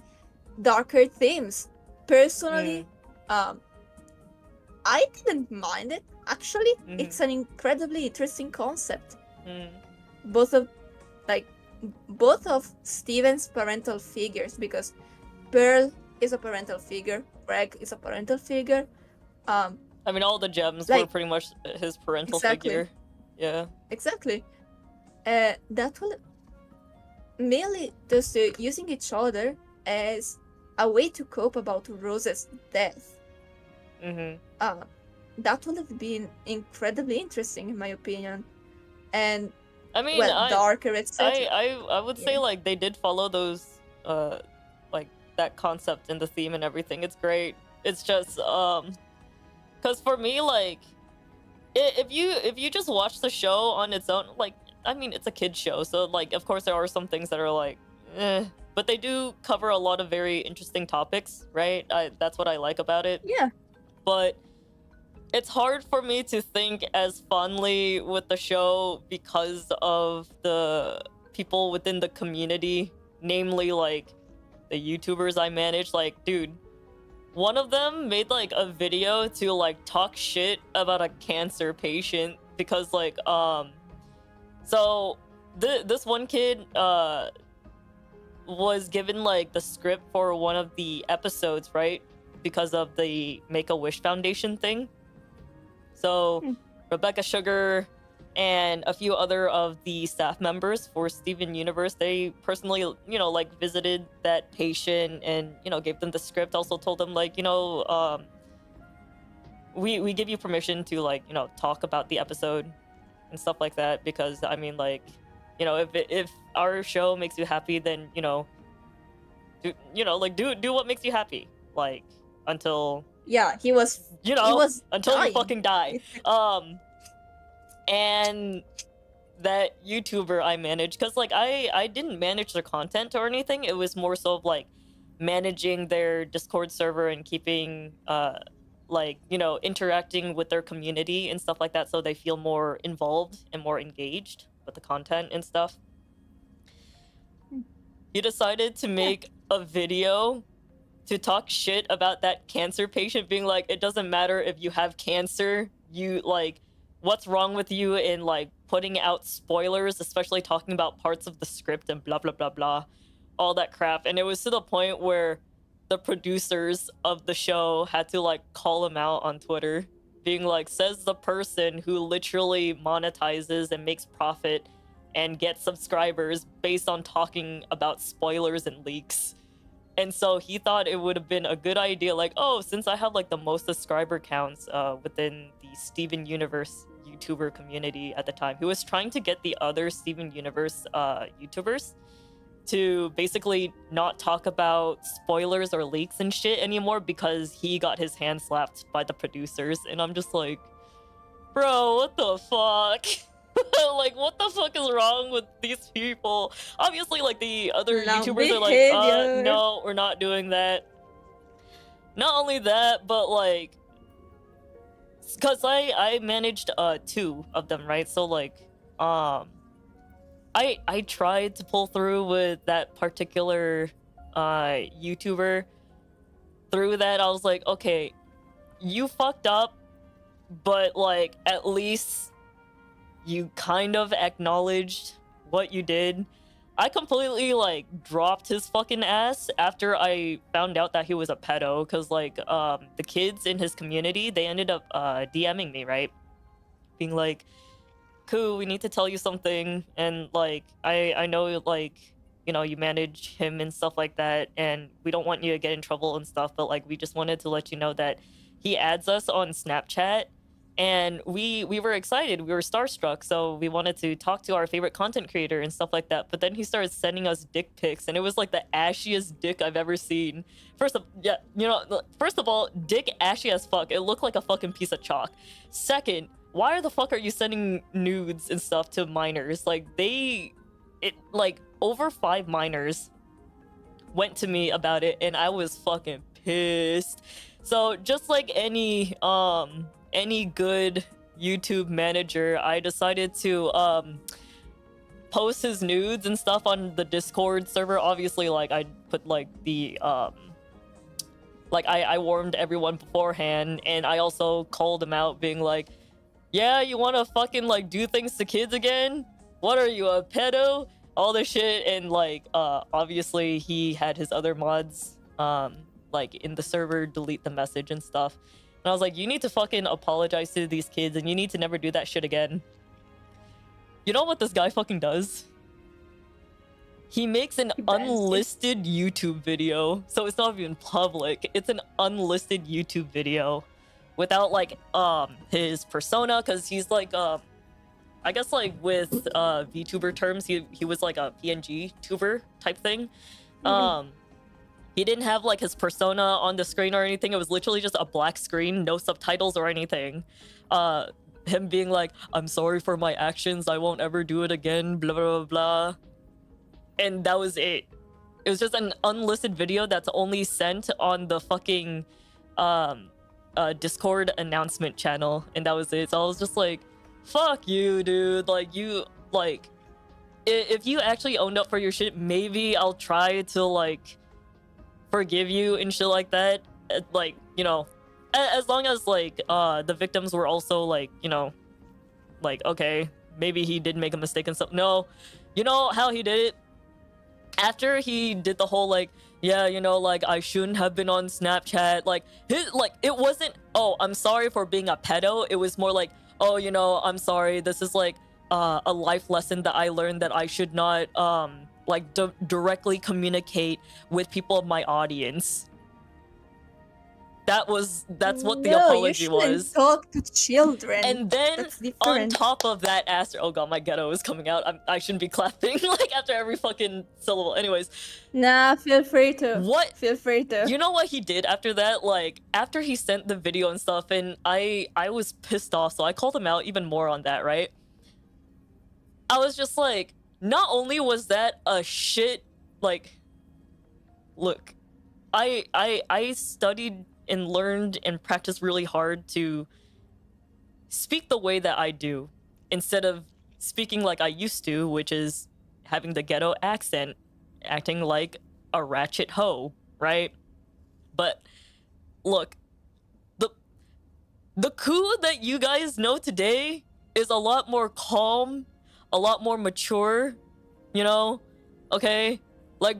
darker themes. Personally, I didn't mind it. Actually, it's an incredibly interesting concept. Both of Steven's parental figures, because Pearl is a parental figure, Greg is a parental figure. I mean, all the gems were pretty much his parental figure. Yeah. Exactly. That will merely just using each other as a way to cope about Rose's death. That would have been incredibly interesting, in my opinion. and I mean, darker, etc. I would say like they did follow those like that concept and the theme and everything. It's great. It's just because for me, like if you just watch the show on its own, like I mean it's a kid's show, so like of course there are some things that are like but they do cover a lot of very interesting topics, right? That's what I like about it. Yeah. But it's hard for me to think as fondly with the show because of the people within the community, namely like the YouTubers I manage. Like, dude, one of them made like a video to like talk shit about a cancer patient because like so this one kid was given like the script for one of the episodes, right? Because of the Make-A-Wish Foundation thing. So Rebecca Sugar and a few other of the staff members for Steven Universe, they personally, you know, like visited that patient and, you know, gave them the script. Also told them like, you know, we give you permission to like, you know, talk about the episode and stuff like that, because I mean like, you know, if our show makes you happy, then, you know, do what makes you happy, like until he was, you know, he was until dying. you fucking die. And that YouTuber I managed, because like I didn't manage their content or anything. It was more so of like managing their Discord server and keeping like, you know, interacting with their community and stuff like that, so they feel more involved and more engaged with the content and stuff. He decided to make a video to talk shit about that cancer patient, being like, it doesn't matter if you have cancer, you like, what's wrong with you, in like putting out spoilers, especially talking about parts of the script and blah blah blah blah, all that crap. And it was to the point where the producers of the show had to like call him out on Twitter, being like, says the person who literally monetizes and makes profit and gets subscribers based on talking about spoilers and leaks. And so he thought it would have been a good idea, like, oh, since I have like the most subscriber counts within the Steven Universe YouTuber community at the time, he was trying to get the other Steven Universe YouTubers to basically not talk about spoilers or leaks and shit anymore, because he got his hand slapped by the producers. And I'm just like, bro, what the fuck? Like, what the fuck is wrong with these people? Obviously, like, the other YouTubers are like, no, we're not doing that. Not only that, but like, because I managed 2 of them, right? So like, I tried to pull through with that particular YouTuber. Through that, I was like, okay, you fucked up, but like, at least you kind of acknowledged what you did. I completely like dropped his fucking ass after I found out that he was a pedo, because like the kids in his community, they ended up DMing me, right, being like, cool, we need to tell you something, and like I know, like, you know, you manage him and stuff like that, and we don't want you to get in trouble and stuff, but like, we just wanted to let you know that he adds us on Snapchat, and we were excited, we were starstruck, so we wanted to talk to our favorite content creator and stuff like that. But then he started sending us dick pics, and it was like the ashiest dick I've ever seen. First of all, dick ashy as fuck. It looked like a fucking piece of chalk. Second, why the fuck are you sending nudes and stuff to minors? Like, like over 5 minors went to me about it, and I was fucking pissed. So just like any good YouTube manager, I decided to post his nudes and stuff on the Discord server. Obviously, like, I put like the like, I warned everyone beforehand, and I also called him out, being like, yeah, you want to fucking like do things to kids again? What are you, a pedo? All this shit. And like obviously he had his other mods like in the server delete the message and stuff. And I was like, you need to fucking apologize to these kids, and you need to never do that shit again. You know what this guy fucking does? He makes an unlisted YouTube video. So it's not even public. It's an unlisted YouTube video without like his persona, because he's like I I guess like with VTuber terms, he was like a PNG tuber type thing. He didn't have like his persona on the screen or anything. It was literally just a black screen, no subtitles or anything. Him being like, I'm sorry for my actions, I won't ever do it again, blah blah blah. And that was it. It was just an unlisted video that's only sent on the fucking Discord announcement channel, and that was it. So I was just like, fuck you, dude. Like, you, like, if you actually owned up for your shit, maybe I'll try to like forgive you and shit like that. Like, you know, as long as like the victims were also like, you know, like, okay, maybe he did make a mistake and stuff. No, you know how he did it? After he did the whole like, yeah, you know, like, I shouldn't have been on Snapchat, like his, like, it wasn't, oh, I'm sorry for being a pedo. It was more like, oh, you know, I'm sorry, this is like a life lesson that I learned, that I should not like directly communicate with people of my audience. That's what the apology was. Talk to children. And then on top of that, after, oh god, my ghetto is coming out. I shouldn't be clapping like after every fucking syllable. Anyways, nah, feel free to. What? Feel free to. You know what he did after that? Like, after he sent the video and stuff, and I was pissed off, so I called him out even more on that, right? I was just like, not only was that a shit, like, look, I studied and learned and practiced really hard to speak the way that I do, instead of speaking like I used to, which is having the ghetto accent, acting like a ratchet hoe, right? But look, the coup that you guys know today is a lot more calm, a lot more mature, you know? Okay? Like,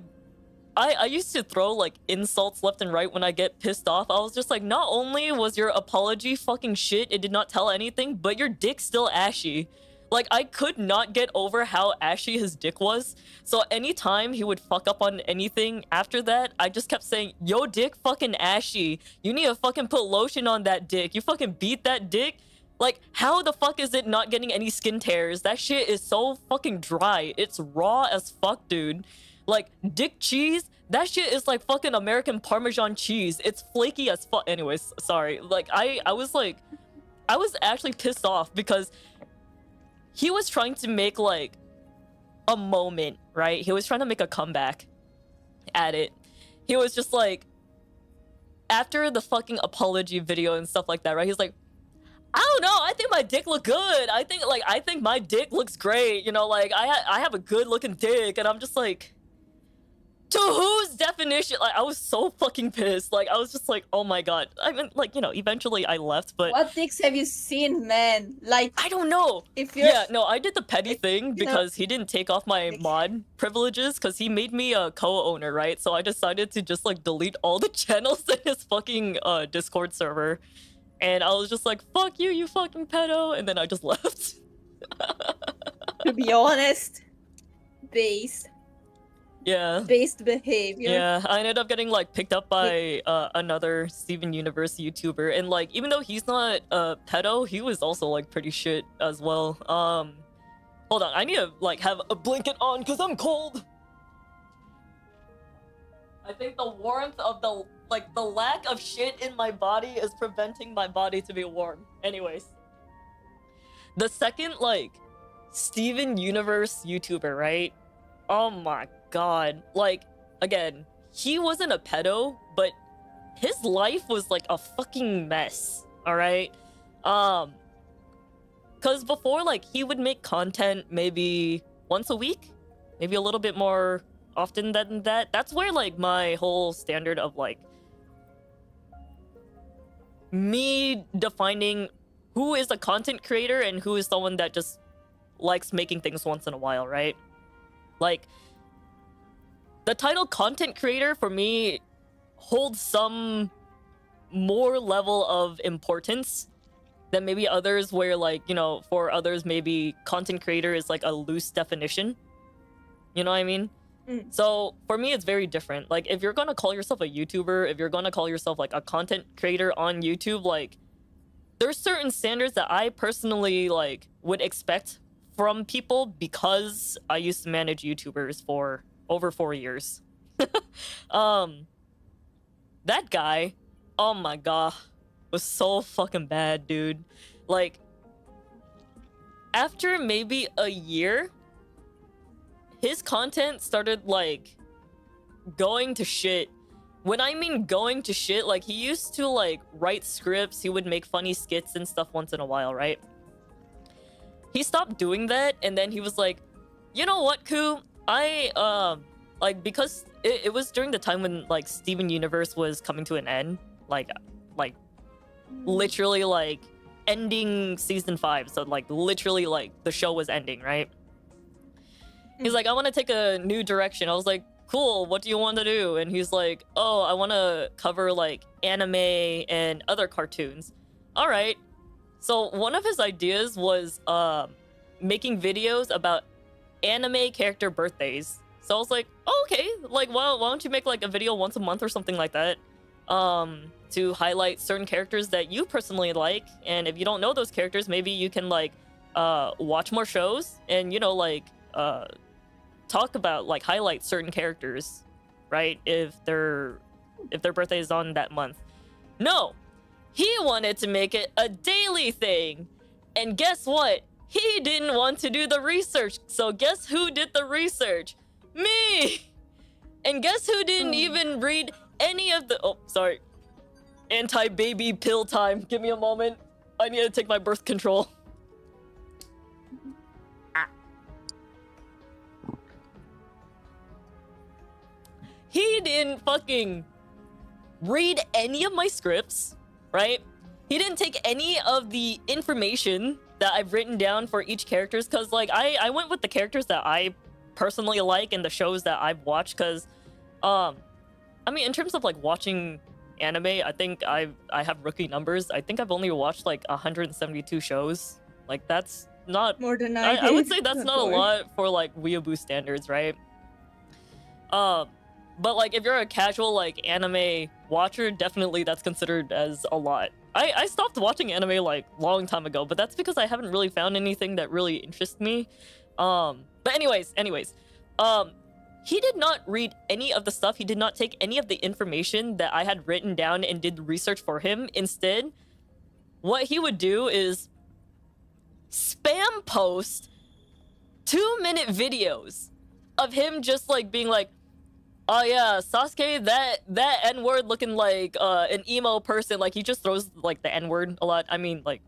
I used to throw like insults left and right when I get pissed off. I was just like, not only was your apology fucking shit, it did not tell anything, but your dick's still ashy. Like, I could not get over how ashy his dick was. So anytime he would fuck up on anything after that, I just kept saying, yo, dick fucking ashy. You need to fucking put lotion on that dick. You fucking beat that dick. Like, how the fuck is it not getting any skin tears? That shit is so fucking dry. It's raw as fuck, dude. Like, dick cheese, that shit is like fucking American Parmesan cheese. It's flaky as fuck. Anyways, sorry. Like, I was like, I was actually pissed off because he was trying to make like a moment, right? He was trying to make a comeback at it. He was just like, after the fucking apology video and stuff like that, right? He's like, I don't know, I think my dick look good. I think my dick looks great. You know, like, I have a good looking dick. And I'm just like, to whose definition? Like, I was so fucking pissed. Like, I was just like, oh my god. I mean, like, you know, eventually I left, but what dicks have you seen, man? Like, I don't know. If you're... Yeah, no, I did the petty thing because he didn't take off my mod privileges because he made me a co-owner, right? So I decided to just like delete all the channels in his fucking Discord server. And I was just like, fuck you, you fucking pedo. And then I just left. To be honest, based behavior. Yeah, I ended up getting like picked up by another Steven Universe YouTuber, and like, even though he's not a pedo, he was also like pretty shit as well. Hold on, I need to like have a blanket on because I'm cold. I think the warmth of the lack of shit in my body is preventing my body to be warm. Anyways, the second like Steven Universe YouTuber, right? Oh my god. Like, again, he wasn't a pedo, but his life was like a fucking mess, alright? Cause before, like, he would make content maybe once a week, maybe a little bit more often than that. That's where like my whole standard of like me defining who is a content creator and who is someone that just likes making things once in a while, right? Like, the title content creator for me holds some more level of importance than maybe others, where like, you know, for others maybe content creator is like a loose definition. You know what I mean? So for me, it's very different. Like, if you're gonna call yourself a YouTuber, if you're gonna call yourself like a content creator on YouTube, like, there's certain standards that I personally like would expect from people because I used to manage YouTubers for over 4 years. That guy, oh my god, was so fucking bad, dude. Like, after maybe a year, his content started, like, going to shit. When I mean going to shit, like, he used to, like, write scripts, he would make funny skits and stuff once in a while, right? He stopped doing that, and then he was like, you know what, Ku? Like, because it was during the time when, like, Steven Universe was coming to an end. Like, literally, like, ending season 5. So, like, literally, like, the show was ending, right? He's like, I want to take a new direction. I was like, cool, what do you want to do? And he's like, oh, I want to cover, like, anime and other cartoons. All right. So one of his ideas was making videos about anime character birthdays. So I was like, oh, okay, like, why don't you make, like, a video once a month or something like that, to highlight certain characters that you personally like, and if you don't know those characters, maybe you can, like, watch more shows and, you know, like, talk about, like, highlight certain characters, right, if their birthday is on that month. No, he wanted to make it a daily thing, and guess what? He didn't want to do the research, so guess who did the research? Me! And guess who didn't even read any of the... Oh, sorry. Anti-baby pill time. Give me a moment. I need to take my birth control. He didn't fucking read any of my scripts, right? He didn't take any of the information that I've written down for each characters, because, like, I went with the characters that I personally like and the shows that I've watched, because I mean, in terms of, like, watching anime, I think I have rookie numbers. I think I've only watched, like, 172 shows. Like, that's not more than I would say that's not a lot for, like, weeaboo standards, right? But, like, if you're a casual, like, anime watcher, definitely that's considered as a lot. I stopped watching anime, like, long time ago, but that's because I haven't really found anything that really interests me. But anyways, he did not read any of the stuff. He did not take any of the information that I had written down and did research for him. Instead, what he would do is spam post 2-minute videos of him just, like, being like, oh yeah, Sasuke, that N-word looking like an emo person. Like, he just throws, like, the N-word a lot. I mean, like,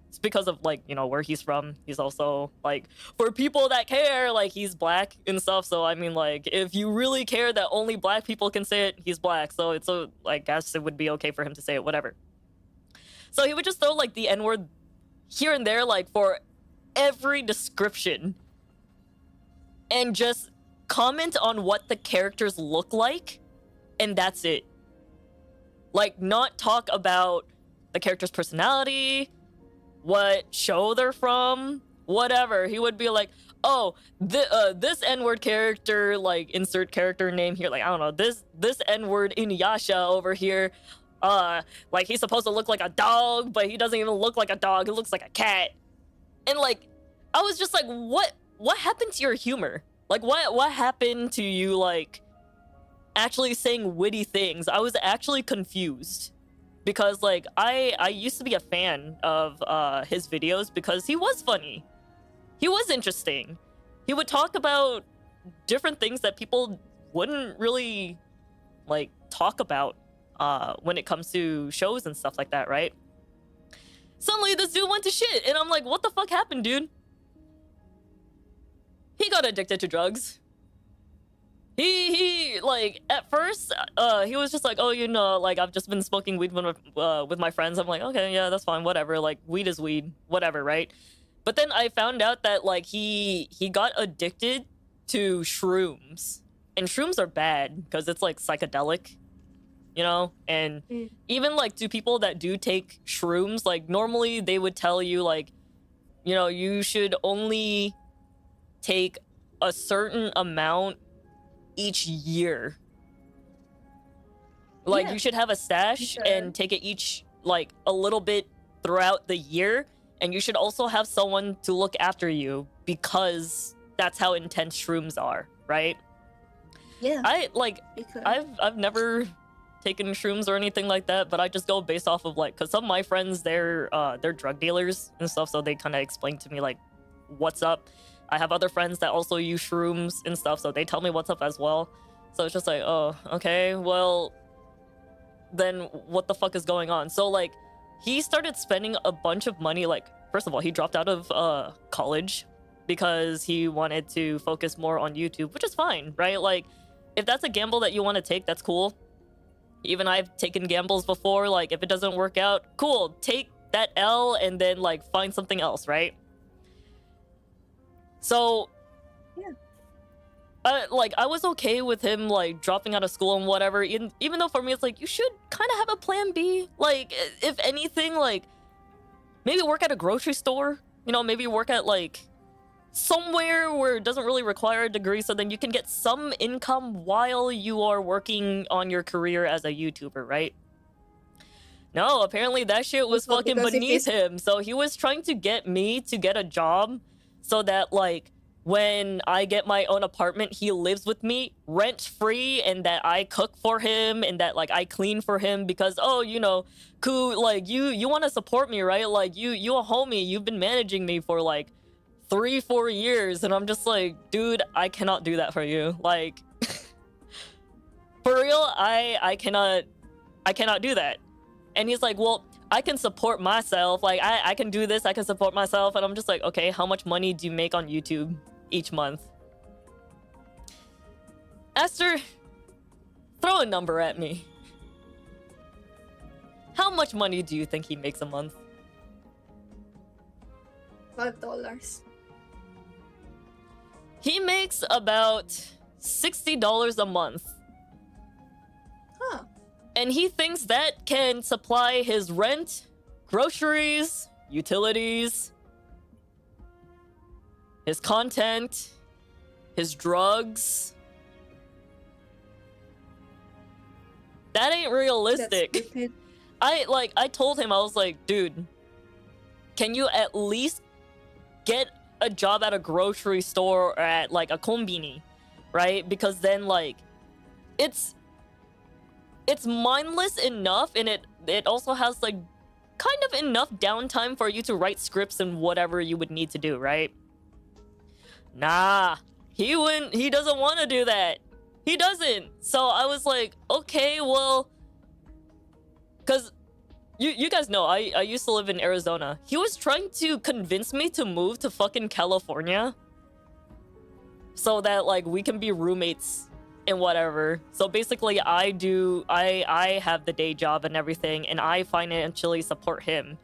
it's because of, like, you know, where he's from. He's also, like, for people that care, like, he's black and stuff. So, I mean, like, if you really care that only black people can say it, he's black. So it's, I guess it would be okay for him to say it, whatever. So he would just throw, like, the N-word here and there, like, for every description. And just comment on what the characters look like, and that's it. Like, not talk about the character's personality, what show they're from, whatever. He would be like, oh, this N-word character, like, insert character name here, like, I don't know, this N-word Inuyasha over here, like, he's supposed to look like a dog, but he doesn't even look like a dog, he looks like a cat. And, like, I was just like, what happened to your humor? Like, what happened to you, like, actually saying witty things? I was actually confused. Because, like, I used to be a fan of his videos because he was funny. He was interesting. He would talk about different things that people wouldn't really, like, talk about when it comes to shows and stuff like that, right? Suddenly, this dude went to shit, and I'm like, what the fuck happened, dude? He got addicted to drugs. He like, at first, he was just like, oh, you know, like, I've just been smoking weed with my friends. I'm like, okay, yeah, that's fine, whatever. Like, weed is weed, whatever, right? But then I found out that, like, he got addicted to shrooms. And shrooms are bad because it's, like, psychedelic, you know? And even, like, to people that do take shrooms, like, normally they would tell you, like, you know, you should only take a certain amount each year. Like, you should have a stash and take it each, like, a little bit throughout the year. And you should also have someone to look after you because that's how intense shrooms are, right? Yeah. Because I've never taken shrooms or anything like that, but I just go based off of like, because some of my friends, they're drug dealers and stuff, so they kind of explain to me like what's up. I have other friends that also use shrooms and stuff, so they tell me what's up as well. So it's just like, oh, okay, well, then what the fuck is going on? So like, he started spending a bunch of money. Like, first of all, he dropped out of college because he wanted to focus more on YouTube, which is fine, right? Like, if that's a gamble that you want to take, that's cool. Even I've taken gambles before. Like, if it doesn't work out, cool, take that L and then like find something else, right? So yeah, I was okay with him like dropping out of school and whatever, even though for me it's like, you should kind of have a plan B. Like, if anything, like maybe work at a grocery store, you know, maybe work at like somewhere where it doesn't really require a degree, so then you can get some income while you are working on your career as a YouTuber, right? No, apparently that shit was Also, fucking because if beneath him. So he was trying to get me to get a job so that like when I get my own apartment, he lives with me rent free, and that I cook for him and that like I clean for him because, oh, you know, cool, like you want to support me, right? Like you a homie, you've been managing me for like 3-4 years, and I'm just like, dude, I cannot do that for you. Like, for real, I cannot do that. And he's like, well, I can support myself. Like, I can do this. I can support myself. And I'm just like, okay, how much money do you make on YouTube each month? Esther, throw a number at me. How much money do you think he makes a month? $5. He makes about $60 a month. Huh. And he thinks that can supply his rent, groceries, utilities, his content, his drugs. That ain't realistic. I told him, I was like, dude, can you at least get a job at a grocery store or at like a konbini, right? Because then like it's mindless enough, and it also has like kind of enough downtime for you to write scripts and whatever you would need to do, right? Nah, he doesn't want to do that. He doesn't. So I was like, okay, well, because you guys know I used to live in Arizona. He was trying to convince me to move to fucking California so that like we can be roommates and whatever. So basically I have the day job and everything, and I financially support him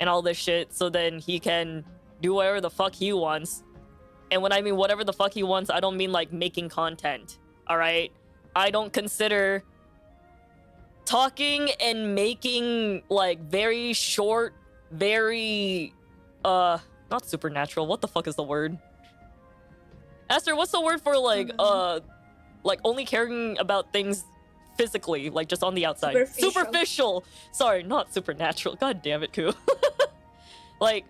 and all this shit, so then he can do whatever the fuck he wants. And when I mean whatever the fuck he wants, I don't mean like making content, all right? I don't consider talking and making like very short, very not supernatural, what the fuck is the word? Esther, what's the word for like only caring about things physically, like just on the outside? Superficial. Sorry, not supernatural. God damn it, Koo. Like,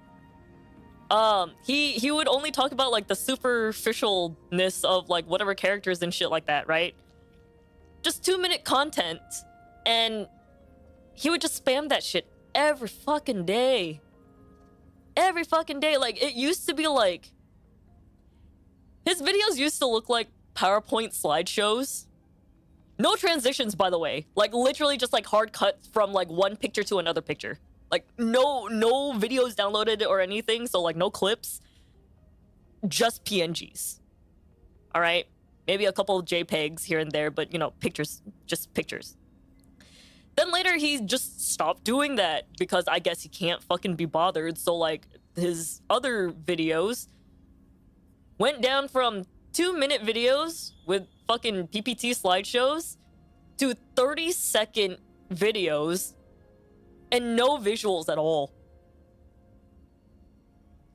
he would only talk about like the superficialness of like whatever characters and shit like that, right? Just 2-minute content, and he would just spam that shit every fucking day. Every fucking day. Like, it used to be like, his videos used to look like PowerPoint slideshows. No transitions, by the way. Like, literally just like hard cuts from like one picture to another picture. Like, no videos downloaded or anything, so like no clips. Just PNGs. All right? Maybe a couple of JPEGs here and there, but you know, pictures, just pictures. Then later he just stopped doing that because I guess he can't fucking be bothered. So like his other videos went down from 2-minute videos with fucking PPT slideshows to 30-second videos and no visuals at all.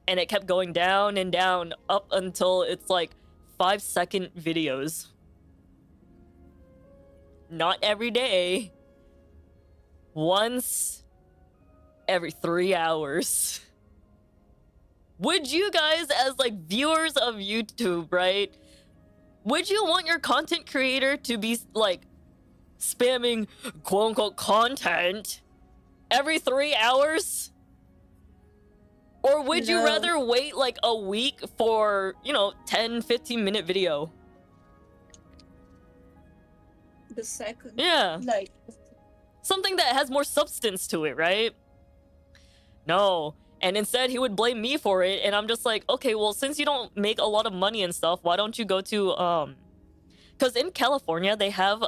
And it kept going down and down up until it's like 5-second videos. Not every day. Once every 3 hours. would you guys, as like viewers of YouTube, right? Would you want your content creator to be like spamming quote unquote content every 3 hours? Or would you No. rather wait like a week for, you know, 10-15 minute video? The second. Yeah. Like, Something that has more substance to it, right? No. And instead he would blame me for it, and I'm just like, okay, well, since you don't make a lot of money and stuff, why don't you go to because in California they have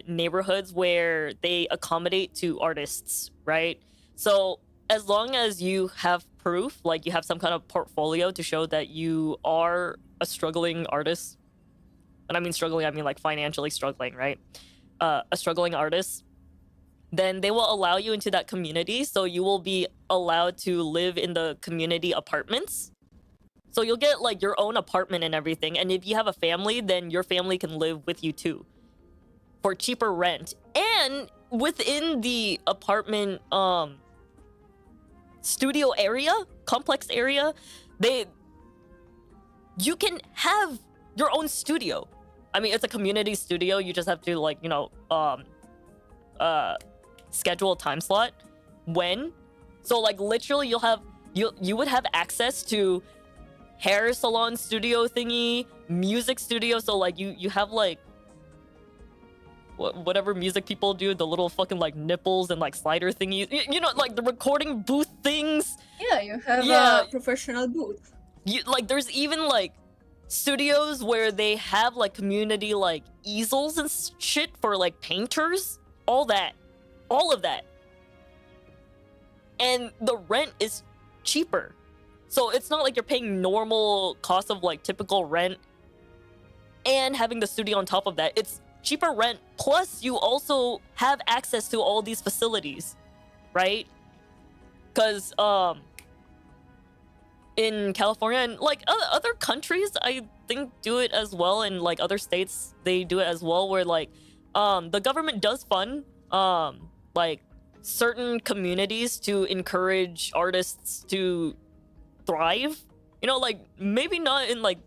neighborhoods where they accommodate to artists, right? So as long as you have proof, like you have some kind of portfolio to show that you are a struggling artist, and I mean struggling, I mean like financially struggling, right? A struggling artist, then they will allow you into that community. So you will be allowed to live in the community apartments. So you'll get like your own apartment and everything. And if you have a family, then your family can live with you too for cheaper rent. And within the apartment studio area, complex area, you can have your own studio. I mean, it's a community studio. You just have to like, you know, schedule a time slot when. So like literally you would have access to hair salon studio thingy, music studio. So like you have like whatever music people do, the little fucking like nipples and like slider thingies, you know, like the recording booth things. yeah, you have Yeah. a professional booth. Like there's even like studios where they have like community like easels and shit for like painters, all of that, and the rent is cheaper. So it's not like you're paying normal cost of like typical rent and having the studio on top of that. It's cheaper rent, plus you also have access to all these facilities, right? Because in California and like other countries, I think do it as well. In like other states, they do it as well, where like the government does fund like certain communities to encourage artists to thrive. You know, like maybe not in like,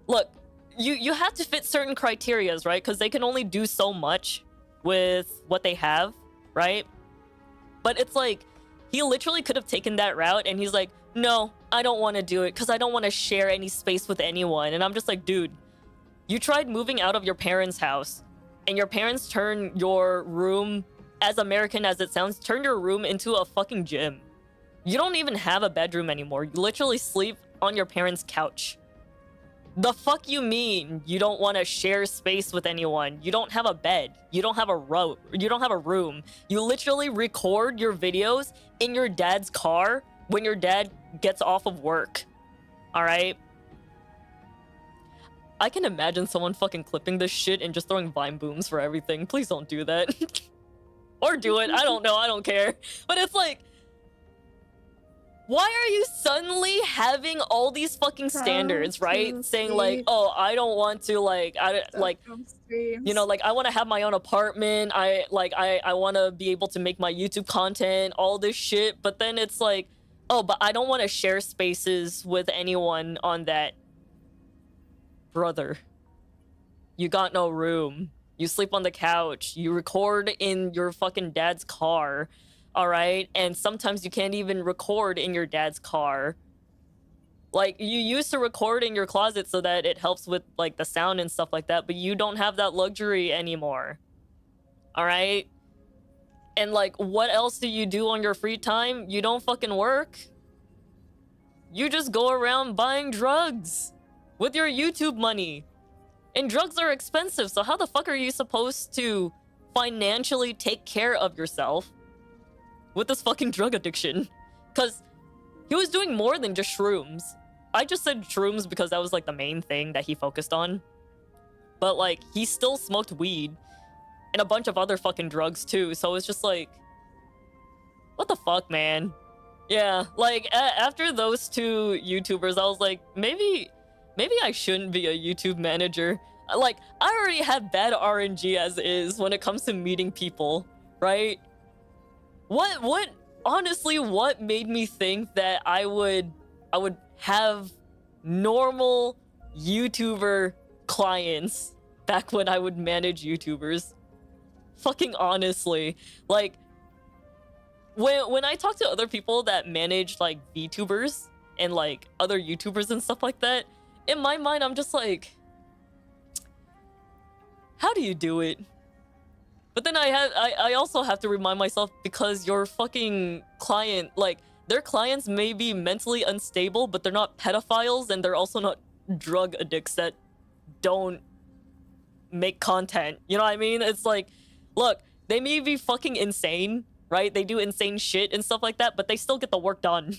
look, you have to fit certain criterias, right? Because they can only do so much with what they have, right? But it's like he literally could have taken that route, and he's like, no, I don't want to do it because I don't want to share any space with anyone. And I'm just like, dude, you tried moving out of your parents' house, and your parents turn your room, as American as it sounds, turn your room into a fucking gym. You don't even have a bedroom anymore. You literally sleep on your parents' couch. The fuck you mean you don't want to share space with anyone? You don't have a bed. You don't have a room. You literally record your videos in your dad's car when your dad gets off of work. All right? I can imagine someone fucking clipping this shit and just throwing Vine booms for everything. Please don't do that. Or do it. I don't know. I don't care. But it's like, why are you suddenly having all these fucking standards, right? Saying like, oh, I don't want to like, you know, like I want to have my own apartment. I want to be able to make my YouTube content, all this shit. But then it's like, oh, but I don't want to share spaces with anyone on that. Brother, you got no room. You sleep on the couch. You record in your fucking dad's car. All right? And sometimes you can't even record in your dad's car. Like, you used to record in your closet so that it helps with, like, the sound and stuff like that, but you don't have that luxury anymore. All right? And, like, what else do you do on your free time? You don't fucking work. You just go around buying drugs with your YouTube money. And drugs are expensive, so how the fuck are you supposed to financially take care of yourself with this fucking drug addiction? Because he was doing more than just shrooms. I just said shrooms because that was like the main thing that he focused on. But like, he still smoked weed and a bunch of other fucking drugs too. So it's just like, what the fuck, man? Yeah, like after those two YouTubers, I was like, maybe I shouldn't be a YouTube manager. Like, I already have bad RNG as is when it comes to meeting people, right? What honestly, what made me think that I would have normal YouTuber clients back when I would manage YouTubers. Fucking honestly, like when I talk to other people that manage like VTubers and like other YouTubers and stuff like that, in my mind I'm just like, how do you do it? But then I also have to remind myself, because your fucking client, like, their clients may be mentally unstable, but they're not pedophiles, and they're also not drug addicts that don't make content. You know what I mean? It's like, look, they may be fucking insane, right? They do insane shit and stuff like that, but they still get the work done.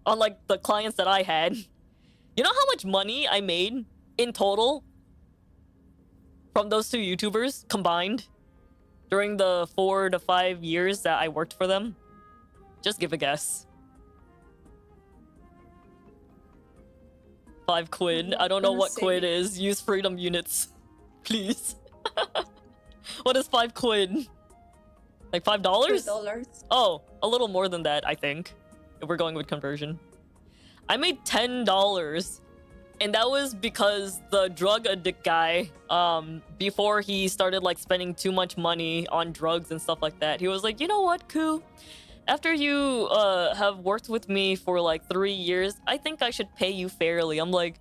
Unlike the clients that I had. You know how much money I made in total from those two YouTubers combined during the 4 to 5 years that I worked for them? Just give a guess. 5 quid. I don't know what quid is. Use freedom units, please. What is 5 quid? Like $5? $2. Oh, a little more than that, I think, if we're going with conversion. I made $10, and that was because the drug addict guy, before he started like spending too much money on drugs and stuff like that, he was like, you know what, Ku? After you have worked with me for like 3 years, I think I should pay you fairly. I'm like,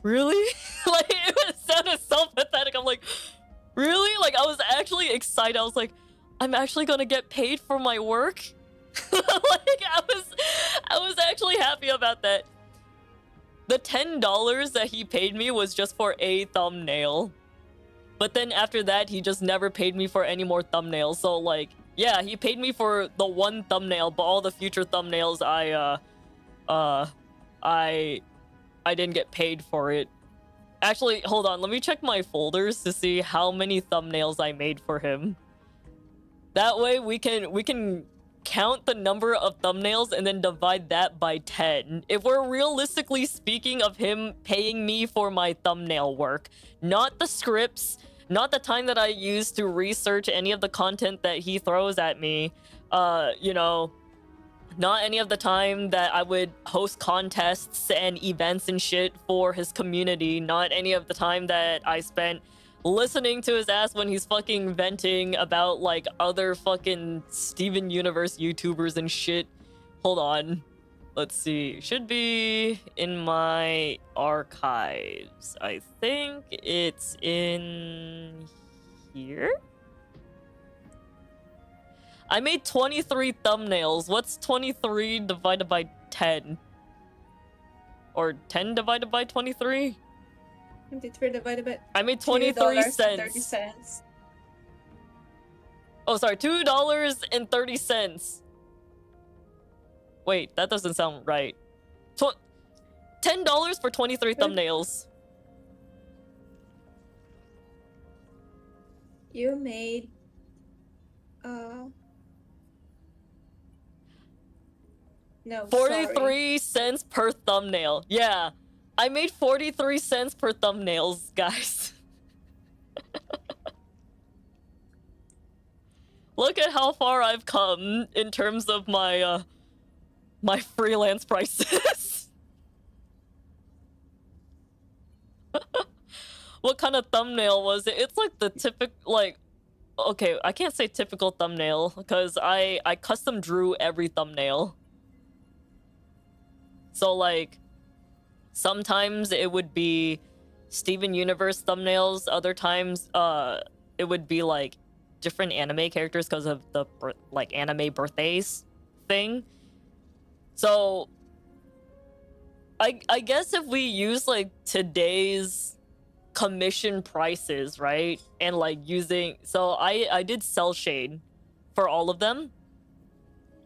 really? Like, it sounded so pathetic. I'm like, really? Like, I was actually excited. I was like, I'm actually gonna get paid for my work? Like, I was actually happy about that. The $10 that he paid me was just for a thumbnail. But then after that, he just never paid me for any more thumbnails. So like, yeah, he paid me for the one thumbnail, but all the future thumbnails I didn't get paid for it. Actually, hold on, let me check my folders to see how many thumbnails I made for him. That way we can count the number of thumbnails and then divide that by 10. If we're realistically speaking of him paying me for my thumbnail work, not the scripts, not the time that I use to research any of the content that he throws at me, you know, not any of the time that I would host contests and events and shit for his community, not any of the time that I spent listening to his ass when he's fucking venting about like other fucking Steven Universe YouTubers and shit. Hold on. Let's see. Should be in my archives. I think it's in here. I made 23 thumbnails. What's 23 divided by 10? Or 10 divided by 23? 23 divided by... I made 23 cents. 30 cents. Oh, sorry, $2.30. Wait, that doesn't sound right. $10 for 23 thumbnails. You made... No, 43 cents per thumbnail. Yeah, I made 43 cents per thumbnails, guys. Look at how far I've come in terms of my my freelance prices. What kind of thumbnail was it? It's like the typical, like, okay, I can't say typical thumbnail because I custom drew every thumbnail. So like, sometimes it would be Steven Universe thumbnails, other times it would be like different anime characters because of the like anime birthdays thing. So I guess if we use like today's commission prices, right, and like using, so I did cell shade for all of them.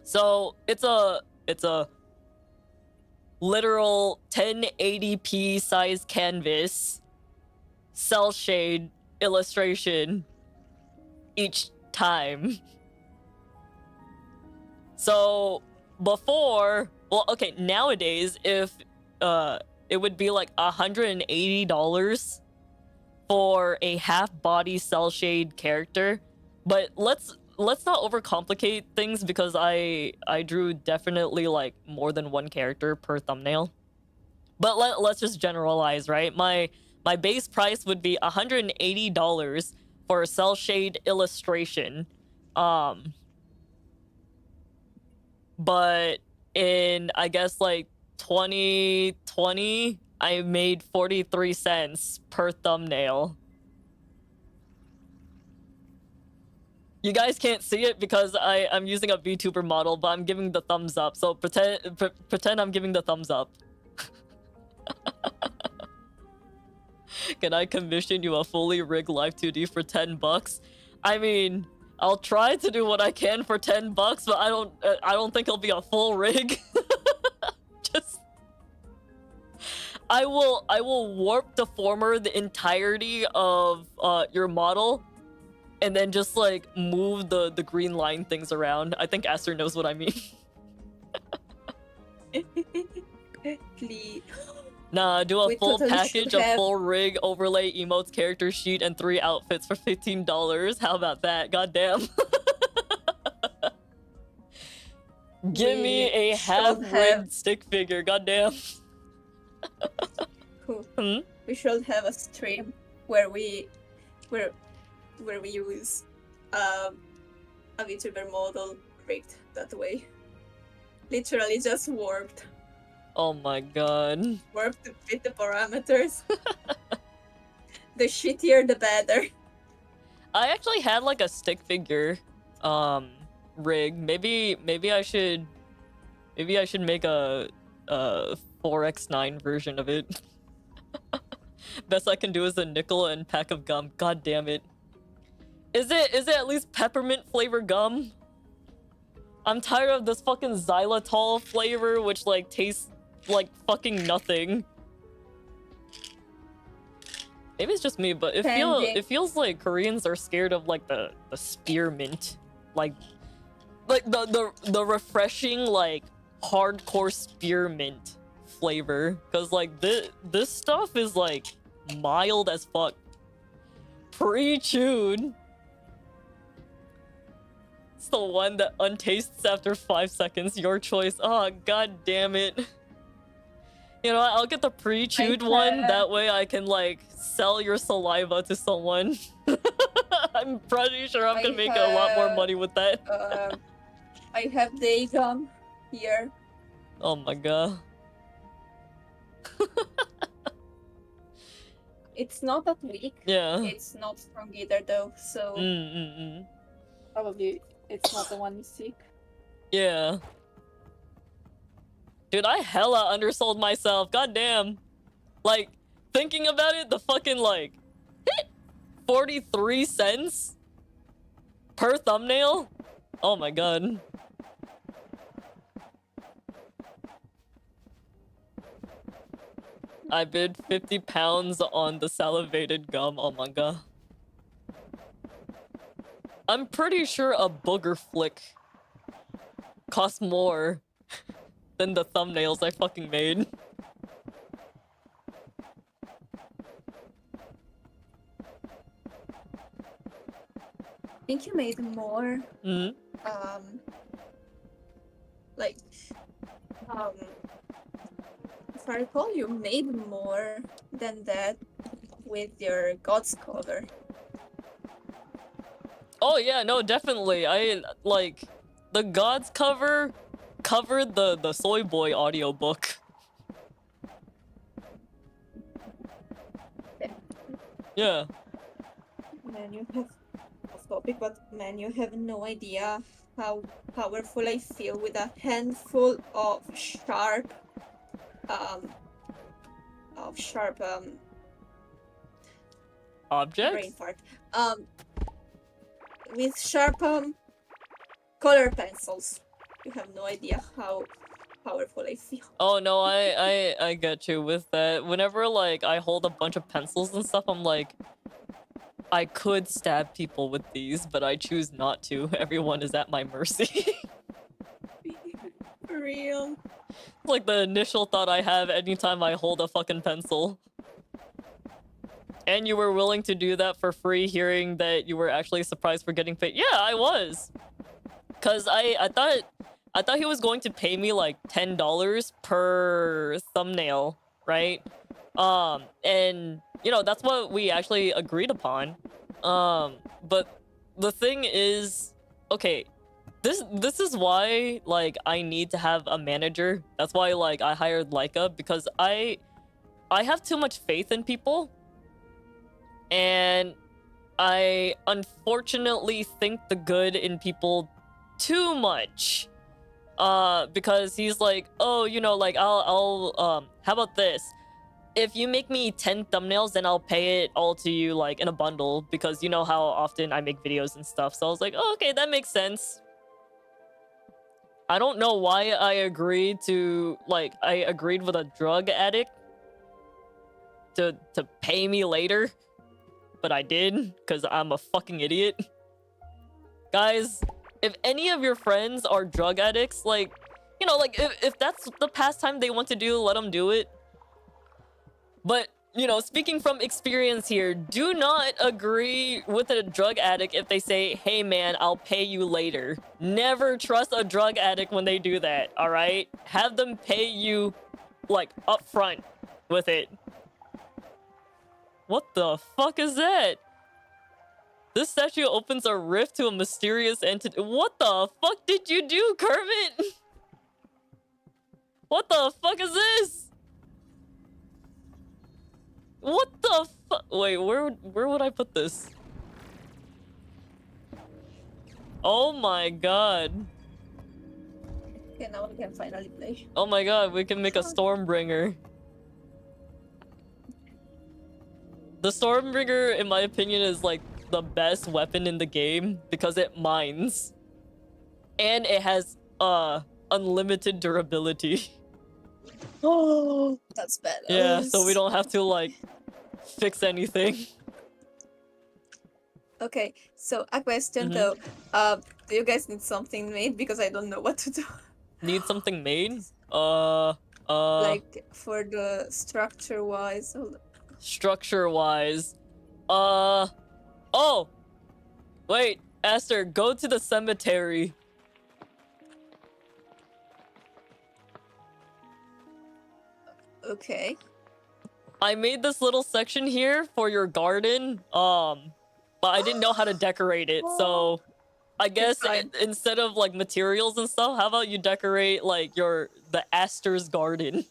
So it's a literal 1080p size canvas cell shade illustration each time. So before, well, okay, nowadays if it would be like $180 for a half body cell shade character, but let's let's not overcomplicate things because I drew definitely like more than one character per thumbnail. But let's just generalize, right? My base price would be $180 for a cell shade illustration. But in, I guess, like 2020, I made 43 cents per thumbnail. You guys can't see it because I'm using a VTuber model, but I'm giving the thumbs up. So pretend I'm giving the thumbs up. Can I commission you a fully rigged Live 2D for 10 bucks? I mean, I'll try to do what I can for 10 bucks, but I don't think it'll be a full rig. Just I will warp deformer the entirety of your model and then just like move the green line things around. I think Aster knows what I mean. Please. Nah, do a We full totally package, should a have- full rig, overlay, emotes, character sheet, and 3 outfits for $15. How about that? Goddamn. Give me We a should half-rigged have- stick figure. Goddamn. Cool. Hmm? We should have a stream where we use a VTuber model rigged that way. Literally just warped Oh my god. to fit the parameters. The shittier the better. I actually had like a stick figure rig. Maybe I should make a 4x9 version of it. Best I can do is a nickel and pack of gum. God damn it. Is it at least peppermint flavor gum? I'm tired of this fucking xylitol flavor which like tastes like fucking nothing. Maybe it's just me, but it feels like Koreans are scared of like the spearmint. Like the refreshing like hardcore spearmint flavor. Cause like this stuff is like mild as fuck. Pre-chewed. It's the one that untastes after 5 seconds. Your choice. Oh god damn it. You know what? I'll get the pre-chewed one. That way I can like sell your saliva to someone. I'm pretty sure I'm gonna make a lot more money with that. I have day gum here. Oh my god. It's not that weak. Yeah. It's not strong either though, so probably it's not the one you seek. Yeah. Dude, I hella undersold myself. God damn. Like, thinking about it, the fucking like 43 cents per thumbnail? Oh my god. I bid 50 pounds on the salivated gum. Oh my god. I'm pretty sure a booger flick costs more than the thumbnails I fucking made. I think you made more. Mm-hmm. Like, if I recall, you made more than that with your God's cover. Oh yeah, no, definitely. I like the Gods cover covered the Soy Boy audiobook. Yeah. Man, you have off topic, but man, you have no idea how powerful I feel with a handful of sharp Objects? brain fart. With sharp color pencils. You have no idea how powerful I feel. Oh no, I get you with that. Whenever like I hold a bunch of pencils and stuff, I'm like, I could stab people with these, but I choose not to. Everyone is at my mercy. For real. Like the initial thought I have anytime I hold a fucking pencil. And you were willing to do that for free, hearing that you were actually surprised for getting paid. Yeah, I was. Cause I thought he was going to pay me like $10 per thumbnail, right? And you know, that's what we actually agreed upon. But the thing is, okay, this is why like I need to have a manager. That's why like I hired Laika, because I have too much faith in people, and I unfortunately think the good in people too much. Because he's like, oh, you know, like I'll how about this? If you make me 10 thumbnails, then I'll pay it all to you like in a bundle, because you know how often I make videos and stuff. So I was like, oh, okay, that makes sense. I don't know why I agreed with a drug addict to pay me later, but I did, because I'm a fucking idiot. Guys, if any of your friends are drug addicts, like, you know, like if that's the pastime they want to do, let them do it. But, you know, speaking from experience here, do not agree with a drug addict if they say, hey man, I'll pay you later. Never trust a drug addict when they do that, all right? Have them pay you, like, up front with it. What the fuck is that? This statue opens a rift to a mysterious entity. What the fuck did you do, Kermit? What the fuck is this? What the fuck? Wait, where would I put this? Oh my god. Okay, now we can finally play. Oh my god, we can make a Stormbringer. The Stormbringer, in my opinion, is like the best weapon in the game because it mines. And it has unlimited durability. Oh, that's bad. Yeah, so we don't have to like fix anything. Okay, so a question though. Do you guys need something made? Because I don't know what to do. Need something made? Like for the structure wise. Structure wise. Oh! Wait, Aster, go to the cemetery. Okay. I made this little section here for your garden, but I didn't know how to decorate it, so I guess instead of like materials and stuff, how about you decorate like the Aster's garden?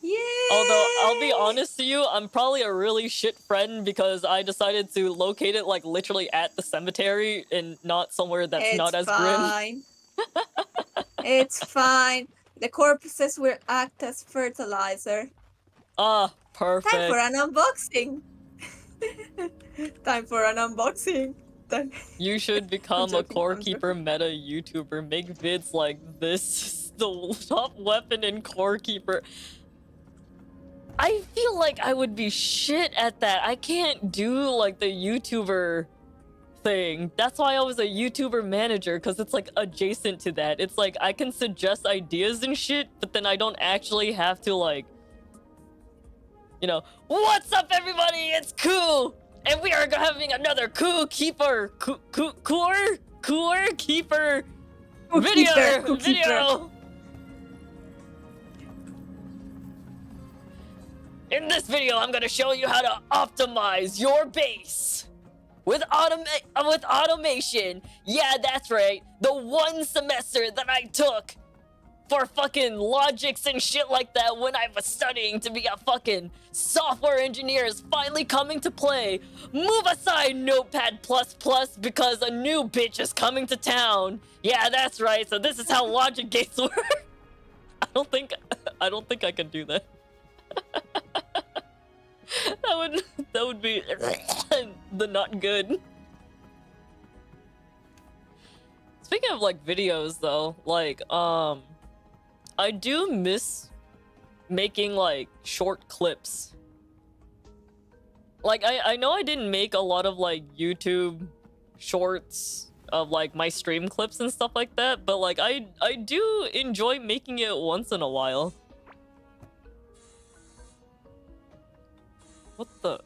Yay! Although I'll be honest to you, I'm probably a really shit friend because I decided to locate it like literally at the cemetery and not somewhere that's not as grim. It's fine. The corpses will act as fertilizer. Ah, perfect. Time for an unboxing. Time for an unboxing. You should become a core keeper meta YouTuber. Make vids like this. The top weapon in core keeper. I feel like I would be shit at that. I can't do like the YouTuber thing. That's why I was a YouTuber manager, because it's like adjacent to that. It's like I can suggest ideas and shit, but then I don't actually have to like, you know, what's up everybody? It's Koo! And we are having another Koo Keeper Core Keeper video. In this video, I'm gonna show you how to optimize your base with automation. Yeah, that's right. The one semester that I took for fucking logics and shit like that when I was studying to be a fucking software engineer is finally coming to play. Move aside, Notepad++, because a new bitch is coming to town. Yeah, that's right. So this is how logic gates work. I don't think I can do that. that would be the not good. Speaking of like videos though, like I do miss making like short clips. Like I know I didn't make a lot of like YouTube shorts of like my stream clips and stuff like that, but like I do enjoy making it once in a while. What the?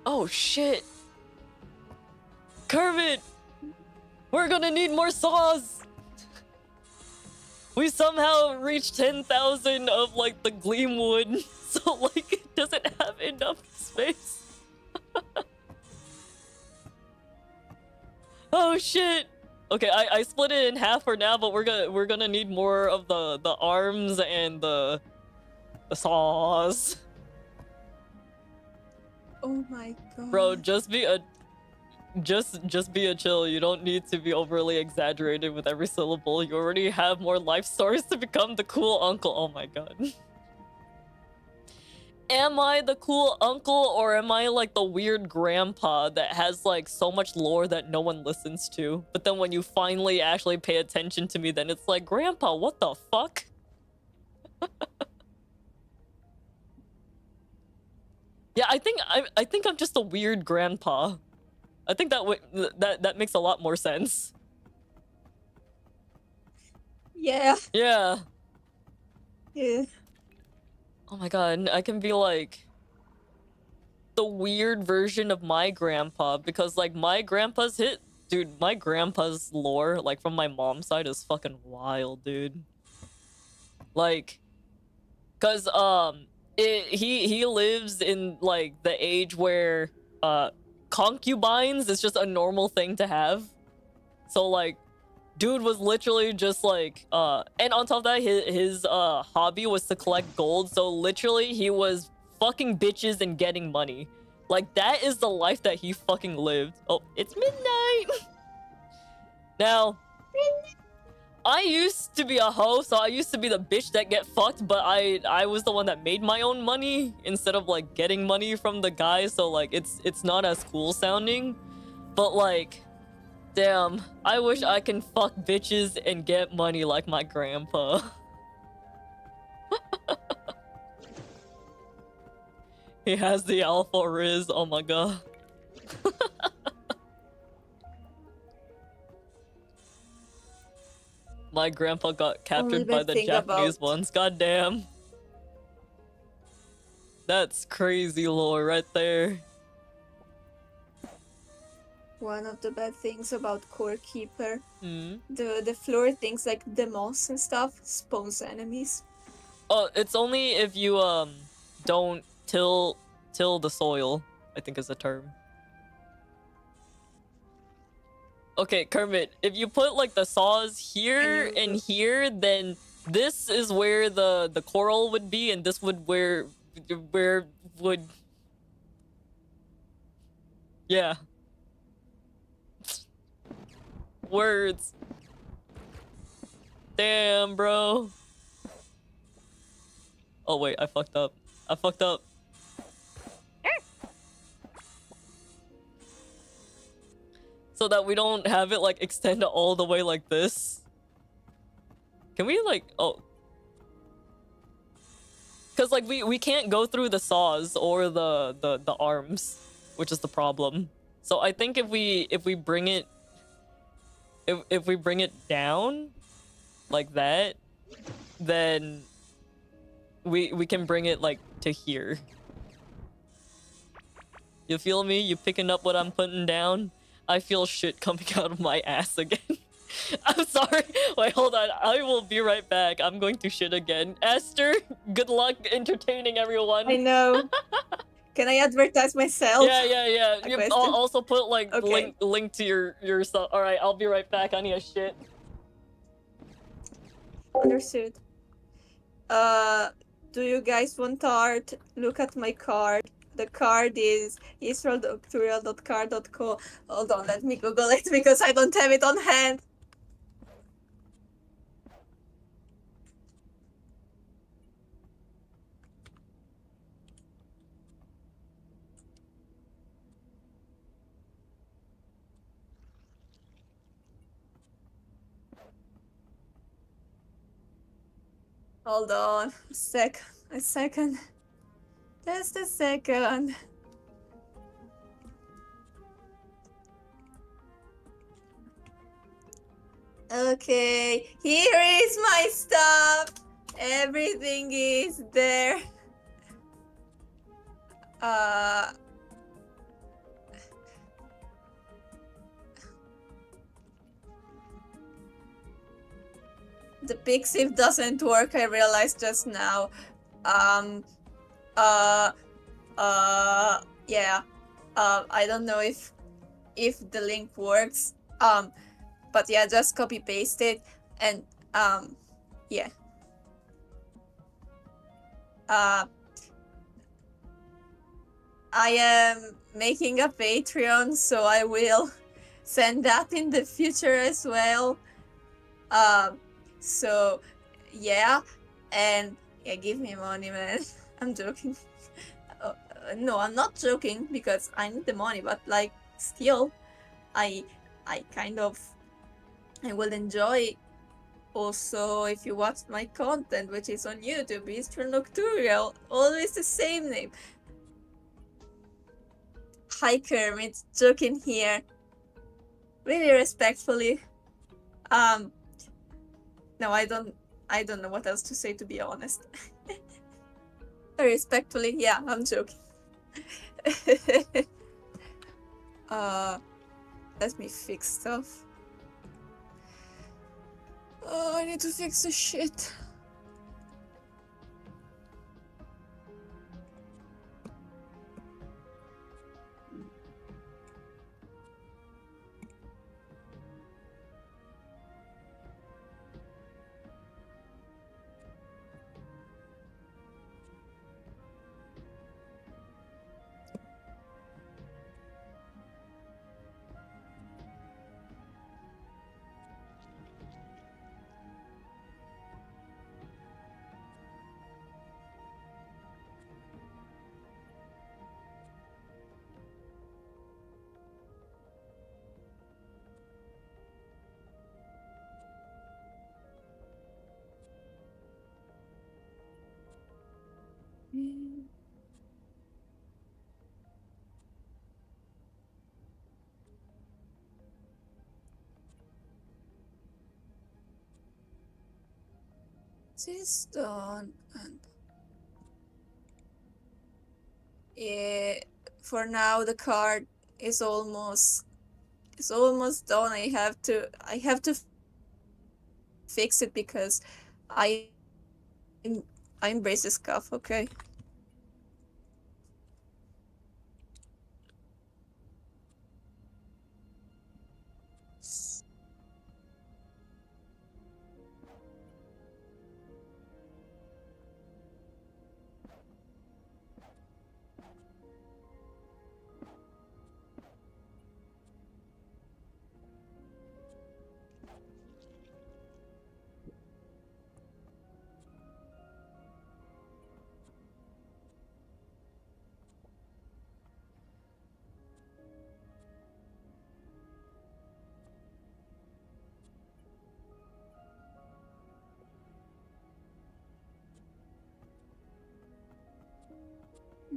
Oh shit! Kermit! We're gonna need more saws! We somehow reached 10,000 of like the gleam wood, so like it doesn't have enough space. Oh shit! Okay, I split it in half for now, but we're gonna need more of the arms and the saws. Oh my god. Bro, just be a chill. You don't need to be overly exaggerated with every syllable. You already have more life stories to become the cool uncle. Oh my god. Am I the cool uncle, or am I like the weird grandpa that has like so much lore that no one listens to? But then when you finally actually pay attention to me, then it's like, Grandpa, what the fuck? Yeah, I think I'm just a weird grandpa. I think that makes a lot more sense. Yeah. Yeah. Yeah. Oh my god, I can be like the weird version of my grandpa, because like my grandpa's dude, my grandpa's lore, like from my mom's side, is fucking wild, dude. Like, cause he lives in like the age where concubines is just a normal thing to have. So like, dude was literally just like and on top of that, his hobby was to collect gold. So literally he was fucking bitches and getting money. Like, that is the life that he fucking lived. Oh, it's midnight. Now, I used to be a hoe, so I used to be the bitch that get fucked, but I was the one that made my own money instead of like getting money from the guy. So like it's not as cool sounding, but like, damn, I wish I can fuck bitches and get money like my grandpa. He has the alpha riz, oh my god. My grandpa got captured by the Japanese ones, goddamn. That's crazy lore right there. One of the bad things about Core Keeper, Hmm? the floor things like the moss and stuff spawns enemies. Oh, it's only if you don't till the soil, I think is the term. Okay, Kermit, if you put like the saws here and here, then this is where the coral would be, and this would where would, yeah. Words. Damn, bro. Oh wait, I fucked up. So that we don't have it like extend all the way like this. Can we like, oh. Cause like we can't go through the saws or the arms, which is the problem. So I think if we bring it, if we bring it down like that, then we can bring it like to here. You feel me? You picking up what I'm putting down? I feel shit coming out of my ass again. I'm sorry. Wait, hold on. I will be right back. I'm going to shit again. Esther, good luck entertaining everyone. I know. Can I advertise myself? Yeah. You also put like link to your stuff. All right, I'll be right back. I need a shit. Understood. Do you guys want art? Look at my card. The card is israeltutorial.card.co. Hold on, let me Google it because I don't have it on hand. Hold on, a second. Just a second. Okay, here is my stuff. Everything is there. Uh, the pixiv doesn't work, I realized just now. Uh, yeah. I don't know if the link works. But yeah, just copy paste it and yeah. I am making a Patreon, so I will send that in the future as well. So yeah, and yeah, give me money, man. I'm joking. No, I'm not joking because I need the money, but like still, I kind of I will enjoy also if you watch my content, which is on YouTube, Eastern Nocturial, always the same name. Hi Kermit, joking here. Really respectfully. No, I don't know what else to say, to be honest. Respectfully, yeah, I'm joking. Let me fix stuff. Oh, I need to fix the shit. This done, and yeah, for now the card is almost done. I have to fix it because I embrace this cuff, okay?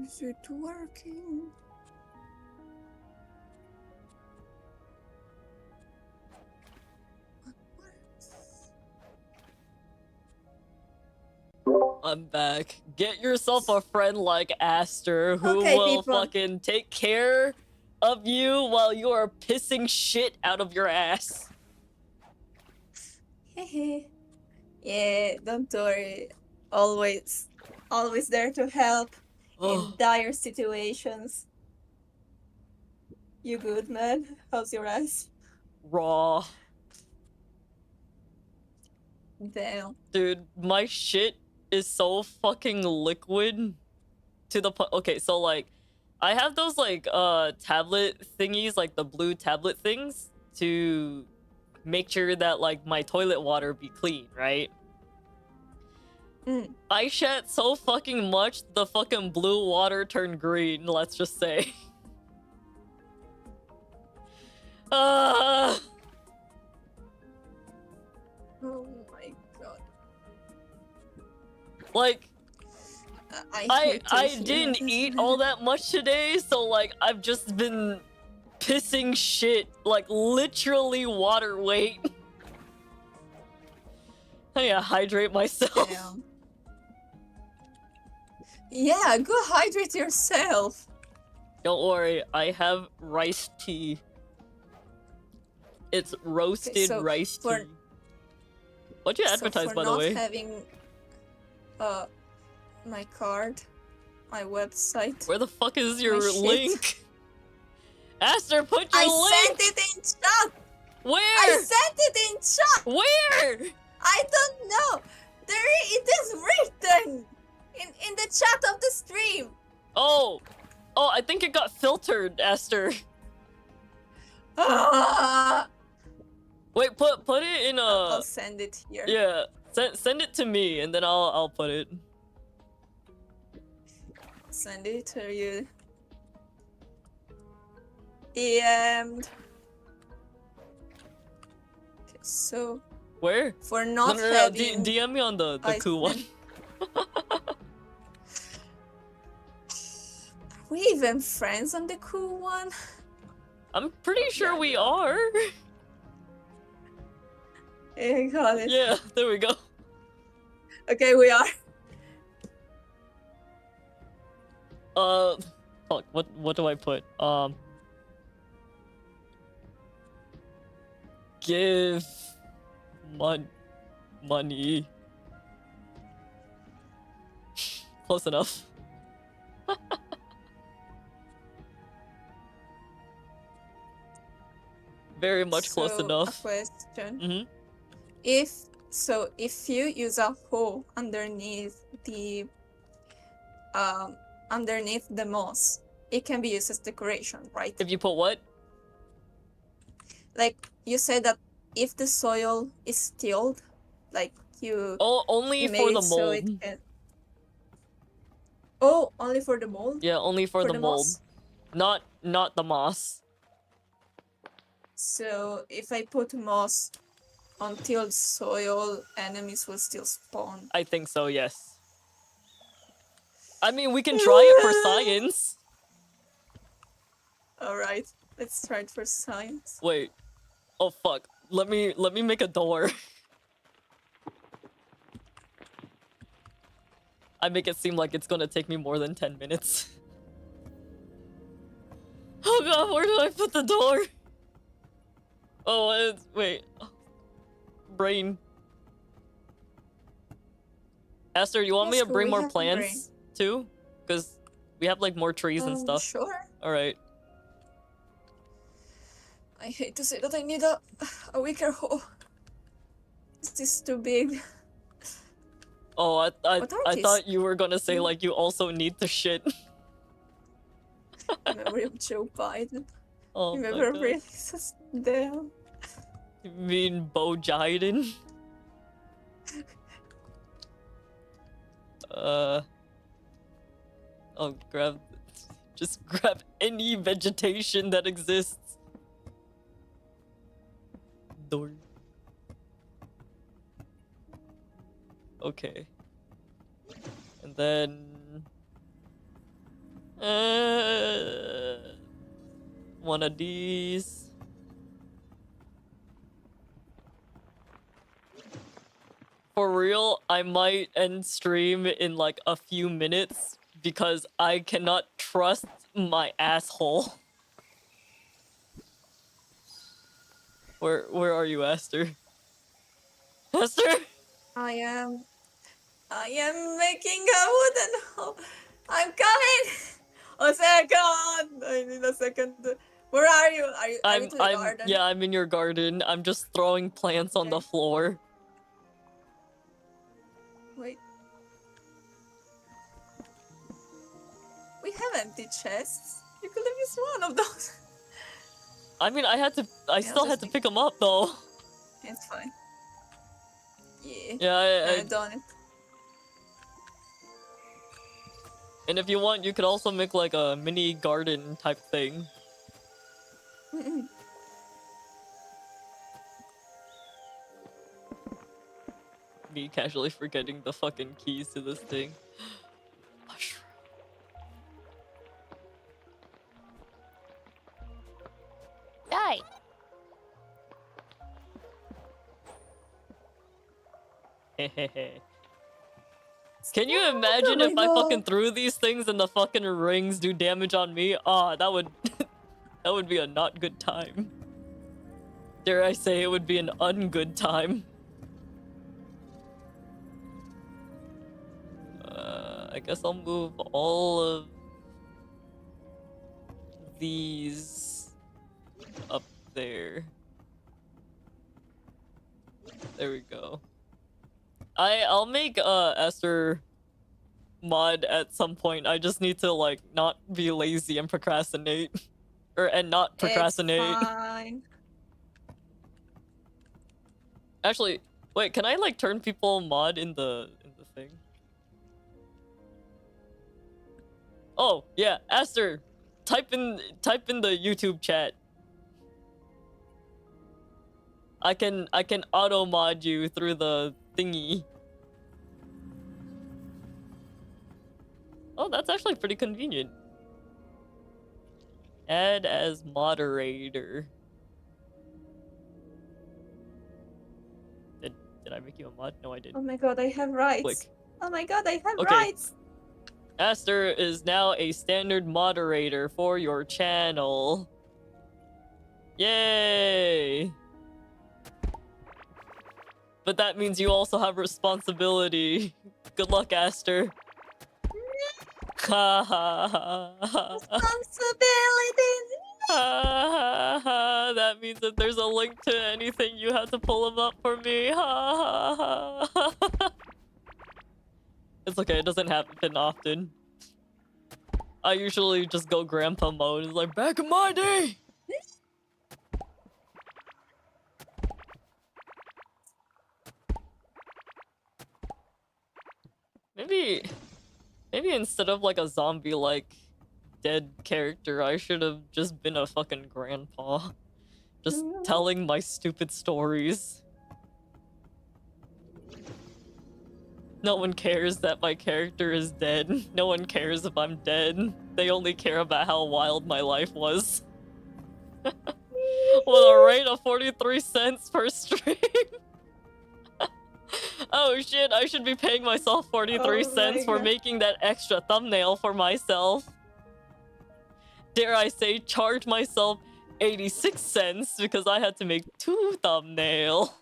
Is it working? I'm back. Get yourself a friend like Aster who Okay, will people. fucking take care of you while you are pissing shit out of your ass. Hehe. Yeah, don't worry. Always there to help in dire situations. You good, man? How's your ass? Raw. Damn. Dude, my shit is so fucking liquid to the point. Okay, so like, I have those like tablet thingies, like the blue tablet things, to make sure that like my toilet water be clean, right? I shat so fucking much, the fucking blue water turned green, let's just say. Oh my god. Like, I hear didn't this, eat man. all that much today, so like I've just been pissing shit, like literally water weight. I need to hydrate myself. Damn. Yeah, go hydrate yourself. Don't worry, I have rice tea. It's roasted so rice for- tea. What'd you advertise, for by the not way? having my card, my website. Where the fuck is your shit. link? Aster, put your I link! sent it in chat! Where? I sent it in chat! Where? I don't know! It is written! In the chat of the stream! Oh! Oh, I think it got filtered, Aster. Ah! Wait, put it in a... I'll send it here. Yeah, send it to me, and then I'll put it. Send it to you. DM'd. Okay, so Where? for not no, having... DM me on the I coup one. Are we even friends on the cool one? I'm pretty sure Yeah, we no. are. I got it. Yeah, there we go. Okay, we are. Fuck, what do I put? Give money. Close enough. Very much close So, enough. a question. Mm-hmm. If you use a hole underneath the moss, it can be used as decoration, right? If you put what? Like you said that if the soil is tilled, like you Oh, only you for made the it so it mold. can... Oh, only for the mold? Yeah, only for the mold. moss? Not the moss. So if I put moss on tilled soil, enemies will still spawn. I think so, yes. I mean, we can try it for science. Alright, let's try it for science. Wait. Oh fuck. Let me make a door. I make it seem like it's gonna take me more than 10 minutes. Oh god, where do I put the door? Oh, wait. Brain. Aster, you want me Yes, to bring we more have a plants too? Because we have like more trees and stuff. Sure. Alright. I hate to say that I need a weaker hole. This is too big. Oh, What are I these? thought you were gonna say like you also need to shit. Memory of Joe Biden. Oh my Remember god. releases there. You mean Bo Jiden? I'll just grab any vegetation that exists. Door. Okay. And then... one of these. For real, I might end stream in like a few minutes because I cannot trust my asshole. Where are you, Aster? Aster? I am making a wooden hole. I'm coming. A second. I need a second. Where are you? Are you to the garden? Yeah, I'm in your garden. I'm just throwing plants on the Okay. floor. Wait. We have empty chests. You could have used one of those. I mean, I still had to pick them up though. It's fine. Yeah. Yeah, I've done it. and if you want, you could also make like a mini garden type thing. Me casually forgetting the fucking keys to this thing. Mushroom. Die. Hehehe. Can you imagine Oh if my I fucking God. threw these things and the fucking rings do damage on me? Ah, that would that would be a not good time. Dare I say it would be an ungood time. I guess I'll move all of these up there. There we go. I'll make Esther mod at some point. I just need to like not be lazy and procrastinate. And not procrastinate. It's fine. Actually, wait, can I like turn people mod in the thing? Oh, yeah, Esther, type in the YouTube chat. I can auto mod you through the thingy. Oh, that's actually pretty convenient. Add as moderator. Did I make you a mod? No, I Oh didn't. my God, I have rights. Click. Oh my God, I have Okay. rights. Esther is now a standard moderator for your channel. Yay! But that means you also have responsibility. Good luck, Esther. Ha ha ha ha. Responsibilities. Ha ha ha. That means that there's a link to anything, you have to pull them up for me. Ha ha ha. It's okay, it doesn't happen often. I usually just go grandpa mode. It's like, back in my day! Maybe instead of like a zombie like dead character, I should have just been a fucking grandpa. Just telling my stupid stories. No one cares that my character is dead. No one cares if I'm dead. They only care about how wild my life was. With a rate of 43 cents per stream. Oh shit, I should be paying myself 43 cents for making that extra thumbnail for myself. Dare I say, charge myself 86 cents because I had to make 2 thumbnail.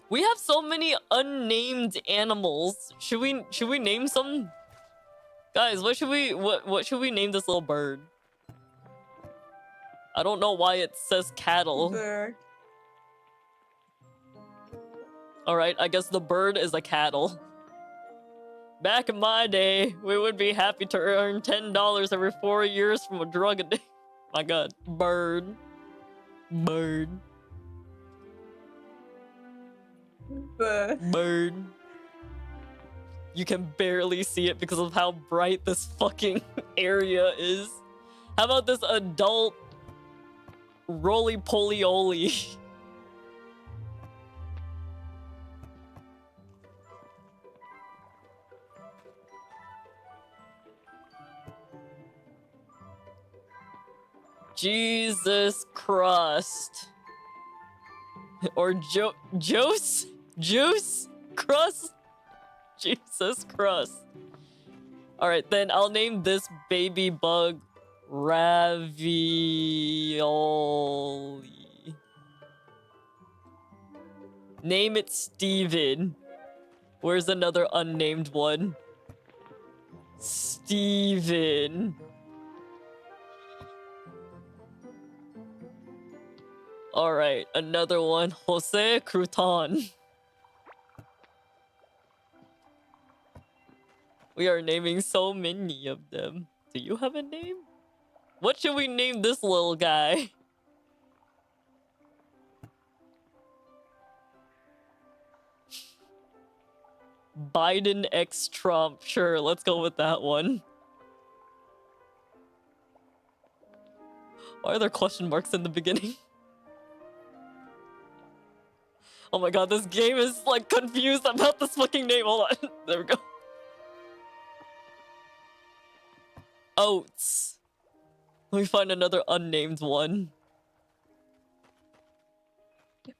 We have so many unnamed animals. Should we name some? Guys, what should we name this little bird? I don't know why it says cattle. Bird. Alright, I guess the bird is a cattle. Back in my day, we would be happy to earn $10 every 4 years from a drug addiction. My god. Bird. Bird. Bird. Bird. You can barely see it because of how bright this fucking area is. How about this adult roly-poly-oly? Jesus Crust. Or Juice Crust? Jesus Crust. Alright, then I'll name this baby bug Ravioli. Name it Steven. Where's another unnamed one? Steven. Alright, another one. Jose Crouton. We are naming so many of them. Do you have a name? What should we name this little guy? Biden x Trump. Sure, let's go with that one. Why are there question marks in the beginning? Oh my god, this game is like confused about this fucking name. Hold on. There we go. Oats. Let me find another unnamed one.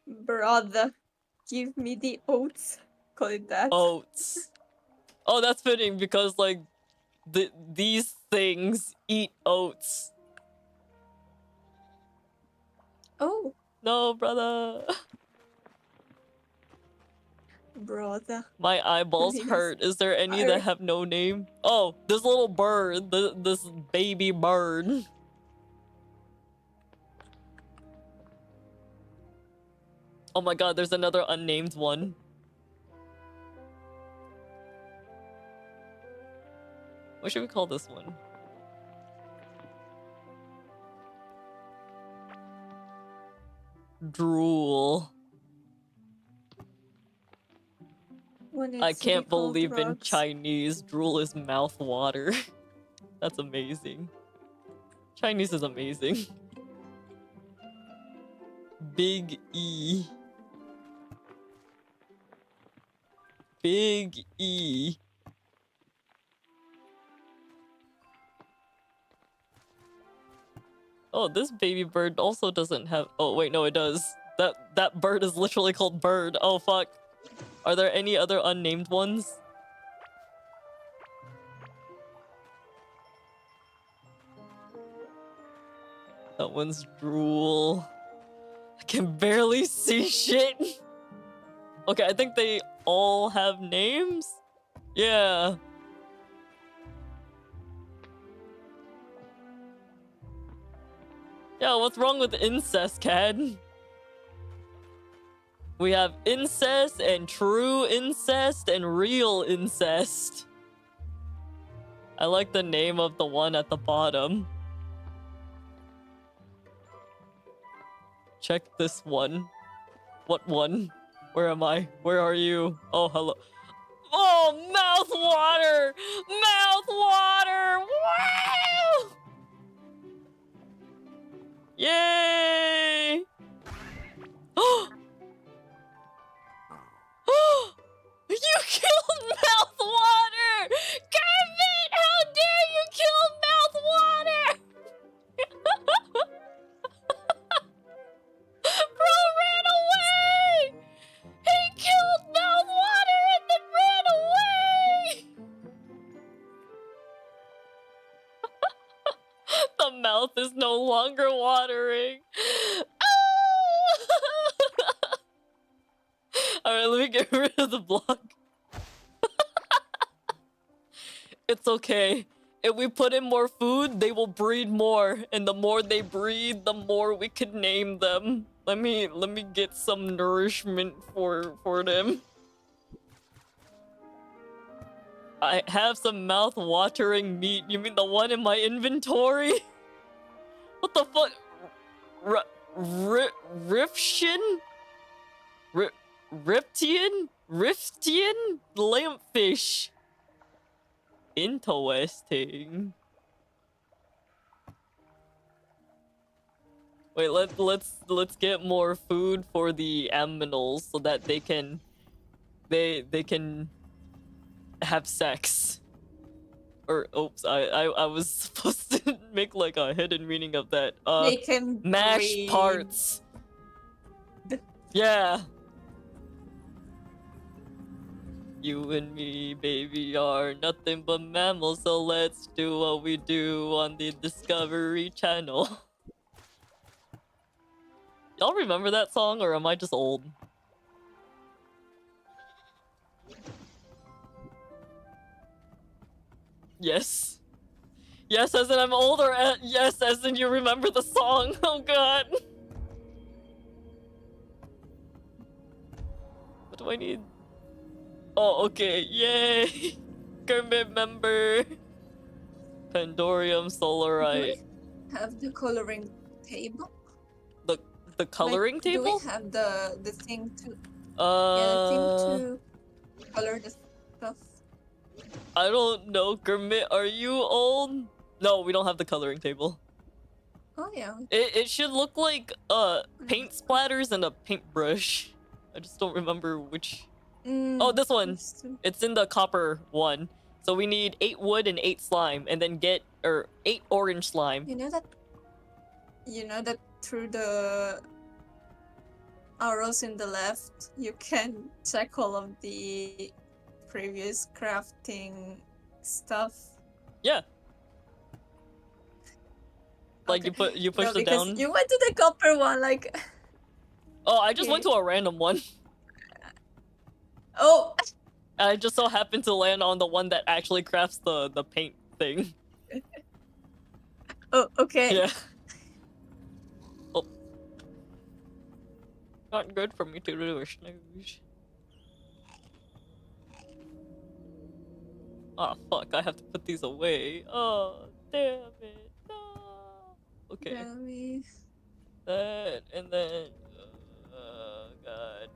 Brother, give me the oats. call it that. Oats. Oh, that's fitting because like these things eat oats. Oh, No, brother. brother. My eyeballs Yes. hurt. Is there any that have no name? Oh, this little bird. This baby bird. Oh my god, there's another unnamed one. What should we call this one? Drool. I can't believe in Chinese, drool is mouth water. That's amazing. Chinese is amazing. Big E. Big E. Oh, this baby bird also doesn't have... Oh, wait, no, it does. That bird is literally called bird. Oh, fuck. Are there any other unnamed ones? That one's drool. I can barely see shit. Okay, I think they all have names? Yeah. Yeah, what's wrong with incest, Cad? We have incest and true incest and real incest. I like the name of the one at the bottom. Check this one. What one? Where am I? Where are you? Oh, hello. Oh, mouth water! Mouth water! Wow! Yay! You killed mouth water! Kermit, how dare you kill mouth water! Bro ran away! He killed mouth water and then ran away! The mouth is no longer watering. Alright, let me get rid of the block. It's okay. If we put in more food, they will breed more. And the more they breed, the more we could name them. Let me get some nourishment for them. I have some mouth-watering meat. You mean the one in my inventory? What the fuck? Riftian? Riftian? Lampfish. Interesting. Wait, let's get more food for the aminals so that they can have sex. Or oops, I was supposed to make like a hidden meaning of that. They can mash breed. parts. Yeah. You and me, baby, are nothing but mammals, so let's do what we do on the Discovery Channel. Y'all remember that song, or am I just old? Yes. Yes, as in I'm older. Yes, as in you remember the song. Oh god. What do I need? Oh, okay. Yay. Kermit member. Pandorium Solarite. Do we have the coloring table? The coloring Like, table? Do we have the thing to the thing to color the stuff? I don't know, Kermit. Are you old? No, we don't have the coloring table. Oh yeah. It should look like paint splatters and a paintbrush. I just don't remember which. Oh, this one. It's in the copper one. So we need 8 wood and 8 slime, and then get 8 orange slime. You know that through the arrows in the left, you can check all of the previous crafting stuff. Yeah. Like Okay. you push No, it because down. you went to the copper one, like. Oh, I just went to Okay. a random one. Oh. I just so happened to land on the one that actually crafts the paint thing. Oh, okay. Yeah. Oh. Not good for me to do a snooze. Oh fuck, I have to put these away. Oh, damn it. No. Okay. Tell me. That, and then... God.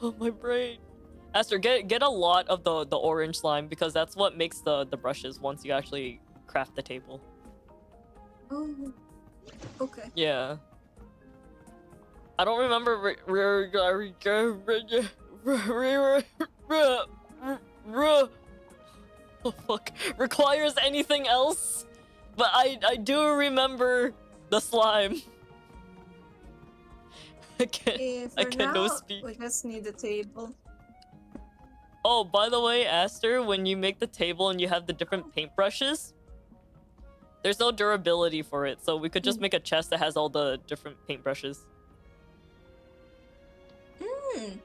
Oh, my brain. Aster, get a lot of the orange slime, because that's what makes the brushes once you actually craft the table. Oh. Okay. Yeah. I don't remember oh fuck, requires anything else, but I do remember the slime. I can't no speak. We just need a table. Oh, by the way, Aster, when you make the table and you have the different paintbrushes, there's no durability for it, so we could just make a chest that has all the different paintbrushes.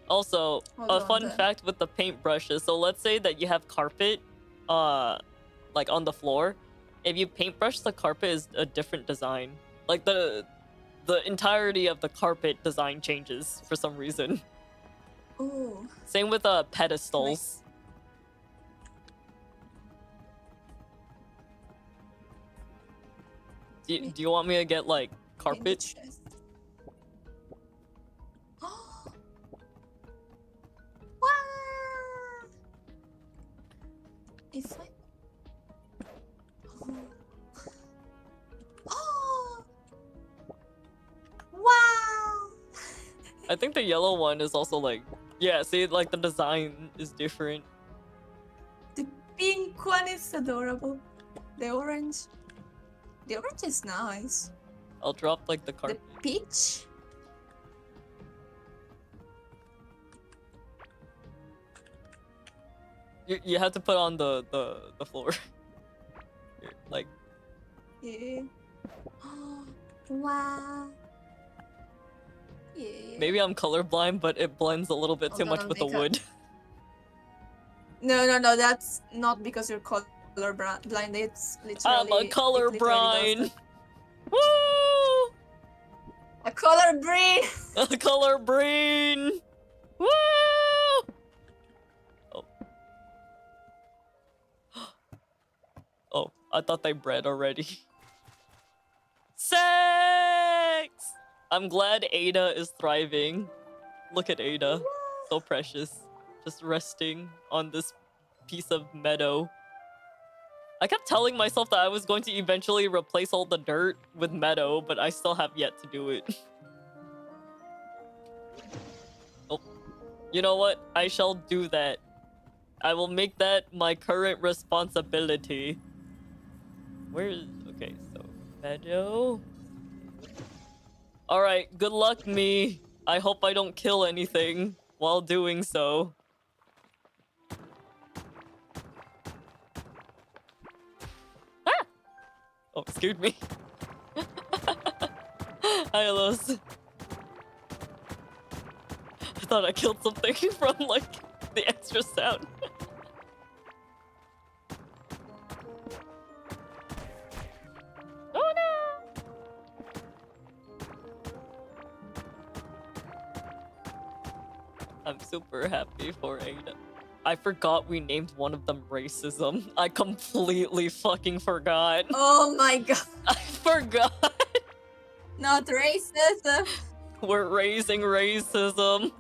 Also, a fun fact with the paintbrushes, so let's say that you have carpet, like on the floor. If you paintbrush the carpet is a different design. Like the entirety of the carpet design changes for some reason. Oh. Same with pedestals. Do you want me to get like carpet? If I... Oh! Wow! I think the yellow one is also like, yeah, see, like the design is different. The pink one is adorable. The orange is nice. I'll drop like the carpet. The peach? You have to put on the floor. Here, like. Yeah. Wow. Yeah. Maybe I'm colorblind, but it blends a little bit too much with the wood. No, that's not because you're colorblind. It's literally. I'm a colorblind. Woo! A color brain. A color brain. Woo! Oh, I thought they bred already. Sex! I'm glad Ada is thriving. Look at Ada. So precious. Just resting on this piece of meadow. I kept telling myself that I was going to eventually replace all the dirt with meadow, but I still have yet to do it. Oh. You know what? I shall do that. I will make that my current responsibility. Where is... Okay, so... Meadow... Alright, good luck, me. I hope I don't kill anything while doing so. Ah! Oh, scared me. Hi, Los. I thought I killed something from, like, the extra sound. Oh no! I'm super happy for Ada. I forgot we named one of them racism. I completely fucking forgot. Oh my god. I forgot. Not racism. We're raising racism.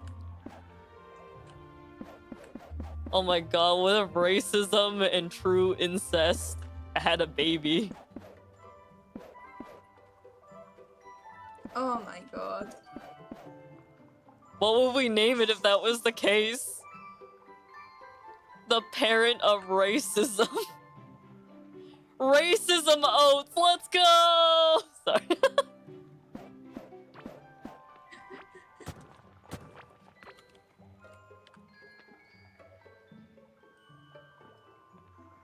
Oh my god, what if racism and true incest had a baby? Oh my god. What would we name it if that was the case? The parent of racism. Racism oats, let's go! Sorry.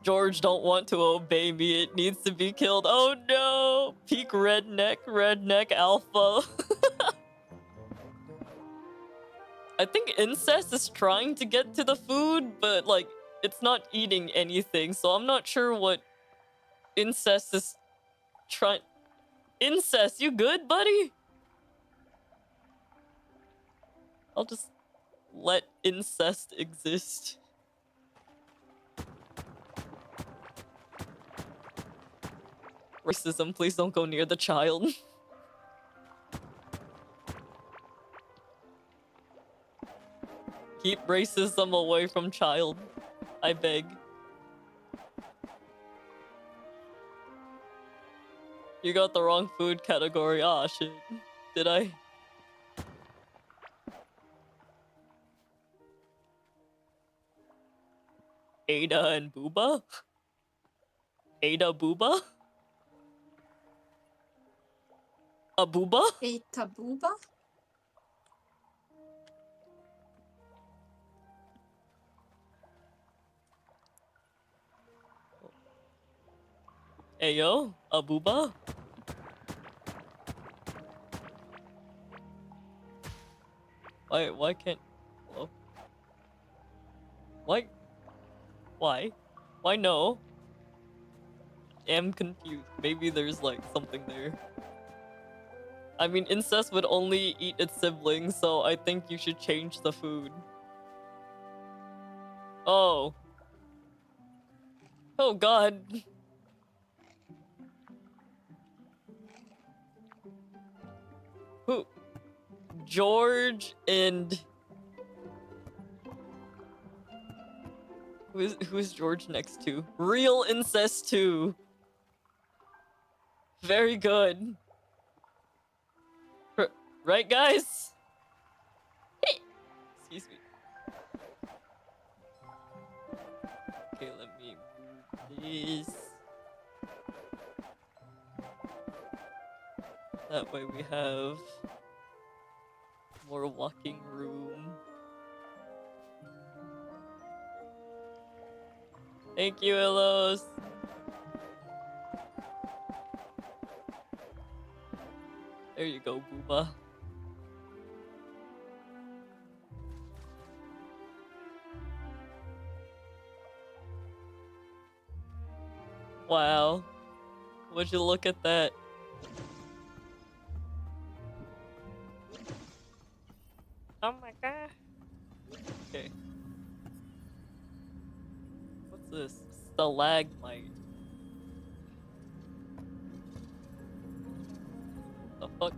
George don't want to obey me, it needs to be killed. Oh no! Peak redneck alpha. I think incest is trying to get to the food, but like, it's not eating anything, so I'm not sure what incest is trying. Incest, you good, buddy? I'll just let incest exist. Racism, please don't go near the child. Keep racism away from child. I beg. You got the wrong food category. Ah, shit. Did I? Ada and Booba? Ada Booba? A booba? A tabuba? Ayo, a booba? Why can't... Hello? Why? Why no? Am confused. Maybe there's like something there. I mean, incest would only eat its siblings, so I think you should change the food. Oh. Oh god. Who? George and... Who is George next to? Real incest 2. Very good. Right, guys? Hey! Excuse me. Okay, let me move this. That way we have more walking room. Thank you, Illos. There you go, Booba. Wow. Would you look at that? Oh my god. Okay. What's this? Stalagmite. The fuck?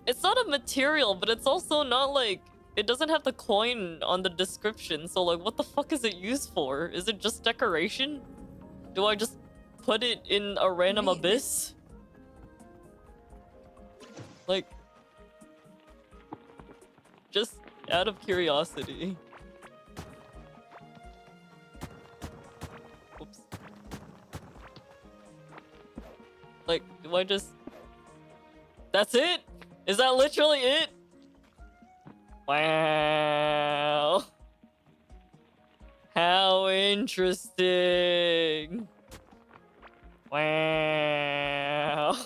It's not a material, but it's also not like... It doesn't have the coin on the description, so like what the fuck is it used for? Is it just decoration? Do I just put it in a random abyss? Like... Just out of curiosity. Oops. Like, do I just... That's it? Is that literally it? Wow. How interesting. Wow.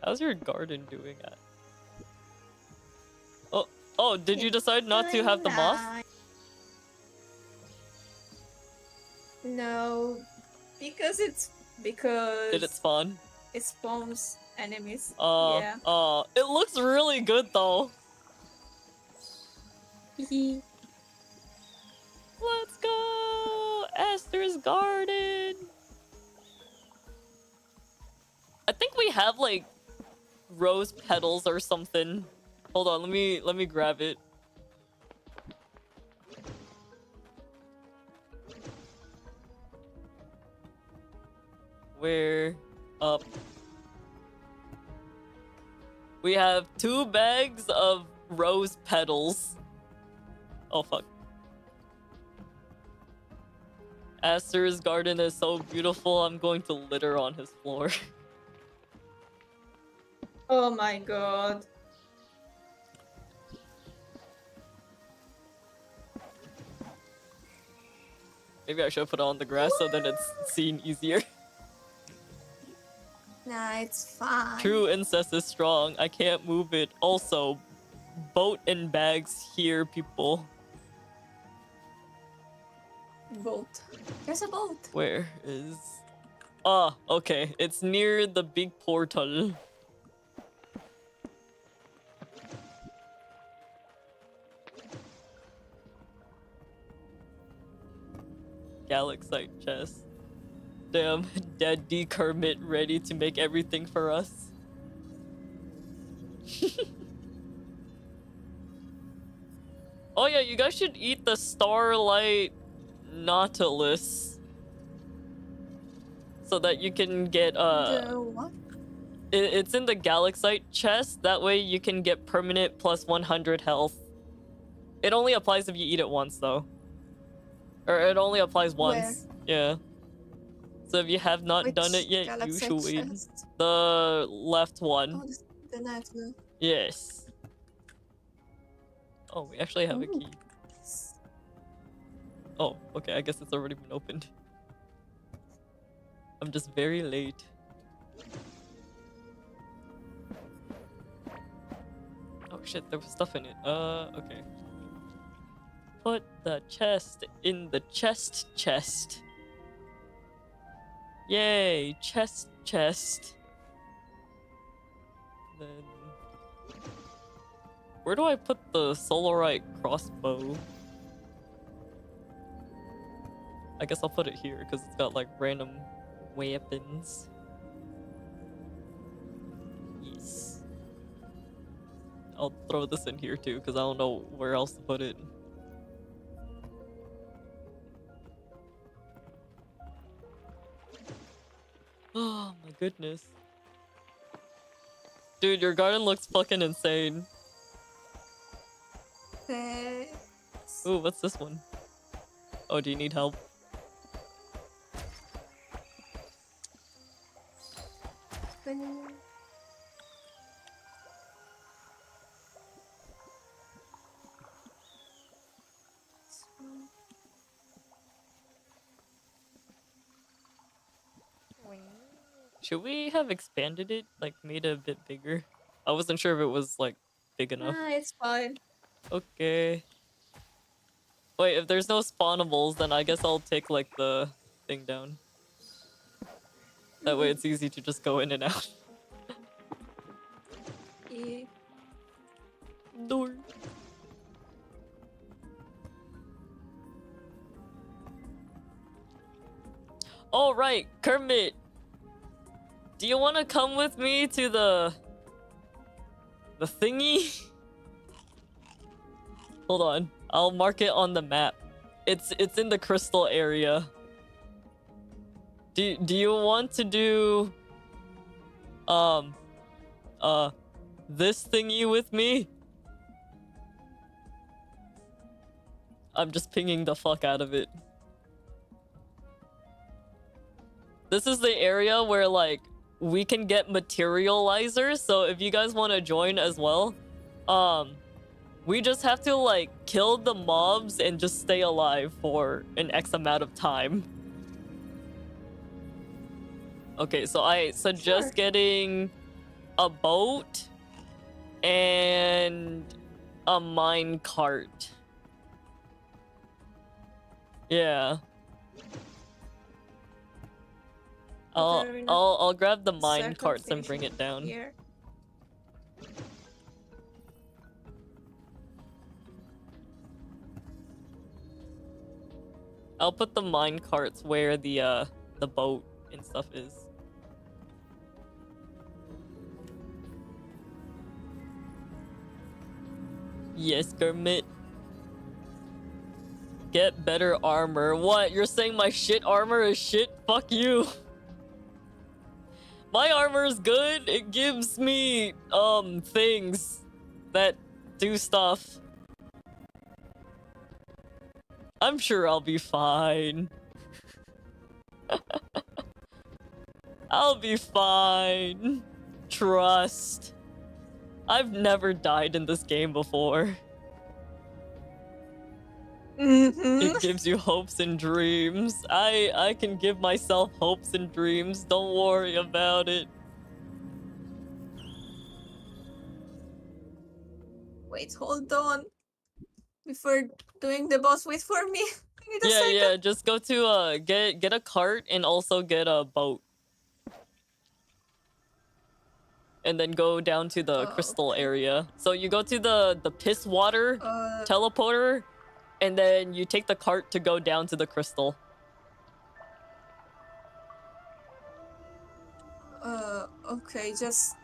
How's your garden doing at? Oh, did you decide not to have the moss? No, because Did it spawn? it spawns enemies. Yeah. It looks really good though. Hehe. Let's go! Esther's garden! I think we have like rose petals or something. Hold on, let me grab it. We're up. We have 2 bags of rose petals. Oh fuck. Aster's garden is so beautiful, I'm going to litter on his floor. Oh my god. Maybe I should put it on the grass so then it's seen easier. Nah, it's fine. True incest is strong. I can't move it. Also, boat and bags here, people. Boat. There's a boat. Where is... Ah, okay. It's near the big portal. Galaxite chest. Damn, Dead D Kermit ready to make everything for us. Oh yeah, you guys should eat the Starlight Nautilus. So that you can get, The what? It's in the Galaxite chest. That way you can get permanent plus 100 health. It only applies if you eat it once, though. Or it only applies once. Yeah. So if you have not Which done it yet, you Galaxy should wait. chest? The left one. Oh, the next one. Yes. Oh, we actually have a Ooh. key. Oh, okay. I guess it's already been opened. I'm just very late. Oh shit, there was stuff in it. Okay. Put the chest in the chest. Yay, chest. Then... Where do I put the Solarite crossbow? I guess I'll put it here, because it's got like random weapons. Yes. I'll throw this in here too, because I don't know where else to put it. Oh my goodness. Dude, your garden looks fucking insane. Thanks. Ooh, what's this one? Oh, do you need help? Should we have expanded it? Like, made it a bit bigger? I wasn't sure if it was, like, big enough. Nah, it's fine. Okay. Wait, if there's no spawnables, then I guess I'll take, like, the thing down. That way it's easy to just go in and out. Yeah. Door. All right, Kermit. Do you want to come with me to the thingy? Hold on. I'll mark it on the map. It's in the crystal area. Do you want to do this thingy with me? I'm just pinging the fuck out of it. This is the area where like we can get materializers, so if you guys want to join as well, we just have to like kill the mobs and just stay alive for an X amount of time. Okay, so I suggest getting a boat and a mine cart. Yeah. I'll grab the mine carts and bring it down. Here. I'll put the mine carts where the boat and stuff is. Yes, Kermit. Get better armor. What? You're saying my shit armor is shit? Fuck you. My armor is good. It gives me things that do stuff. I'm sure I'll be fine. I'll be fine. Trust. I've never died in this game before. It gives you hopes and dreams. I can give myself hopes and dreams. Don't worry about it. Wait, hold on. Before doing the boss, wait for me. I need a Yeah, second. yeah, just go to get a cart and also get a boat. And then go down to the crystal Okay. area. So you go to the piss water teleporter, and then you take the cart to go down to the crystal. Okay, just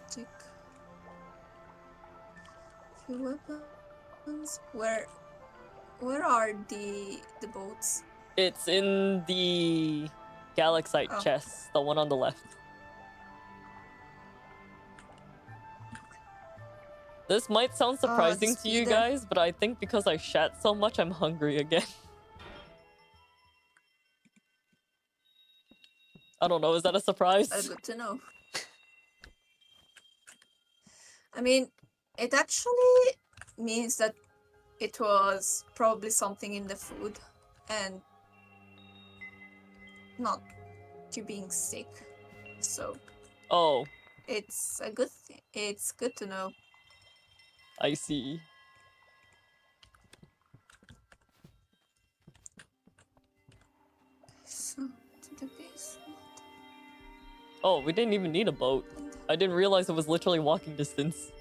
take few weapons. Where are the boats? It's in the Galaxite chest, the one on the left. This might sound surprising to you guys, but I think because I shat so much, I'm hungry again. I don't know, is that a surprise? Good to know. I mean, it actually means that it was probably something in the food and not you being sick. So. Oh. It's a good thing. It's good to know. I see. So, to the basement. Oh, we didn't even need a boat. I didn't realize it was literally walking distance.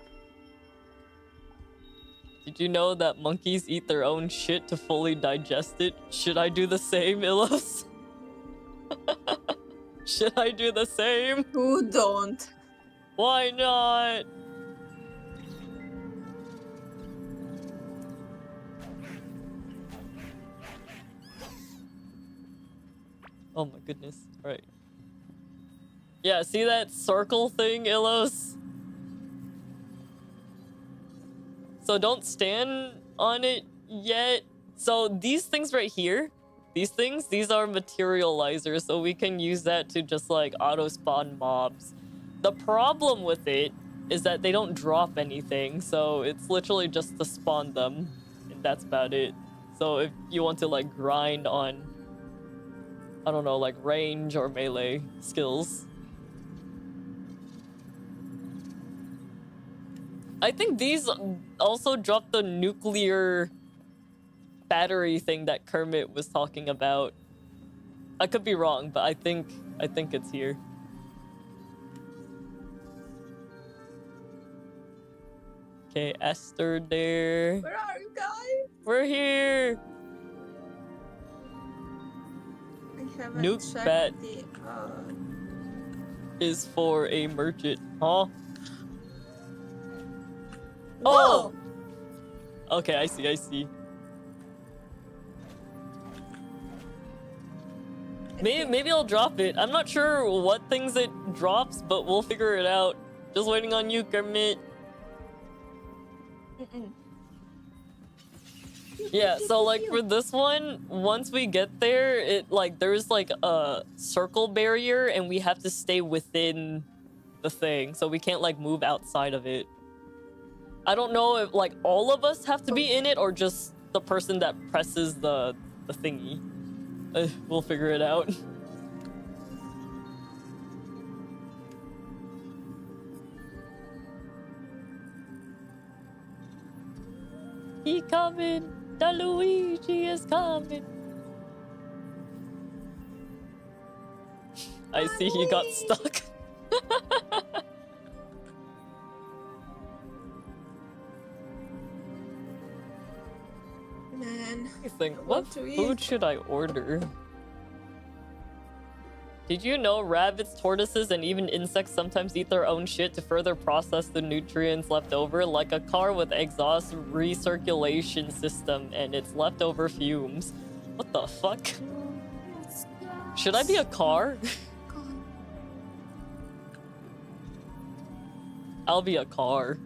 Did you know that monkeys eat their own shit to fully digest it? Should I do the same, Illos? Should I do the same? Who don't? Why not? Oh my goodness. Alright. Yeah, see that circle thing, Illos? So don't stand on it yet. So these things right here, these are materializers, so we can use that to just like auto spawn mobs. The problem with it is that they don't drop anything, so it's literally just to spawn them, and that's about it. So if you want to like grind on, I don't know, like range or melee skills. I think these also drop the nuclear battery thing that Kermit was talking about. I could be wrong, but I think it's here. Okay, Esther there. Where are you guys? We're here. I haven't Nuke checked bat the is for a merchant, huh? Whoa! Oh. Okay, I see. Maybe I'll drop it. I'm not sure what things it drops, but we'll figure it out. Just waiting on you, Kermit. Yeah, so like for this one, once we get there, it like there's like a circle barrier and we have to stay within the thing, so we can't like move outside of it. I don't know if like all of us have to be in it or just the person that presses the thingy. We'll figure it out. He coming. The Luigi is coming. I see he got stuck. Man, I think, what food should I order? Did you know rabbits, tortoises, and even insects sometimes eat their own shit to further process the nutrients left over, like a car with exhaust recirculation system and its leftover fumes? What the fuck? Should I be a car? I'll be a car.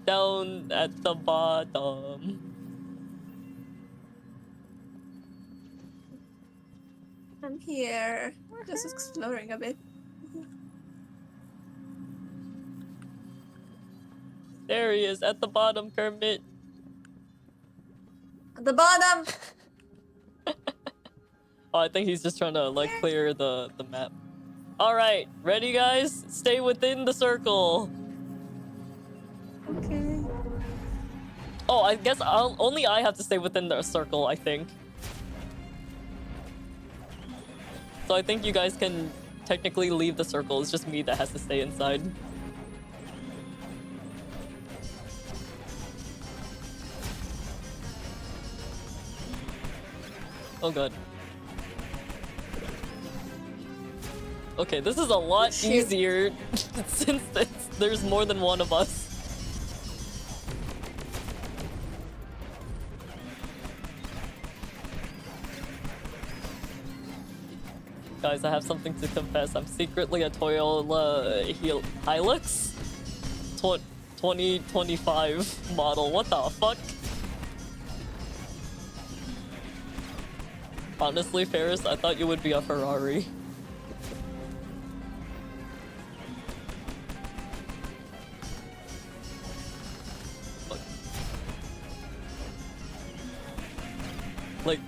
Down at the bottom. I'm here, just exploring a bit. There he is at the bottom, Kermit. At the bottom! Oh, I think he's just trying to like clear the map. All right, ready, guys? Stay within the circle. Okay. Oh, I guess only I have to stay within the circle, I think. So I think you guys can technically leave the circle. It's just me that has to stay inside. Oh god. Okay, this is a lot easier since there's more than one of us. Guys, I have something to confess. I'm secretly a Toyota Hilux 2025 model. What the fuck? Honestly, Ferris, I thought you would be a Ferrari. Like...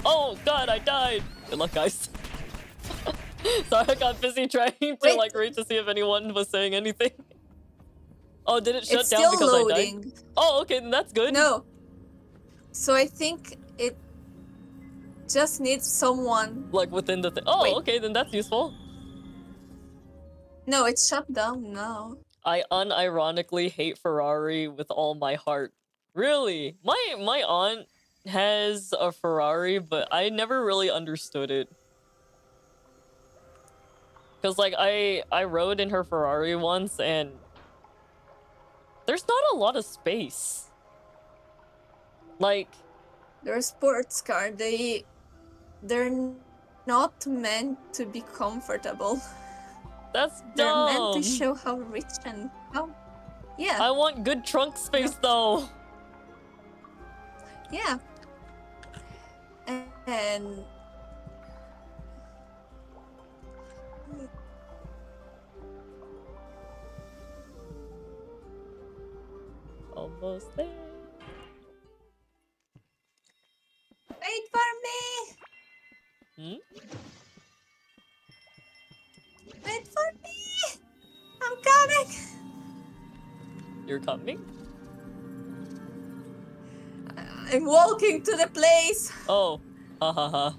Oh god, I died! Good luck, guys. Sorry, I got busy trying to like read to see if anyone was saying anything. Oh, did it shut down because loading. I died? Oh, okay, then that's good. No. So I think it just needs someone. Like within the thing. Oh, wait. Okay, then that's useful. No, it's shut down now. I unironically hate Ferrari with all my heart. Really? My aunt has a Ferrari, but I never really understood it. Cause like I rode in her Ferrari once and there's not a lot of space. Like They're a sports car. They're not meant to be comfortable. That's They're dumb. meant to show how rich and how. Yeah. I want good trunk space though. Yeah. And Almost there. wait for me. Hmm? Wait for me. I'm coming. You're coming? I'm walking to the place. Oh, ha ha ha.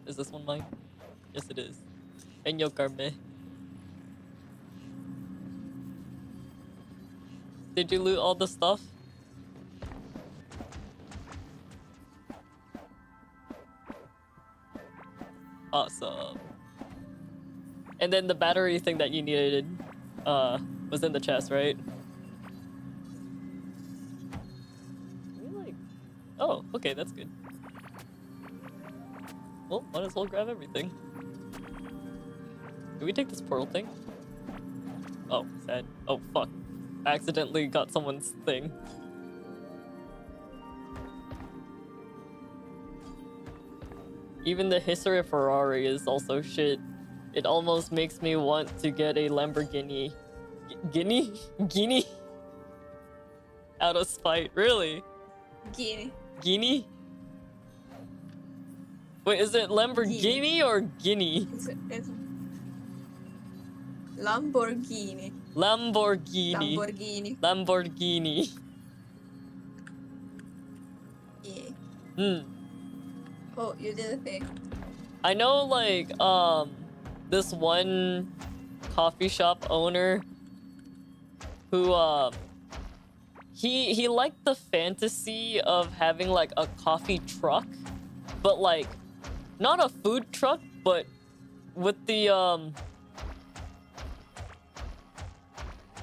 Is this one mine? Yes, it is. Enyo Carme. Did you loot all the stuff? Awesome. And then the battery thing that you needed, was in the chest, right? Oh, okay, that's good. Well, might as well grab everything. Do we take this portal thing? Oh, sad. Oh, fuck. I accidentally got someone's thing. Even the history of Ferrari is also shit. It almost makes me want to get a Lamborghini. Guinea? Out of spite, really? Guinea? Wait, is it Lamborghini or Guinea? It's Lamborghini. Lamborghini. Yeah. Hmm. Oh, you did a thing. I know, like, this one coffee shop owner who, he liked the fantasy of having, like, a coffee truck, but, like, not a food truck, but with the,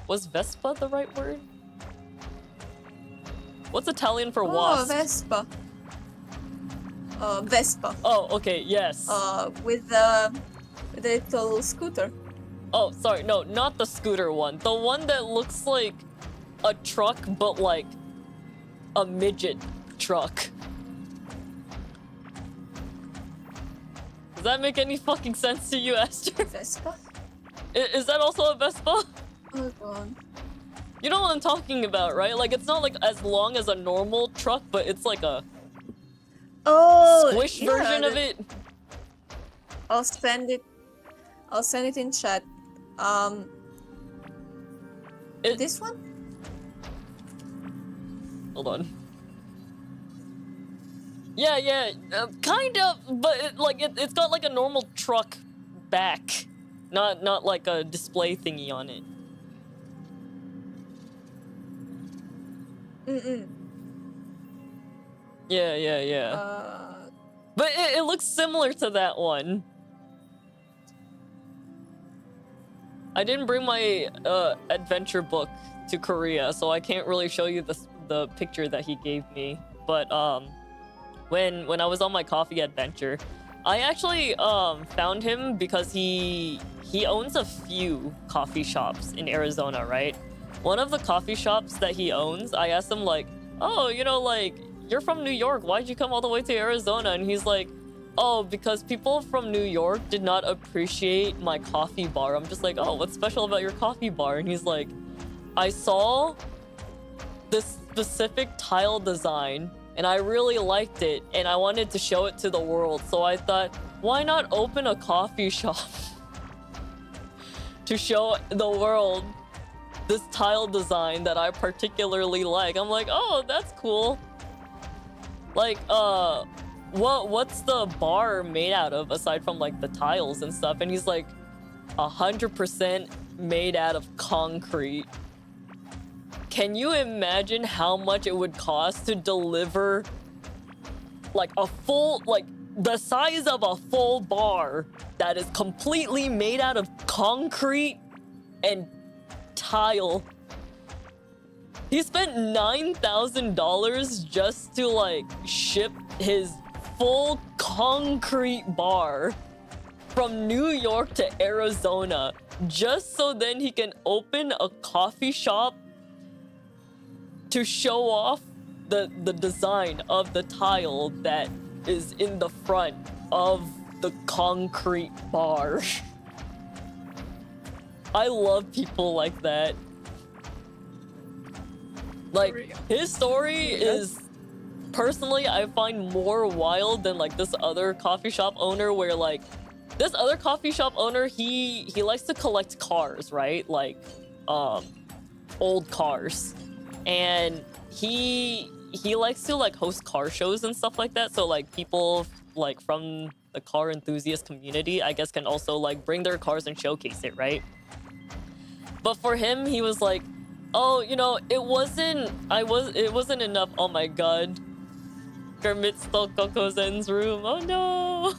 was Vespa the right word? What's Italian for wasp? Vespa. Vespa. Oh, okay, yes. With the little scooter. Oh, sorry, no, not the scooter one. The one that looks like a truck, but like a midget truck. that make any fucking sense to you, Aster? Vespa? Is that also a Vespa? Oh god. You know what I'm talking about, right? Like, it's not like as long as a normal truck, but it's like a squish version of it. I'll send it. I'll send it in chat. This one? Hold on. Yeah, kind of, but it's got like a normal truck back, not like a display thingy on it. Yeah. But it looks similar to that one. I didn't bring my adventure book to Korea, so I can't really show you the picture that he gave me. But when I was on my coffee adventure, I actually found him because he owns a few coffee shops in Arizona, right? One of the coffee shops that he owns, I asked him like, oh, you know, like, you're from New York, why'd you come all the way to Arizona? And he's like, oh, because people from New York did not appreciate my coffee bar. I'm just like, oh, what's special about your coffee bar? And he's like, I saw this specific tile design and I really liked it and I wanted to show it to the world. So I thought, why not open a coffee shop to show the world this tile design that I particularly like? I'm like, oh, that's cool. Like, what's the bar made out of aside from like the tiles and stuff? And he's like, 100% made out of concrete. Can you imagine how much it would cost to deliver like a full, like the size of a full bar that is completely made out of concrete and tile? He spent $9,000 just to like ship his full concrete bar from New York to Arizona just so then he can open a coffee shop to show off the design of the tile that is in the front of the concrete bar. I love people like that. Like, his story is, personally, I find more wild than like this other coffee shop owner where like, this other coffee shop owner, he likes to collect cars, right? Like, old cars. And he likes to like host car shows and stuff like that. So like people like from the car enthusiast community, I guess, can also like bring their cars and showcase it, right? But for him, he was like, oh, you know, it wasn't enough. Oh my god. Kermit stole Coco Zen's room. Oh no.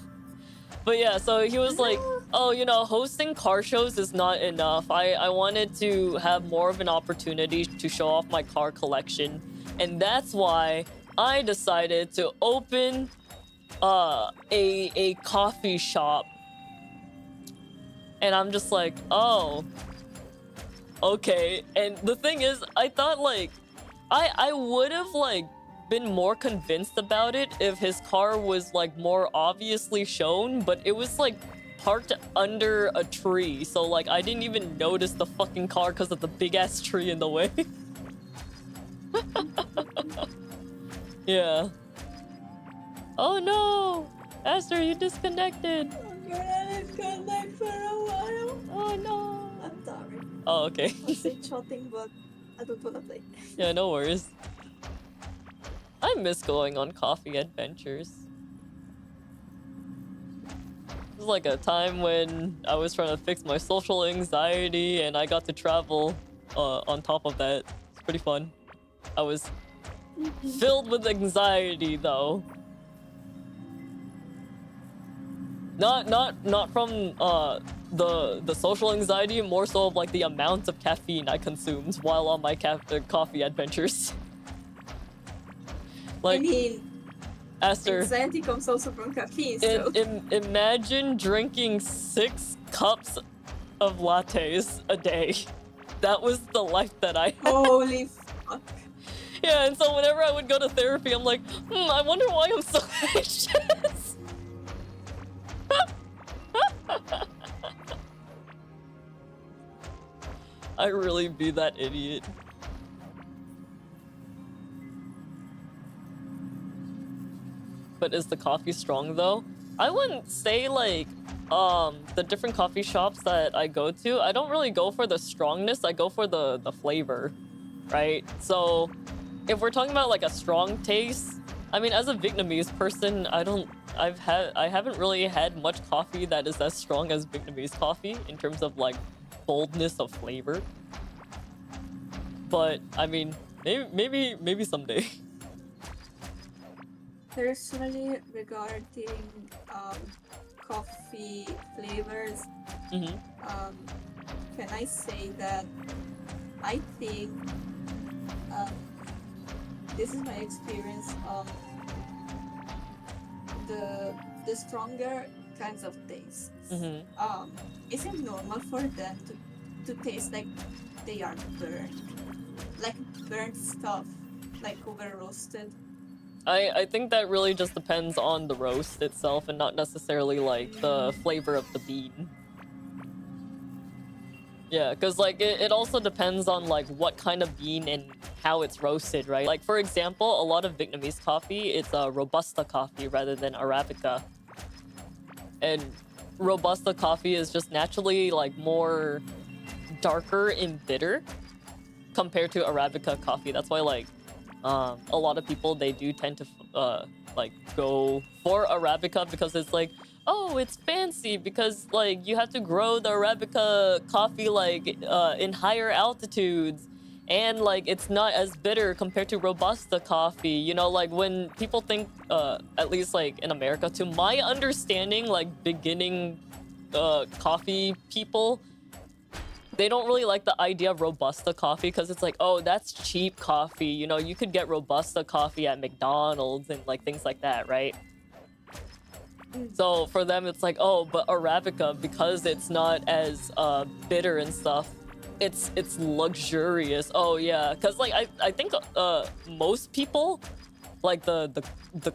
But yeah, so he was like, oh, you know, hosting car shows is not enough. I wanted to have more of an opportunity to show off my car collection. And that's why I decided to open a coffee shop. And I'm just like, oh, okay. And the thing is, I thought like, I would have like been more convinced about it if his car was like more obviously shown, but it was like parked under a tree, so like I didn't even notice the fucking car because of the big ass tree in the way. Yeah. Oh no, Aster, you disconnected. I'm gonna disconnect for a while. Oh no. I'm sorry. Oh, okay. I'll say chatting, but I don't wanna play. Yeah, no worries. I miss going on coffee adventures. It was like a time when I was trying to fix my social anxiety and I got to travel on top of that. It's pretty fun. I was filled with anxiety though. Not from the social anxiety, more so of like the amount of caffeine I consumed while on my coffee adventures. Like, I mean, Aster, anxiety comes also from caffeine, so... Imagine drinking 6 cups of lattes a day. That was the life that I had. Holy fuck. Yeah, and so whenever I would go to therapy, I'm like, I wonder why I'm so anxious. I really be that idiot. But is the coffee strong though? I wouldn't say like the different coffee shops that I go to, I don't really go for the strongness, I go for the flavor, right? So if we're talking about like a strong taste, I mean, as a Vietnamese person, I haven't really had much coffee that is as strong as Vietnamese coffee in terms of like boldness of flavor. But I mean, maybe someday. Personally, regarding coffee flavors, can I say that I think this is my experience of the stronger kinds of tastes. Is it normal for them to taste like they are burnt, like burnt stuff, like over roasted? I think that really just depends on the roast itself and not necessarily like the flavor of the bean. Yeah, because like it also depends on like what kind of bean and how it's roasted, right? Like for example, a lot of Vietnamese coffee, it's a Robusta coffee rather than Arabica. And Robusta coffee is just naturally like more darker and bitter compared to Arabica coffee. That's why like a lot of people, they do tend to like go for Arabica because it's like, oh, it's fancy because like you have to grow the Arabica coffee like in higher altitudes, and like it's not as bitter compared to Robusta coffee. You know, like when people think at least like in America, to my understanding, like beginning coffee people, they don't really like the idea of Robusta coffee because it's like, oh, that's cheap coffee. You know, you could get Robusta coffee at McDonald's and like things like that, right? So for them, it's like, oh, but Arabica, because it's not as bitter and stuff, it's luxurious. Oh yeah, because like I think most people, like the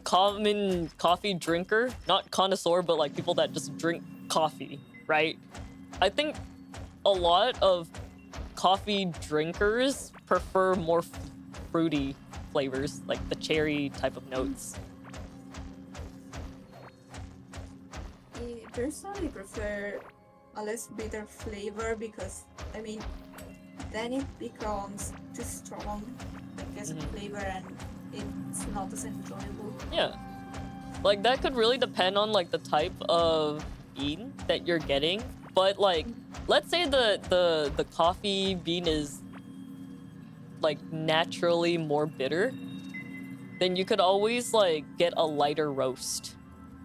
common coffee drinker, not connoisseur, but like people that just drink coffee, right? I think a lot of coffee drinkers prefer more fruity flavors, like the cherry type of notes. I personally prefer a less bitter flavor because, I mean, then it becomes too strong, I guess, flavor, and it's not as enjoyable. Yeah. Like that could really depend on like the type of bean that you're getting. But like, let's say the coffee bean is like naturally more bitter, then you could always like get a lighter roast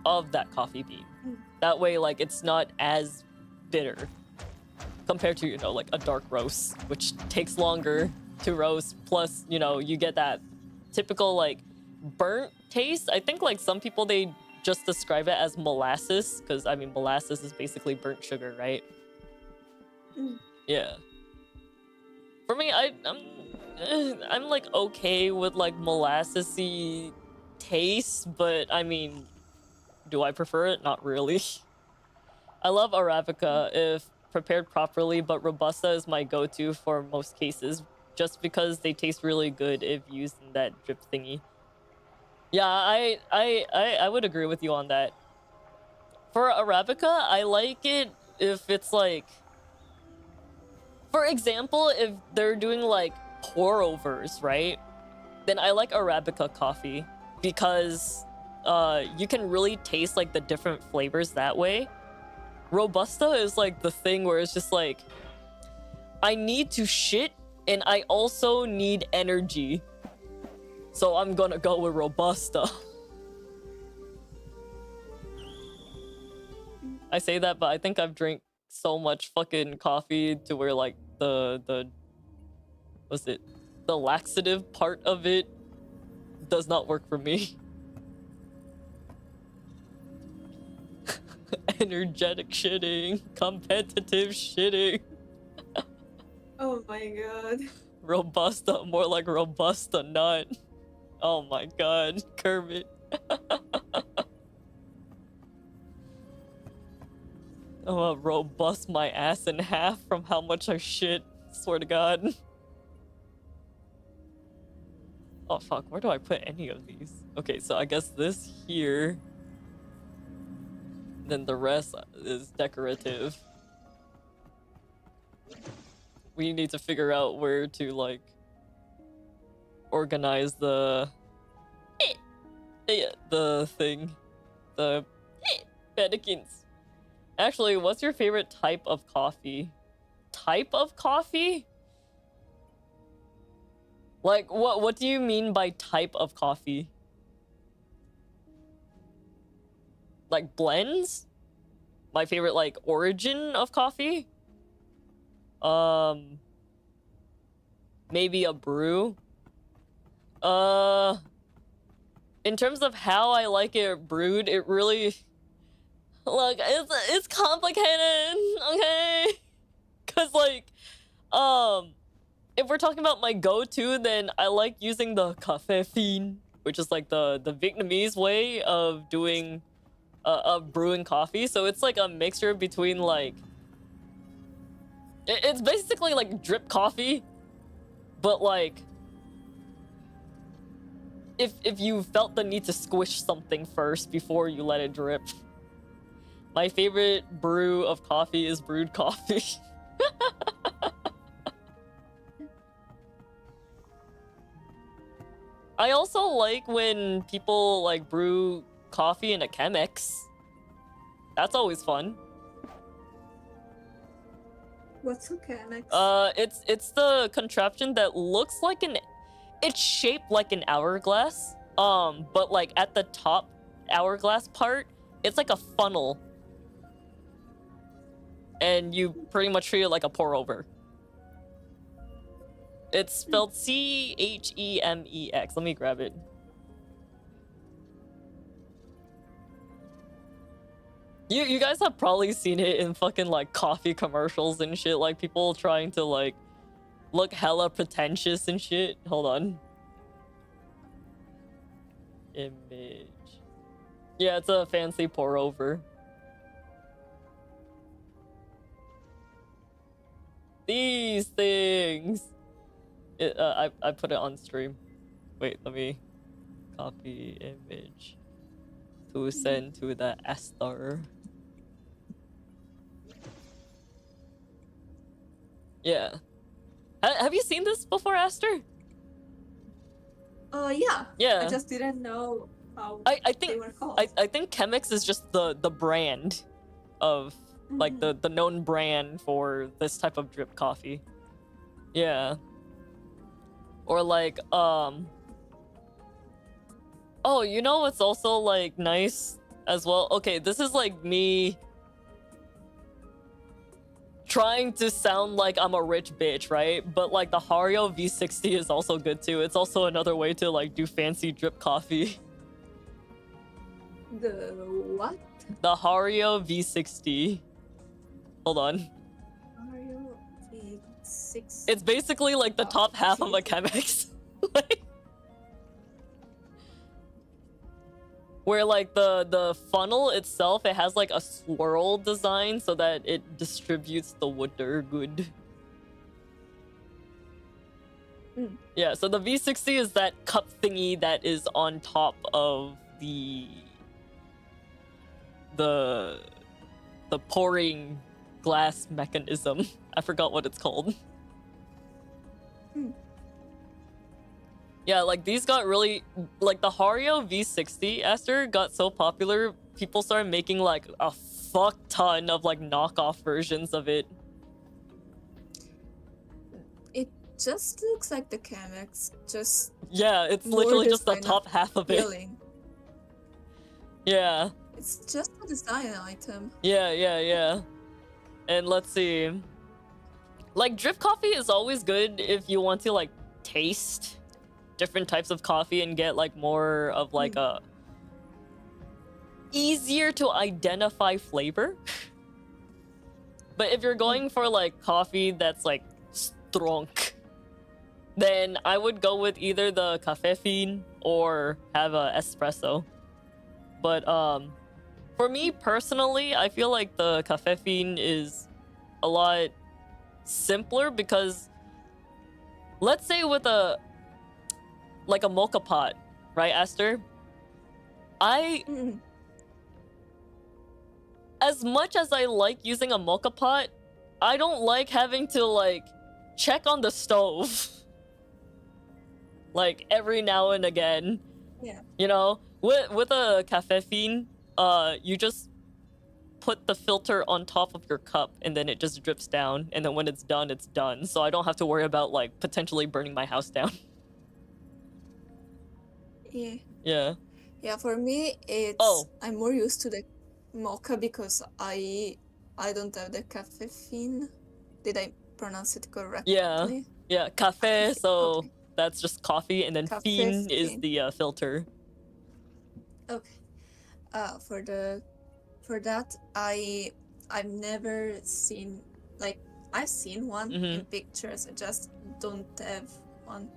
of that coffee bean. That way, like it's not as bitter compared to, you know, like a dark roast, which takes longer to roast. Plus, you know, you get that typical like burnt taste. I think like some people, they just describe it as molasses, because I mean molasses is basically burnt sugar, right? Yeah. For me, I'm like okay with like molassesy taste, but I mean, do I prefer it? Not really. I love Arabica if prepared properly, but Robusta is my go-to for most cases, just because they taste really good if used in that drip thingy. Yeah, I would agree with you on that. For Arabica, I like it if it's like, for example, if they're doing like pour-overs, right? Then I like Arabica coffee because you can really taste like the different flavors that way. Robusta is like the thing where it's just like, I need to shit and I also need energy. So I'm gonna go with Robusta. I say that, but I think I've drank so much fucking coffee to where like the what's it? The laxative part of it does not work for me. Energetic shitting, competitive shitting. Oh my god. Robusta, more like Robusta nut. Oh my god, Kermit. I'm gonna robust my ass in half from how much I shit. Swear to God. Oh fuck, where do I put any of these? Okay, so I guess this here. Then the rest is decorative. We need to figure out where to like organize the thing. The mannequins. Actually, what's your favorite type of coffee? Type of coffee? Like, what do you mean by type of coffee? Like blends? My favorite, like, origin of coffee? Maybe a brew? In terms of how I like it brewed, it really... Look, it's complicated, okay? Cause like, if we're talking about my go-to, then I like using the café fin, which is like the Vietnamese way of doing, of brewing coffee. So it's like a mixture between like, it's basically like drip coffee, but like, if you felt the need to squish something first before you let it drip. My favorite brew of coffee is brewed coffee. I also like when people like brew coffee in a Chemex. That's always fun. What's a Chemex? It's the contraption that looks like it's shaped like an hourglass. But like at the top hourglass part, it's like a funnel. And you pretty much treat it like a pour over. It's spelled C-H-E-M-E-X. Let me grab it. You guys have probably seen it in fucking like coffee commercials and shit, like people trying to like look hella pretentious and shit. Hold on. Image. Yeah, it's a fancy pour over. These things. I put it on stream. Wait, let me copy image to send to the Astar. Yeah. Have you seen this before, Aster? Yeah. Yeah. I just didn't know how I they think were called. I think Chemex is just the brand of like the known brand for this type of drip coffee. Yeah. Or like oh, you know what's also like nice as well? Okay, this is like me trying to sound like I'm a rich bitch, right? But like the Hario V60 is also good too. It's also another way to like do fancy drip coffee. The what? The Hario V60. Hold on. Mario V6. It's basically like the top half of a Chemex. Like, where like the funnel itself, it has like a swirl design so that it distributes the water good. Yeah, so the V60 is that cup thingy that is on top of the pouring glass mechanism. I forgot what it's called. Yeah, like these got really, like the Hario V60 Esther got so popular, people started making like a fuck ton of like knockoff versions of it. It just looks like the Chemex, just Yeah, it's more literally just the design top half of it. feeling. Yeah. It's just a design item. Yeah. And let's see. Like drip coffee is always good if you want to like taste different types of coffee and get like more of like a easier to identify flavor. But if you're going for like coffee that's like strong, then I would go with either the café fin or have a espresso. But for me personally, I feel like the café fin is a lot simpler because let's say with a mocha pot, right, Esther? Mm. As much as I like using a mocha pot, I don't like having to like check on the stove like every now and again. Yeah. You know, with a cafefine, you just put the filter on top of your cup and then it just drips down, and then when it's done. So I don't have to worry about like potentially burning my house down. Yeah. Yeah. Yeah, for me, Oh. I'm more used to the mocha because I don't have the caffeine. Did I pronounce it correctly? Yeah, cafe, so Okay. that's just coffee, and then fiend is Caffeine. the filter. Okay. For that, I've never seen, like, I've seen one in pictures. I just don't have one.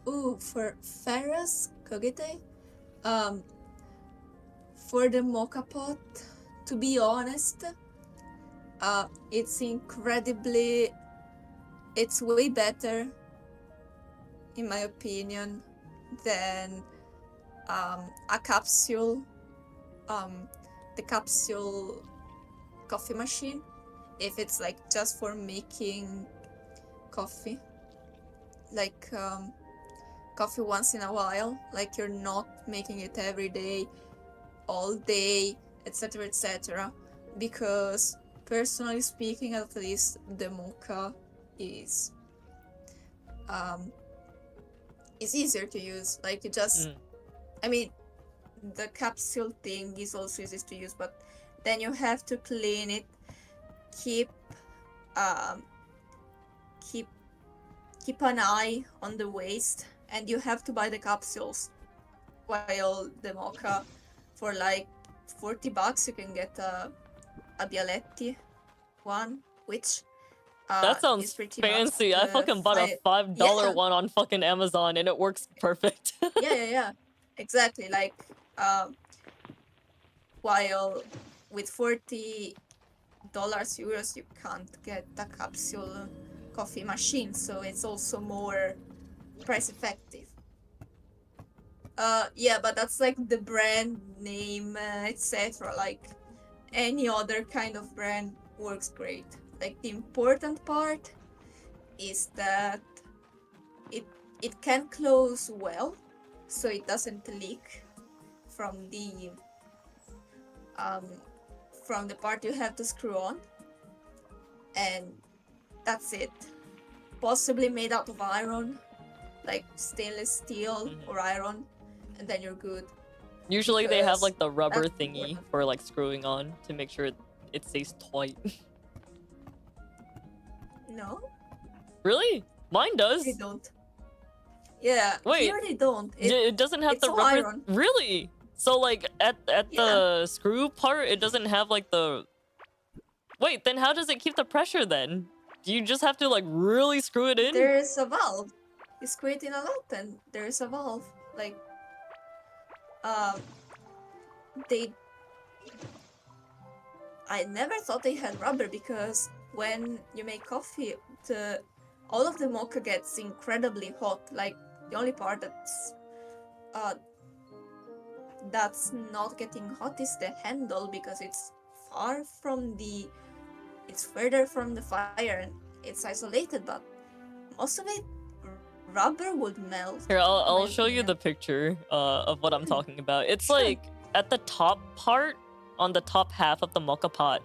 Ooh, for Ferris Kogite, for the mocha pot, to be honest, it's way better, in my opinion, than a capsule, the capsule coffee machine, if it's like just for making coffee, like coffee once in a while, like you're not making it every day, all day, etc., etc. Because personally speaking, at least the mocha is easier to use. Like you just, I mean, the capsule thing is also easy to use, but then you have to clean it, keep an eye on the waste, and you have to buy the capsules, while the mocha, for like $40 you can get a Bialetti one, which that sounds is pretty fancy. much I fucking bought a $5 one on fucking Amazon and it works perfect. yeah, exactly. Like while with $40 euros you can't get a capsule coffee machine, so it's also more price effective. Yeah, but that's like the brand name, etc. Like any other kind of brand works great. Like the important part is that it can close well, so it doesn't leak from the part you have to screw on, and that's it. Possibly made out of iron, like stainless steel or iron, and then you're good. Usually they have Because like the rubber that's thingy important. for like screwing on to make sure it stays tight. No, Really? Mine does. they don't. Yeah, Wait, here they don't. it doesn't have it's the all rubber. iron. Really? So like at the screw part, it doesn't have like the. Wait, then how does it keep the pressure then? Do you just have to like really screw it in? There's a valve. You screw it in a lot, and there's a valve. Like, they. I never thought they had rubber, because when you make coffee, all of the mocha gets incredibly hot. Like the only part that's not getting hot is the handle, because it's further from the fire and it's isolated, but most of it, rubber would melt. Here, I'll show you the picture of what I'm talking about. It's Sure. like at the top part, on the top half of the mocha pot.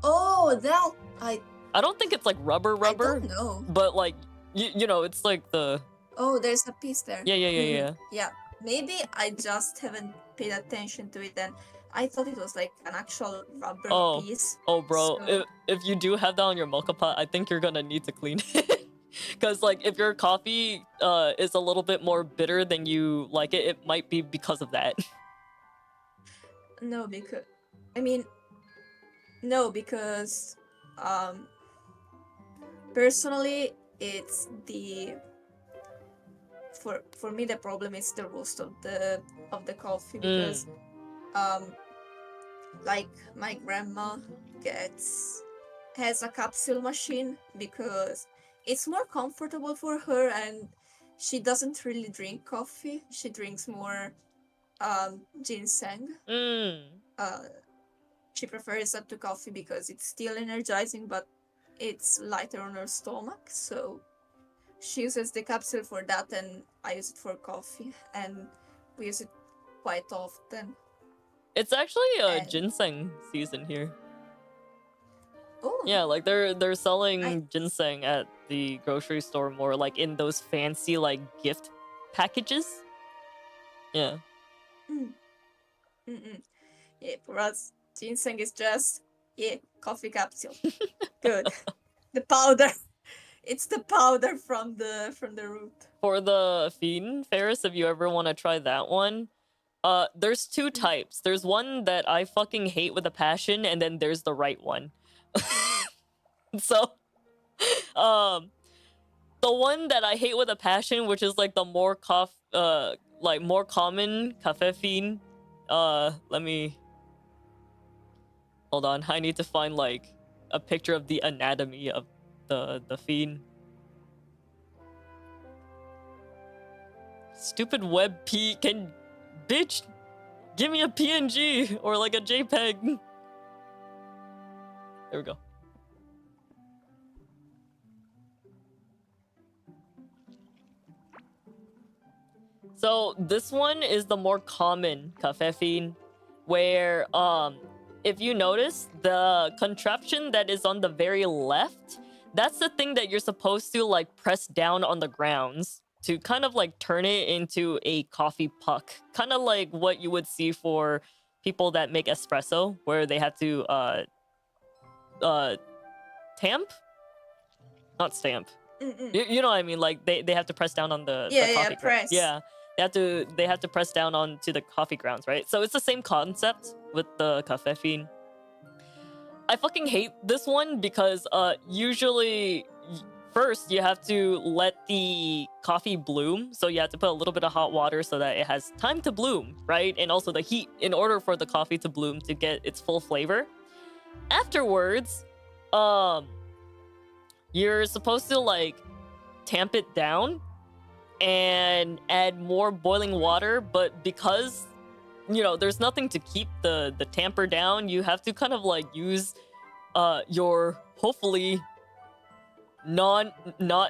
Oh, that I don't think it's like rubber, I don't know. but like you know, it's like the. Oh, there's a piece there. Yeah. Yeah, maybe I just haven't paid attention to it then. I thought it was like an actual rubber piece. Oh, bro, So- if you do have that on your mocha pot, I think you're gonna need to clean it. Because like if your coffee is a little bit more bitter than you like it, it might be because of that. No, because personally, it's for me the problem is the roast of the coffee, because like my grandma has a capsule machine because it's more comfortable for her, and she doesn't really drink coffee. She drinks more ginseng. Uh, she prefers that to coffee because it's still energizing, but it's lighter on her stomach. So she uses the capsule for that, and I use it for coffee, and we use it quite often. It's actually a And ginseng season here. oh, Yeah, like they're selling I ginseng at the grocery store more, like in those fancy like gift packages. Yeah. mm, yeah, for us, ginseng is just coffee capsule. Good. The powder. It's the powder from the root. For the fiend, Ferris, if you ever want to try that one, there's two types. There's one that I fucking hate with a passion, and then there's the right one. So, um, the one that I hate with a passion, which is like the more like more common caffeine. Let me hold on. I need to find like a picture of the anatomy of the fiend. Stupid web P can, bitch, give me a PNG or like a JPEG. There we go. So this one is the more common caffeine, where if you notice the contraption that is on the very left, that's the thing that you're supposed to like press down on the grounds to kind of like turn it into a coffee puck, kind of like what you would see for people that make espresso, where they have to tamp, not stamp. You know what I mean? Like they have to press down on the coffee press. Yeah, they have to press down onto the coffee grounds, right? So it's the same concept with the caffeine. I fucking hate this one because usually first you have to let the coffee bloom, so you have to put a little bit of hot water so that it has time to bloom, right? And also the heat in order for the coffee to bloom to get its full flavor. Afterwards, you're supposed to like tamp it down and add more boiling water, but because there's nothing to keep the tamper down, you have to kind of like use your hopefully not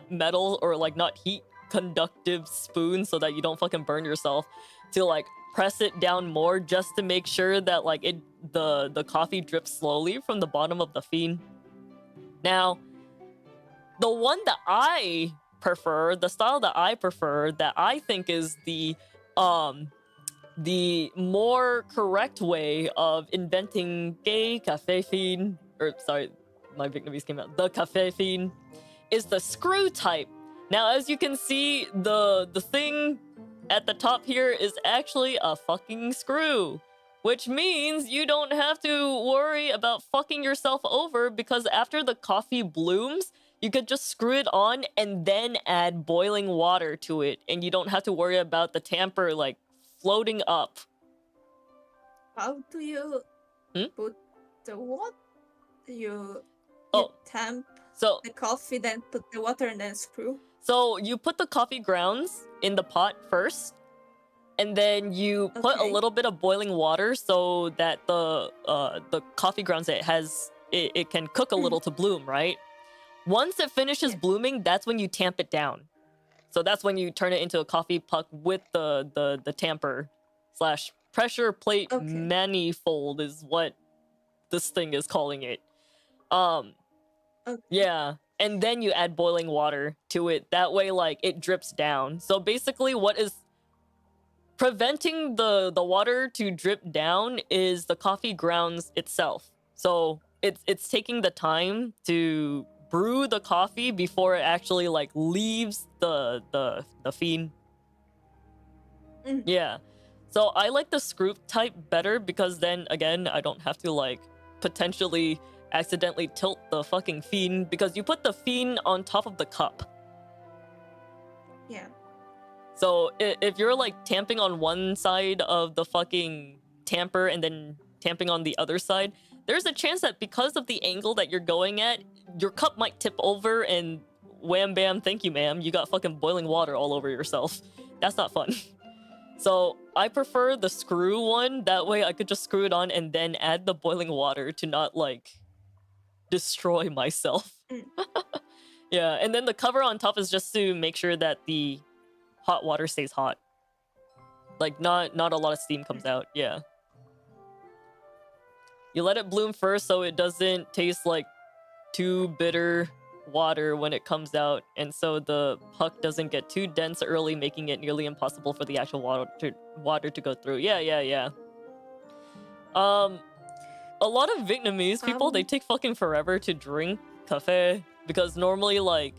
metal or like not heat conductive spoon so that you don't fucking burn yourself to like press it down more just to make sure that like the coffee drips slowly from the bottom of the fiend. Now, the one that I prefer, the style that I prefer, that I think is the more correct way of inventing gay caffeine, or sorry, my Vietnamese came out, the caffeine, is the screw type. Now, as you can see, the thing at the top here is actually a fucking screw, which means you don't have to worry about fucking yourself over, because after the coffee blooms, you could just screw it on and then add boiling water to it, and you don't have to worry about the tamper like floating up. How do you put the what? You tamp the coffee, then put the water, and then screw? So you put the coffee grounds in the pot first, and then you put a little bit of boiling water so that the coffee grounds it can cook a little to bloom, right? Once it finishes blooming, that's when you tamp it down. So that's when you turn it into a coffee puck with the tamper / pressure plate manifold is what this thing is calling it. Yeah. And then you add boiling water to it. That way, like, it drips down. So basically what is preventing the water to drip down is the coffee grounds itself. So it's taking the time to brew the coffee before it actually like leaves the fiend. Yeah. So I like the screw type better because then again I don't have to like potentially accidentally tilt the fucking fiend, because you put the fiend on top of the cup. Yeah. So if you're like tamping on one side of the fucking tamper and then tamping on the other side, there's a chance that because of the angle that you're going at, your cup might tip over and wham bam, thank you ma'am, you got fucking boiling water all over yourself. That's not fun. So I prefer the screw one, that way I could just screw it on and then add the boiling water to not like destroy myself. Yeah, and then the cover on top is just to make sure that the hot water stays hot. Like not a lot of steam comes out. Yeah. You let it bloom first so it doesn't taste like too bitter water when it comes out, and so the puck doesn't get too dense early, making it nearly impossible for the actual water to go through. Yeah. A lot of Vietnamese people, they take fucking forever to drink cafe because normally like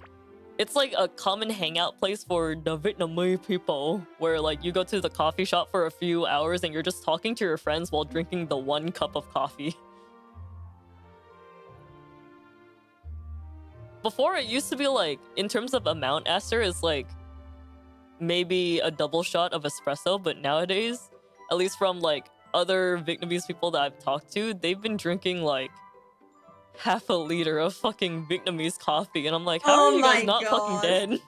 it's like a common hangout place for the Vietnamese people where like you go to the coffee shop for a few hours and you're just talking to your friends while drinking the 1 cup of coffee. Before it used to be like, in terms of amount, Aster is like maybe a double shot of espresso, but nowadays, at least from like other Vietnamese people that I've talked to, they've been drinking like half a liter of fucking Vietnamese coffee, and I'm like, how are you guys not fucking dead?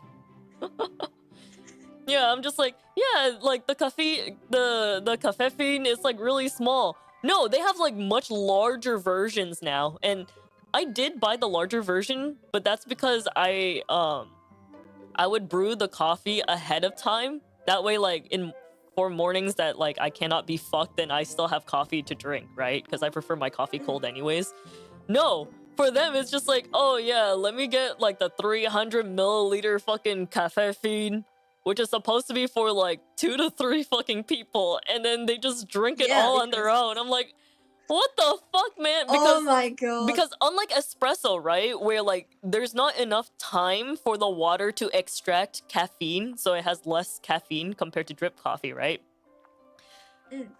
Yeah, I'm just like, yeah, like the caffeine is like really small. No, they have like much larger versions now, and I did buy the larger version, but that's because I would brew the coffee ahead of time. That way, like for mornings that like I cannot be fucked, then I still have coffee to drink, right? Because I prefer my coffee cold anyways. No, for them it's just like, oh yeah, let me get like the 300 milliliter fucking caffeine, which is supposed to be for like 2 to 3 fucking people, and then they just drink it all on their own. I'm like, what the fuck, man? Because, oh my god. Because unlike espresso, right, where like there's not enough time for the water to extract caffeine, so it has less caffeine compared to drip coffee, right?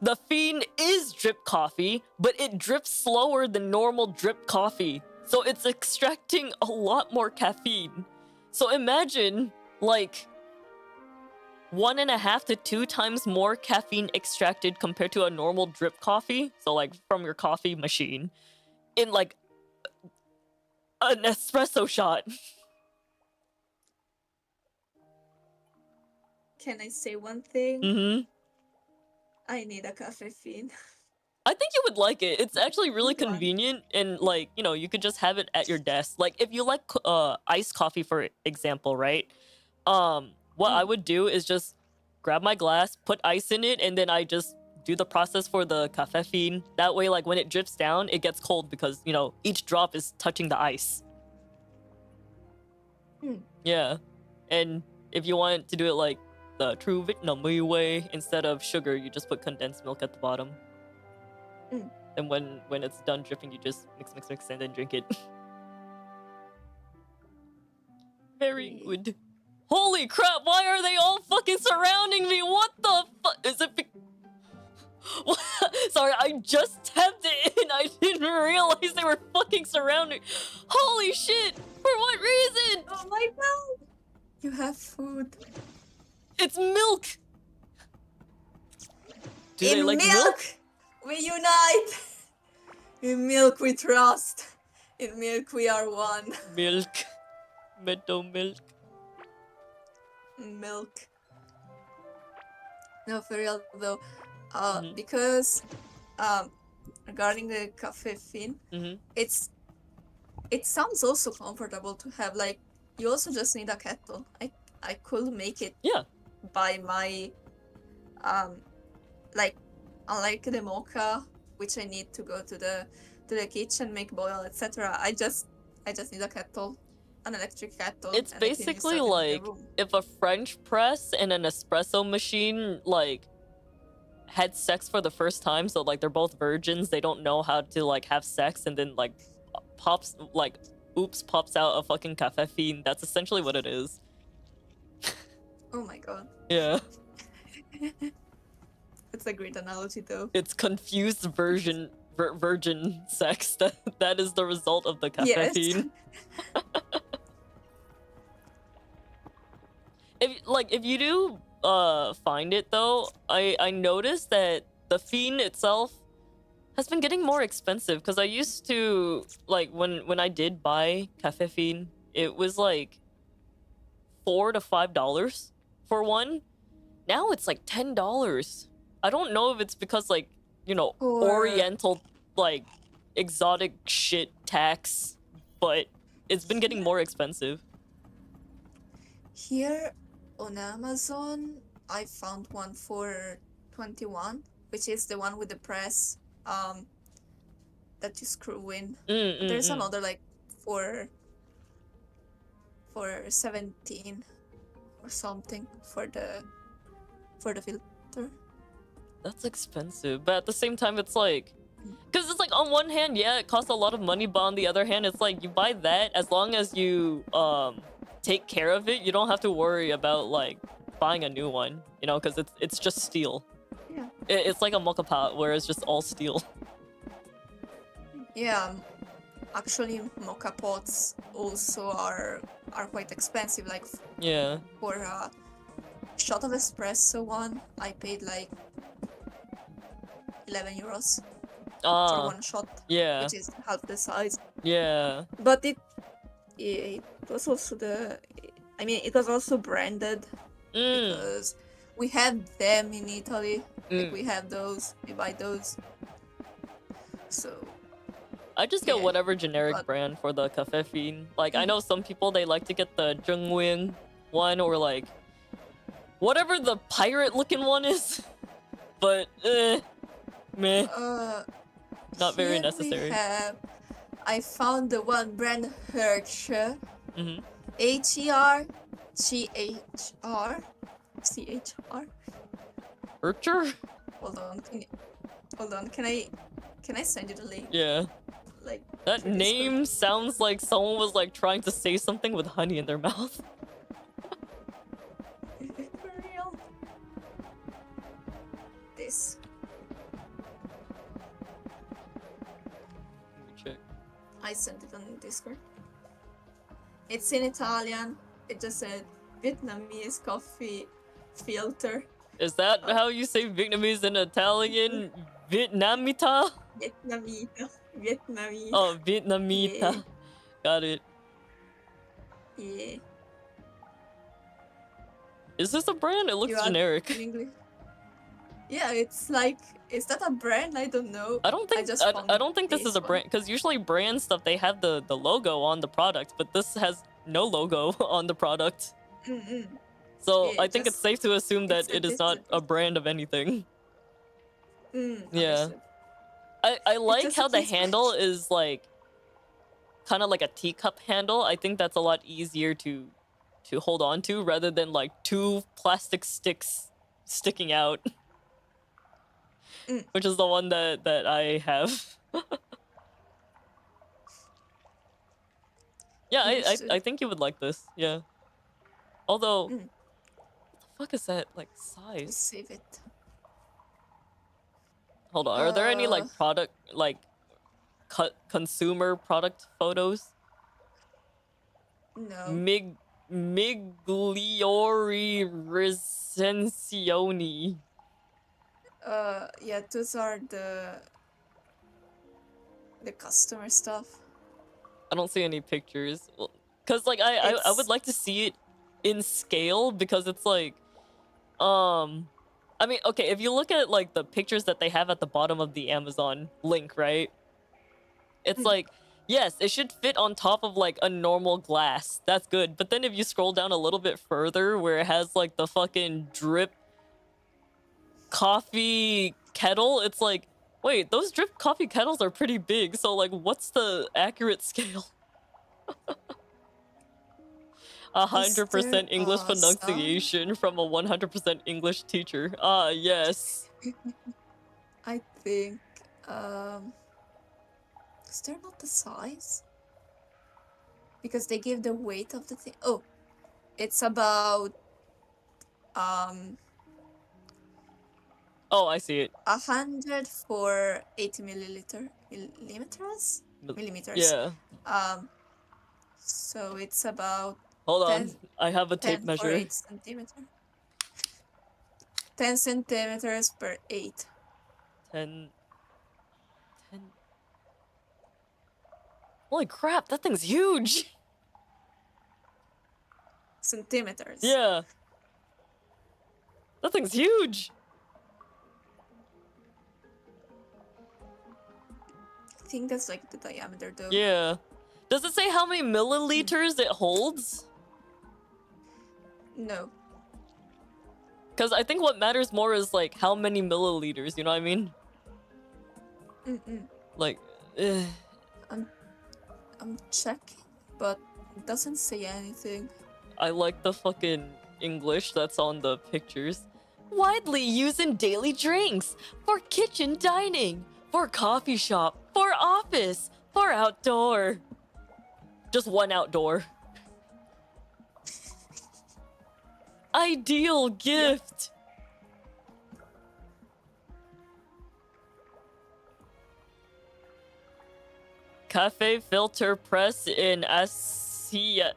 The fiend is drip coffee, but it drips slower than normal drip coffee. So it's extracting a lot more caffeine. So imagine, like, 1.5 to 2 times more caffeine extracted compared to a normal drip coffee. So, like, from your coffee machine. In, like, an espresso shot. Can I say one thing? Mm-hmm. I need a caffeine. I think you would like it. It's actually really convenient, and like, you know, you could just have it at your desk. Like if you like iced coffee, for example, right? What I would do is just grab my glass, put ice in it, and then I just do the process for the caffeine. That way, like when it drips down, it gets cold because, you know, each drop is touching the ice. Yeah. And if you want to do it like the true Vietnamese way, instead of sugar, you just put condensed milk at the bottom. And when it's done dripping, you just mix, and then drink it. Very good. Holy crap, why are they all fucking surrounding me? What the fuck? Is it Sorry, I just tapped it in. I didn't realize they were fucking surrounding. Holy shit! For what reason? Oh my god! You have food. It's milk! Do they In like milk? We unite! In milk we trust. In milk we are one. Milk. Meadow milk. Milk. No, for real though. Because regarding the caffeine, it sounds also comfortable to have. Like, you also just need a kettle. I could make it by my like, unlike the mocha, which I need to go to the kitchen, make boil, etc. I just need a kettle, an electric kettle. It's basically like if a French press and an espresso machine like had sex for the first time, so like they're both virgins, they don't know how to like have sex, and then like pops out a fucking caffeine. That's essentially what it is. Oh my god. Yeah. It's a great analogy though. It's confused virgin sex. That is the result of the caffeine. Yes. If you do find it though, I noticed that the fiend itself has been getting more expensive because I used to like when I did buy caffeine, it was like $4 to $5 for one. Now it's like $10. I don't know if it's because like, you know, Or Oriental like exotic shit tax, but it's been getting more expensive. here on Amazon, I found one for 21, which is the one with the press that you screw in. There's another like for 17 or something for the filter. That's expensive, but at the same time, it's like, because it's like on one hand, yeah, it costs a lot of money, but on the other hand, it's like you buy that as long as you take care of it, you don't have to worry about like buying a new one, you know, because it's just steel. Yeah. It's like a mocha pot where it's just all steel. Yeah, actually, mocha pots also are quite expensive. Like Yeah. for a shot of espresso one, I paid like 11 euros for one shot, Yeah. which is half the size. Yeah. But it was also it was also branded because we have them in Italy. Like we have those, we buy those. So I just get yeah, whatever generic but- brand for the caffeine. Like, I know some people, they like to get the Zhengwing one or like whatever the pirate looking one is. But, meh. Not very here necessary. I found the one brand Hertz. Mhm. HERCHR. CHR. Urcher? Hold on. Can I send you the link? Yeah. Like That through name sounds like someone was like trying to say something with honey in their mouth. Discord? For real? This. Let me check. I sent it on Discord. It's in Italian. It just said Vietnamese coffee filter. Is that how you say Vietnamese in Italian? Vietnamita? Vietnamese. Oh, Vietnamita. Yeah. Got it. Yeah. Is this a brand? It looks You are generic. in English. Yeah, it's like, is that a brand? I don't know. I don't think I don't think this is a one. brand, because usually brand stuff they have the logo on the product, but this has no logo on the product. Mm-mm. So Yeah, I think it's safe to assume that it is not a brand of anything. Yeah. Understood. I like just how the keeps handle is like kind of like a teacup handle. I think that's a lot easier to hold on to rather than like two plastic sticks sticking out. Which is the one that I have. Yeah, I think you would like this. Yeah. Although, what the fuck is that like size? Save it. Hold on. Are there any like product like consumer product photos? No. Migliori recensioni. Yeah, those are the customer stuff. I don't see any pictures. Cause like I would like to see it in scale, because it's like I mean, okay, if you look at like the pictures that they have at the bottom of the Amazon link, right? It's like, yes, it should fit on top of like a normal glass. That's good. But then if you scroll down a little bit further where it has like the fucking drip coffee kettle, it's like, wait, those drip coffee kettles are pretty big. So like, what's the accurate scale? 100% English pronunciation from a 100% English teacher. Ah, yes. I think, is there not the size? Because they give the weight of the thing. Oh, it's about, Oh, I see it. 100 for 80 millimeters? Yeah. So it's about Hold on. 10 I have a tape 10 measure. for 8 centimeters. 10 centimeters per 8. 10 Holy crap, that thing's huge. Centimeters. Yeah. That thing's huge. I think that's like the diameter though. Yeah. Does it say how many milliliters it holds? No. Because I think what matters more is like how many milliliters, you know what I mean? Like, I'm checking, but it doesn't say anything. I like the fucking English that's on the pictures. Widely used in daily drinks, for kitchen dining, for coffee shop, for office, for outdoor. Just one outdoor. Ideal gift. Cafe filter press in Axio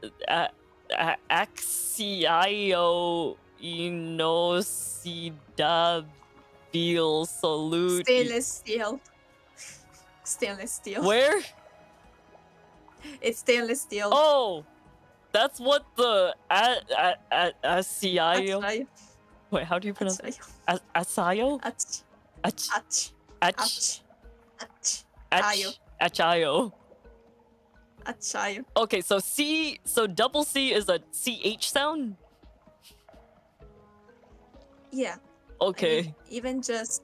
inoxidable solute. Stainless steel. Stainless steel. Where? It's stainless steel. Oh, that's what the Axio. Achayo. Wait, how do you pronounce it? Achayo. Asayo? Ach. Ach. Ach. Ach. Ach. Ach. Achayo. Achayo. Okay, so double C is a CH sound? Yeah. Okay. I mean, even just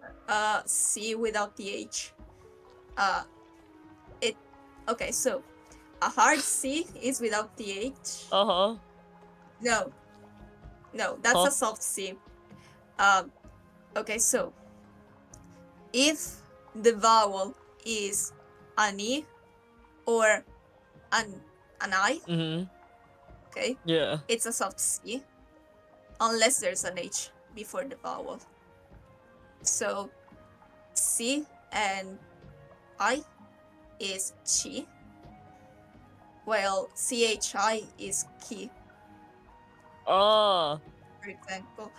C without the H. Okay, so a hard C is without the H. Uh-huh. No, that's Huh? a soft C. Okay, so if the vowel is an E or an I, Mm-hmm. okay, Yeah. it's a soft C, unless there's an H before the vowel. So C and I is chi, while CHI is ki, Ah. for example.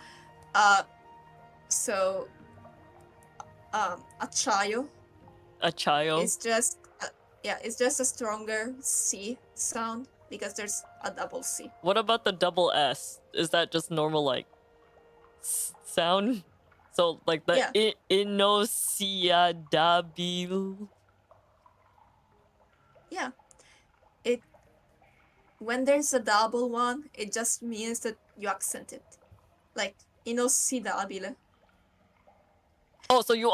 So achayo Achayo. is just it's just a stronger C sound because there's a double C. What about the double S? Is that just normal like sound? So like the Yeah. inosiadabil. Yeah, it when there's a double one, it just means that you accent it, like inoxidable. Oh, so you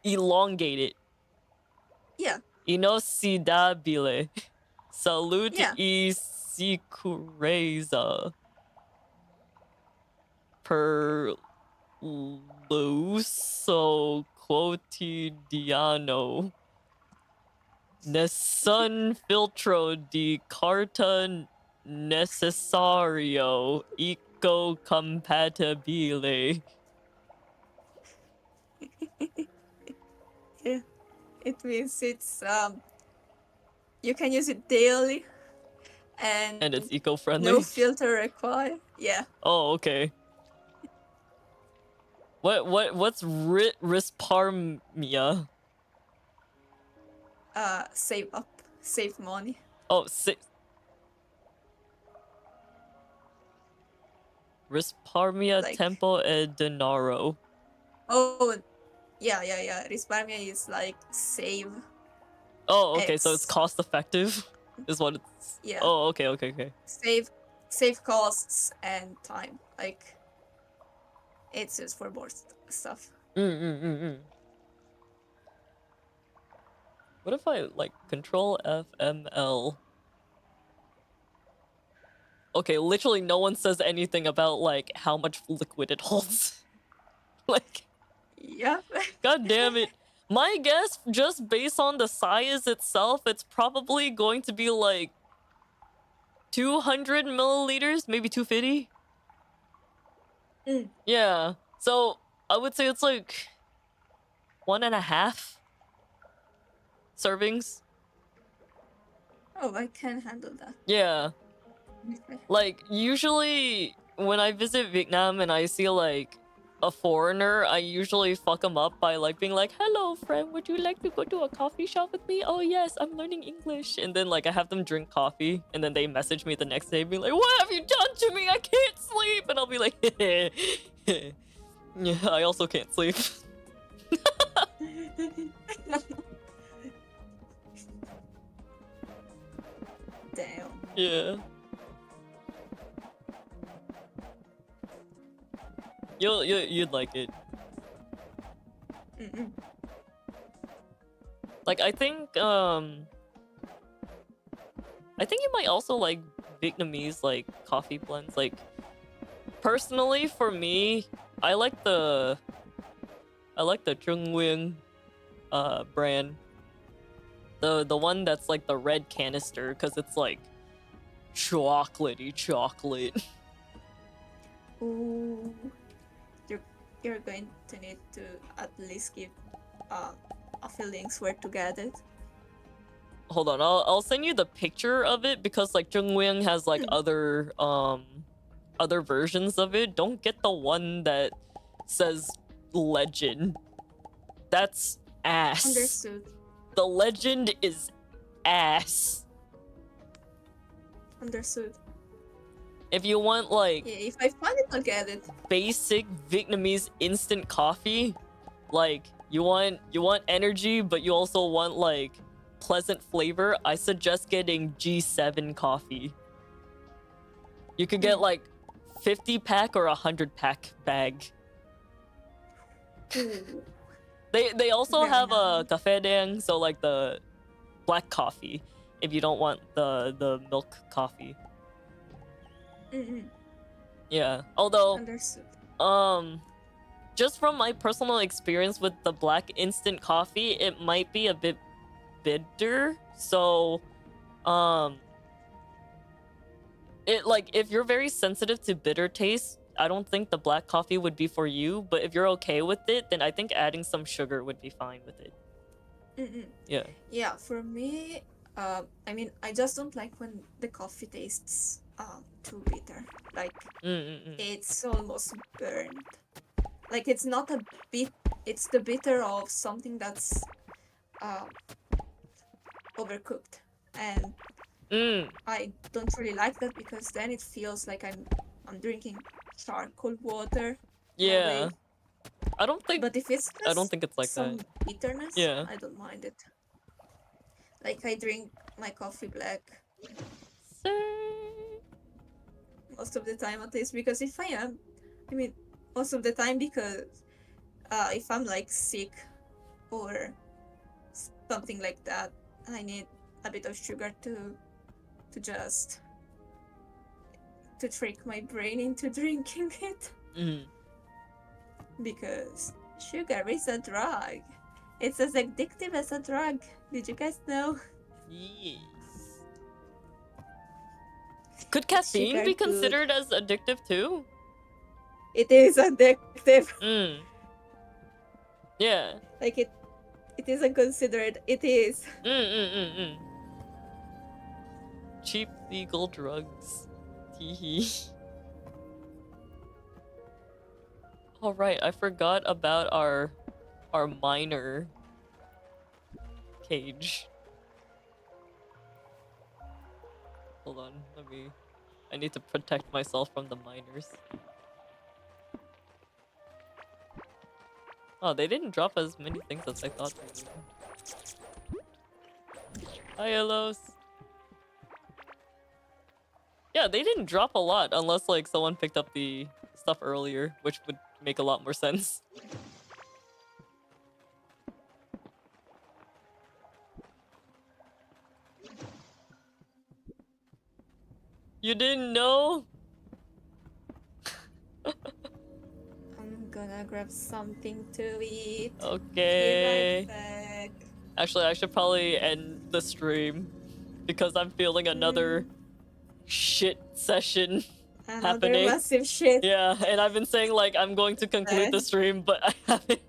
elongate it. Yeah, Inoxidable. Salute Yeah. y sicureza. Per l'uso quotidiano. Nessun filtro di carta necessario ecocompatibile. it means it's you can use it daily, And it's eco-friendly. no filter required. Yeah, Oh, okay. What's risparmia? save money. Oh, risparmia Like- tempo e denaro. Oh, yeah. Risparmia is like save. Oh, okay, so it's It's- cost effective, is what it's. Yeah. Oh, okay. Save costs and time. Like it's used for both stuff. What if I like control FML? Okay, literally no one says anything about like how much liquid it holds. Like, Yeah. god damn it. My guess, just based on the size itself, it's probably going to be like 200 milliliters, maybe 250. Yeah, so I would say it's like 1.5 servings. Oh, I can handle that. Yeah, Okay. like usually when I visit Vietnam and I see like a foreigner, I usually fuck them up by like being like, "Hello, friend, would you like to go to a coffee shop with me?" "Oh yes, I'm learning English." And then like I have them drink coffee, and then they message me the next day being like, "What have you done to me? I can't sleep." And I'll be like, "Yeah, I also can't sleep." Damn. Yeah. You'd like it. Mm-mm. Like I think you might also like Vietnamese like coffee blends. Like personally for me, I like the Trung Nguyen brand. The one that's like the red canister, because it's like chocolatey chocolate. Ooh. You're going to need to at least give a few links where to get it. Hold on, I'll send you the picture of it, because like Trung Nguyen has like other versions of it. Don't get the one that says legend. That's ass. Understood. The legend is ass. Understood. If you want like Yeah, if I find it, I'll get it. basic Vietnamese instant coffee, like you want energy, but you also want like pleasant flavor, I suggest getting G7 coffee. You could get like 50 pack or 100 pack bag. Ooh. They also Very have a nice. café dang, so like the black coffee, if you don't want the milk coffee. Mm-mm. Yeah. Although Understood. just from my personal experience with the black instant coffee, it might be a bit bitter. So it like if you're very sensitive to bitter taste, I don't think the black coffee would be for you, but if you're okay with it, then I think adding some sugar would be fine with it. Mm-mm. Yeah. Yeah, for me, I mean, I just don't like when the coffee tastes too bitter. Like it's almost burned. Like it's not a bit. It's the bitter of something that's overcooked, and I don't really like that, because then it feels like I'm drinking charcoal water. in a Yeah. way. I don't think But if it's I don't just think it's like some that. bitterness, Yeah. I don't mind it. Like I drink my coffee black most of the time, at least, because if I mean, most of the time, because if I'm like sick or something like that, I need a bit of sugar to just to trick my brain into drinking it, because sugar is a drug. It's as addictive as a drug. Did you guys know? Yes. Could caffeine Sugar be good. considered as addictive too? It is addictive. Yeah. Like it isn't considered. It is. Cheap legal drugs. Teehee. All right, I forgot about our minor cage. Hold on, I need to protect myself from the miners. Oh, they didn't drop as many things as I thought they would. Hi, Elos. Yeah, they didn't drop a lot unless like someone picked up the stuff earlier, which would make a lot more sense. You didn't know? I'm gonna grab something to eat. Okay. Be right back. Actually, I should probably end the stream because I'm feeling another shit session Another happening. massive shit. Yeah, and I've been saying like I'm going to conclude the stream, but I haven't.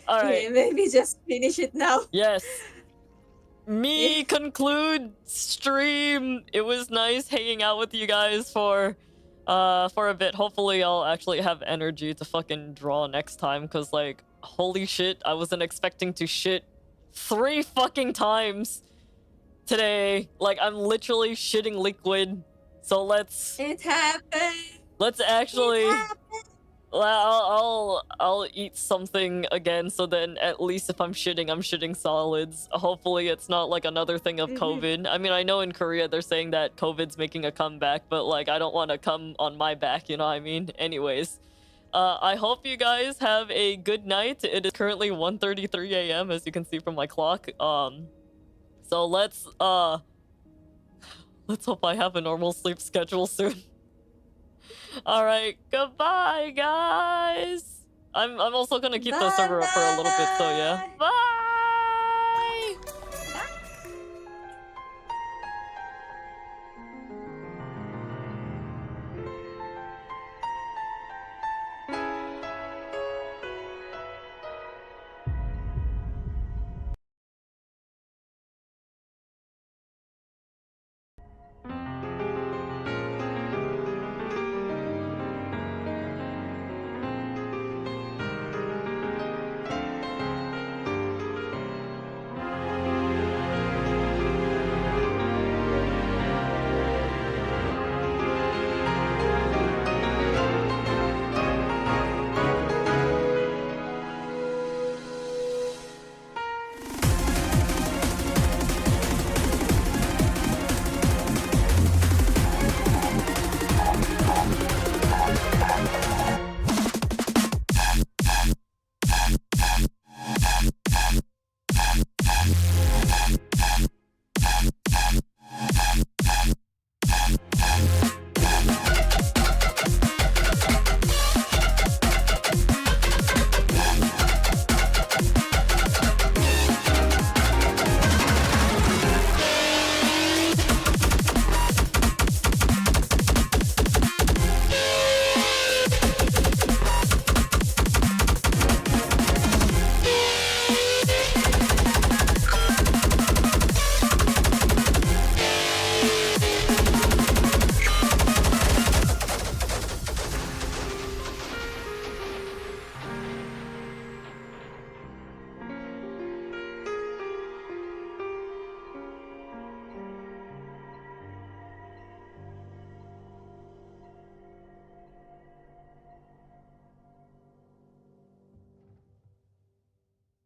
All right. Yeah, maybe just finish it now. Yes. Me conclude stream. It was nice hanging out with you guys for for a bit. Hopefully I'll actually have energy to fucking draw next time, because like, holy shit, I wasn't expecting to shit 3 fucking times today. Like, I'm literally shitting liquid. So let's It happened. actually It happened. well, I'll eat something again, so then at least if I'm shitting solids. Hopefully it's not like another thing of COVID. I mean, I know in Korea they're saying that COVID's making a comeback, but like, I don't want to come on my back, you know what I mean? Anyways, I hope you guys have a good night. It is currently 1:33 a.m. as you can see from my clock. So let's hope I have a normal sleep schedule soon. All right, goodbye, guys. I'm also gonna keep the server up for a little bit, so yeah.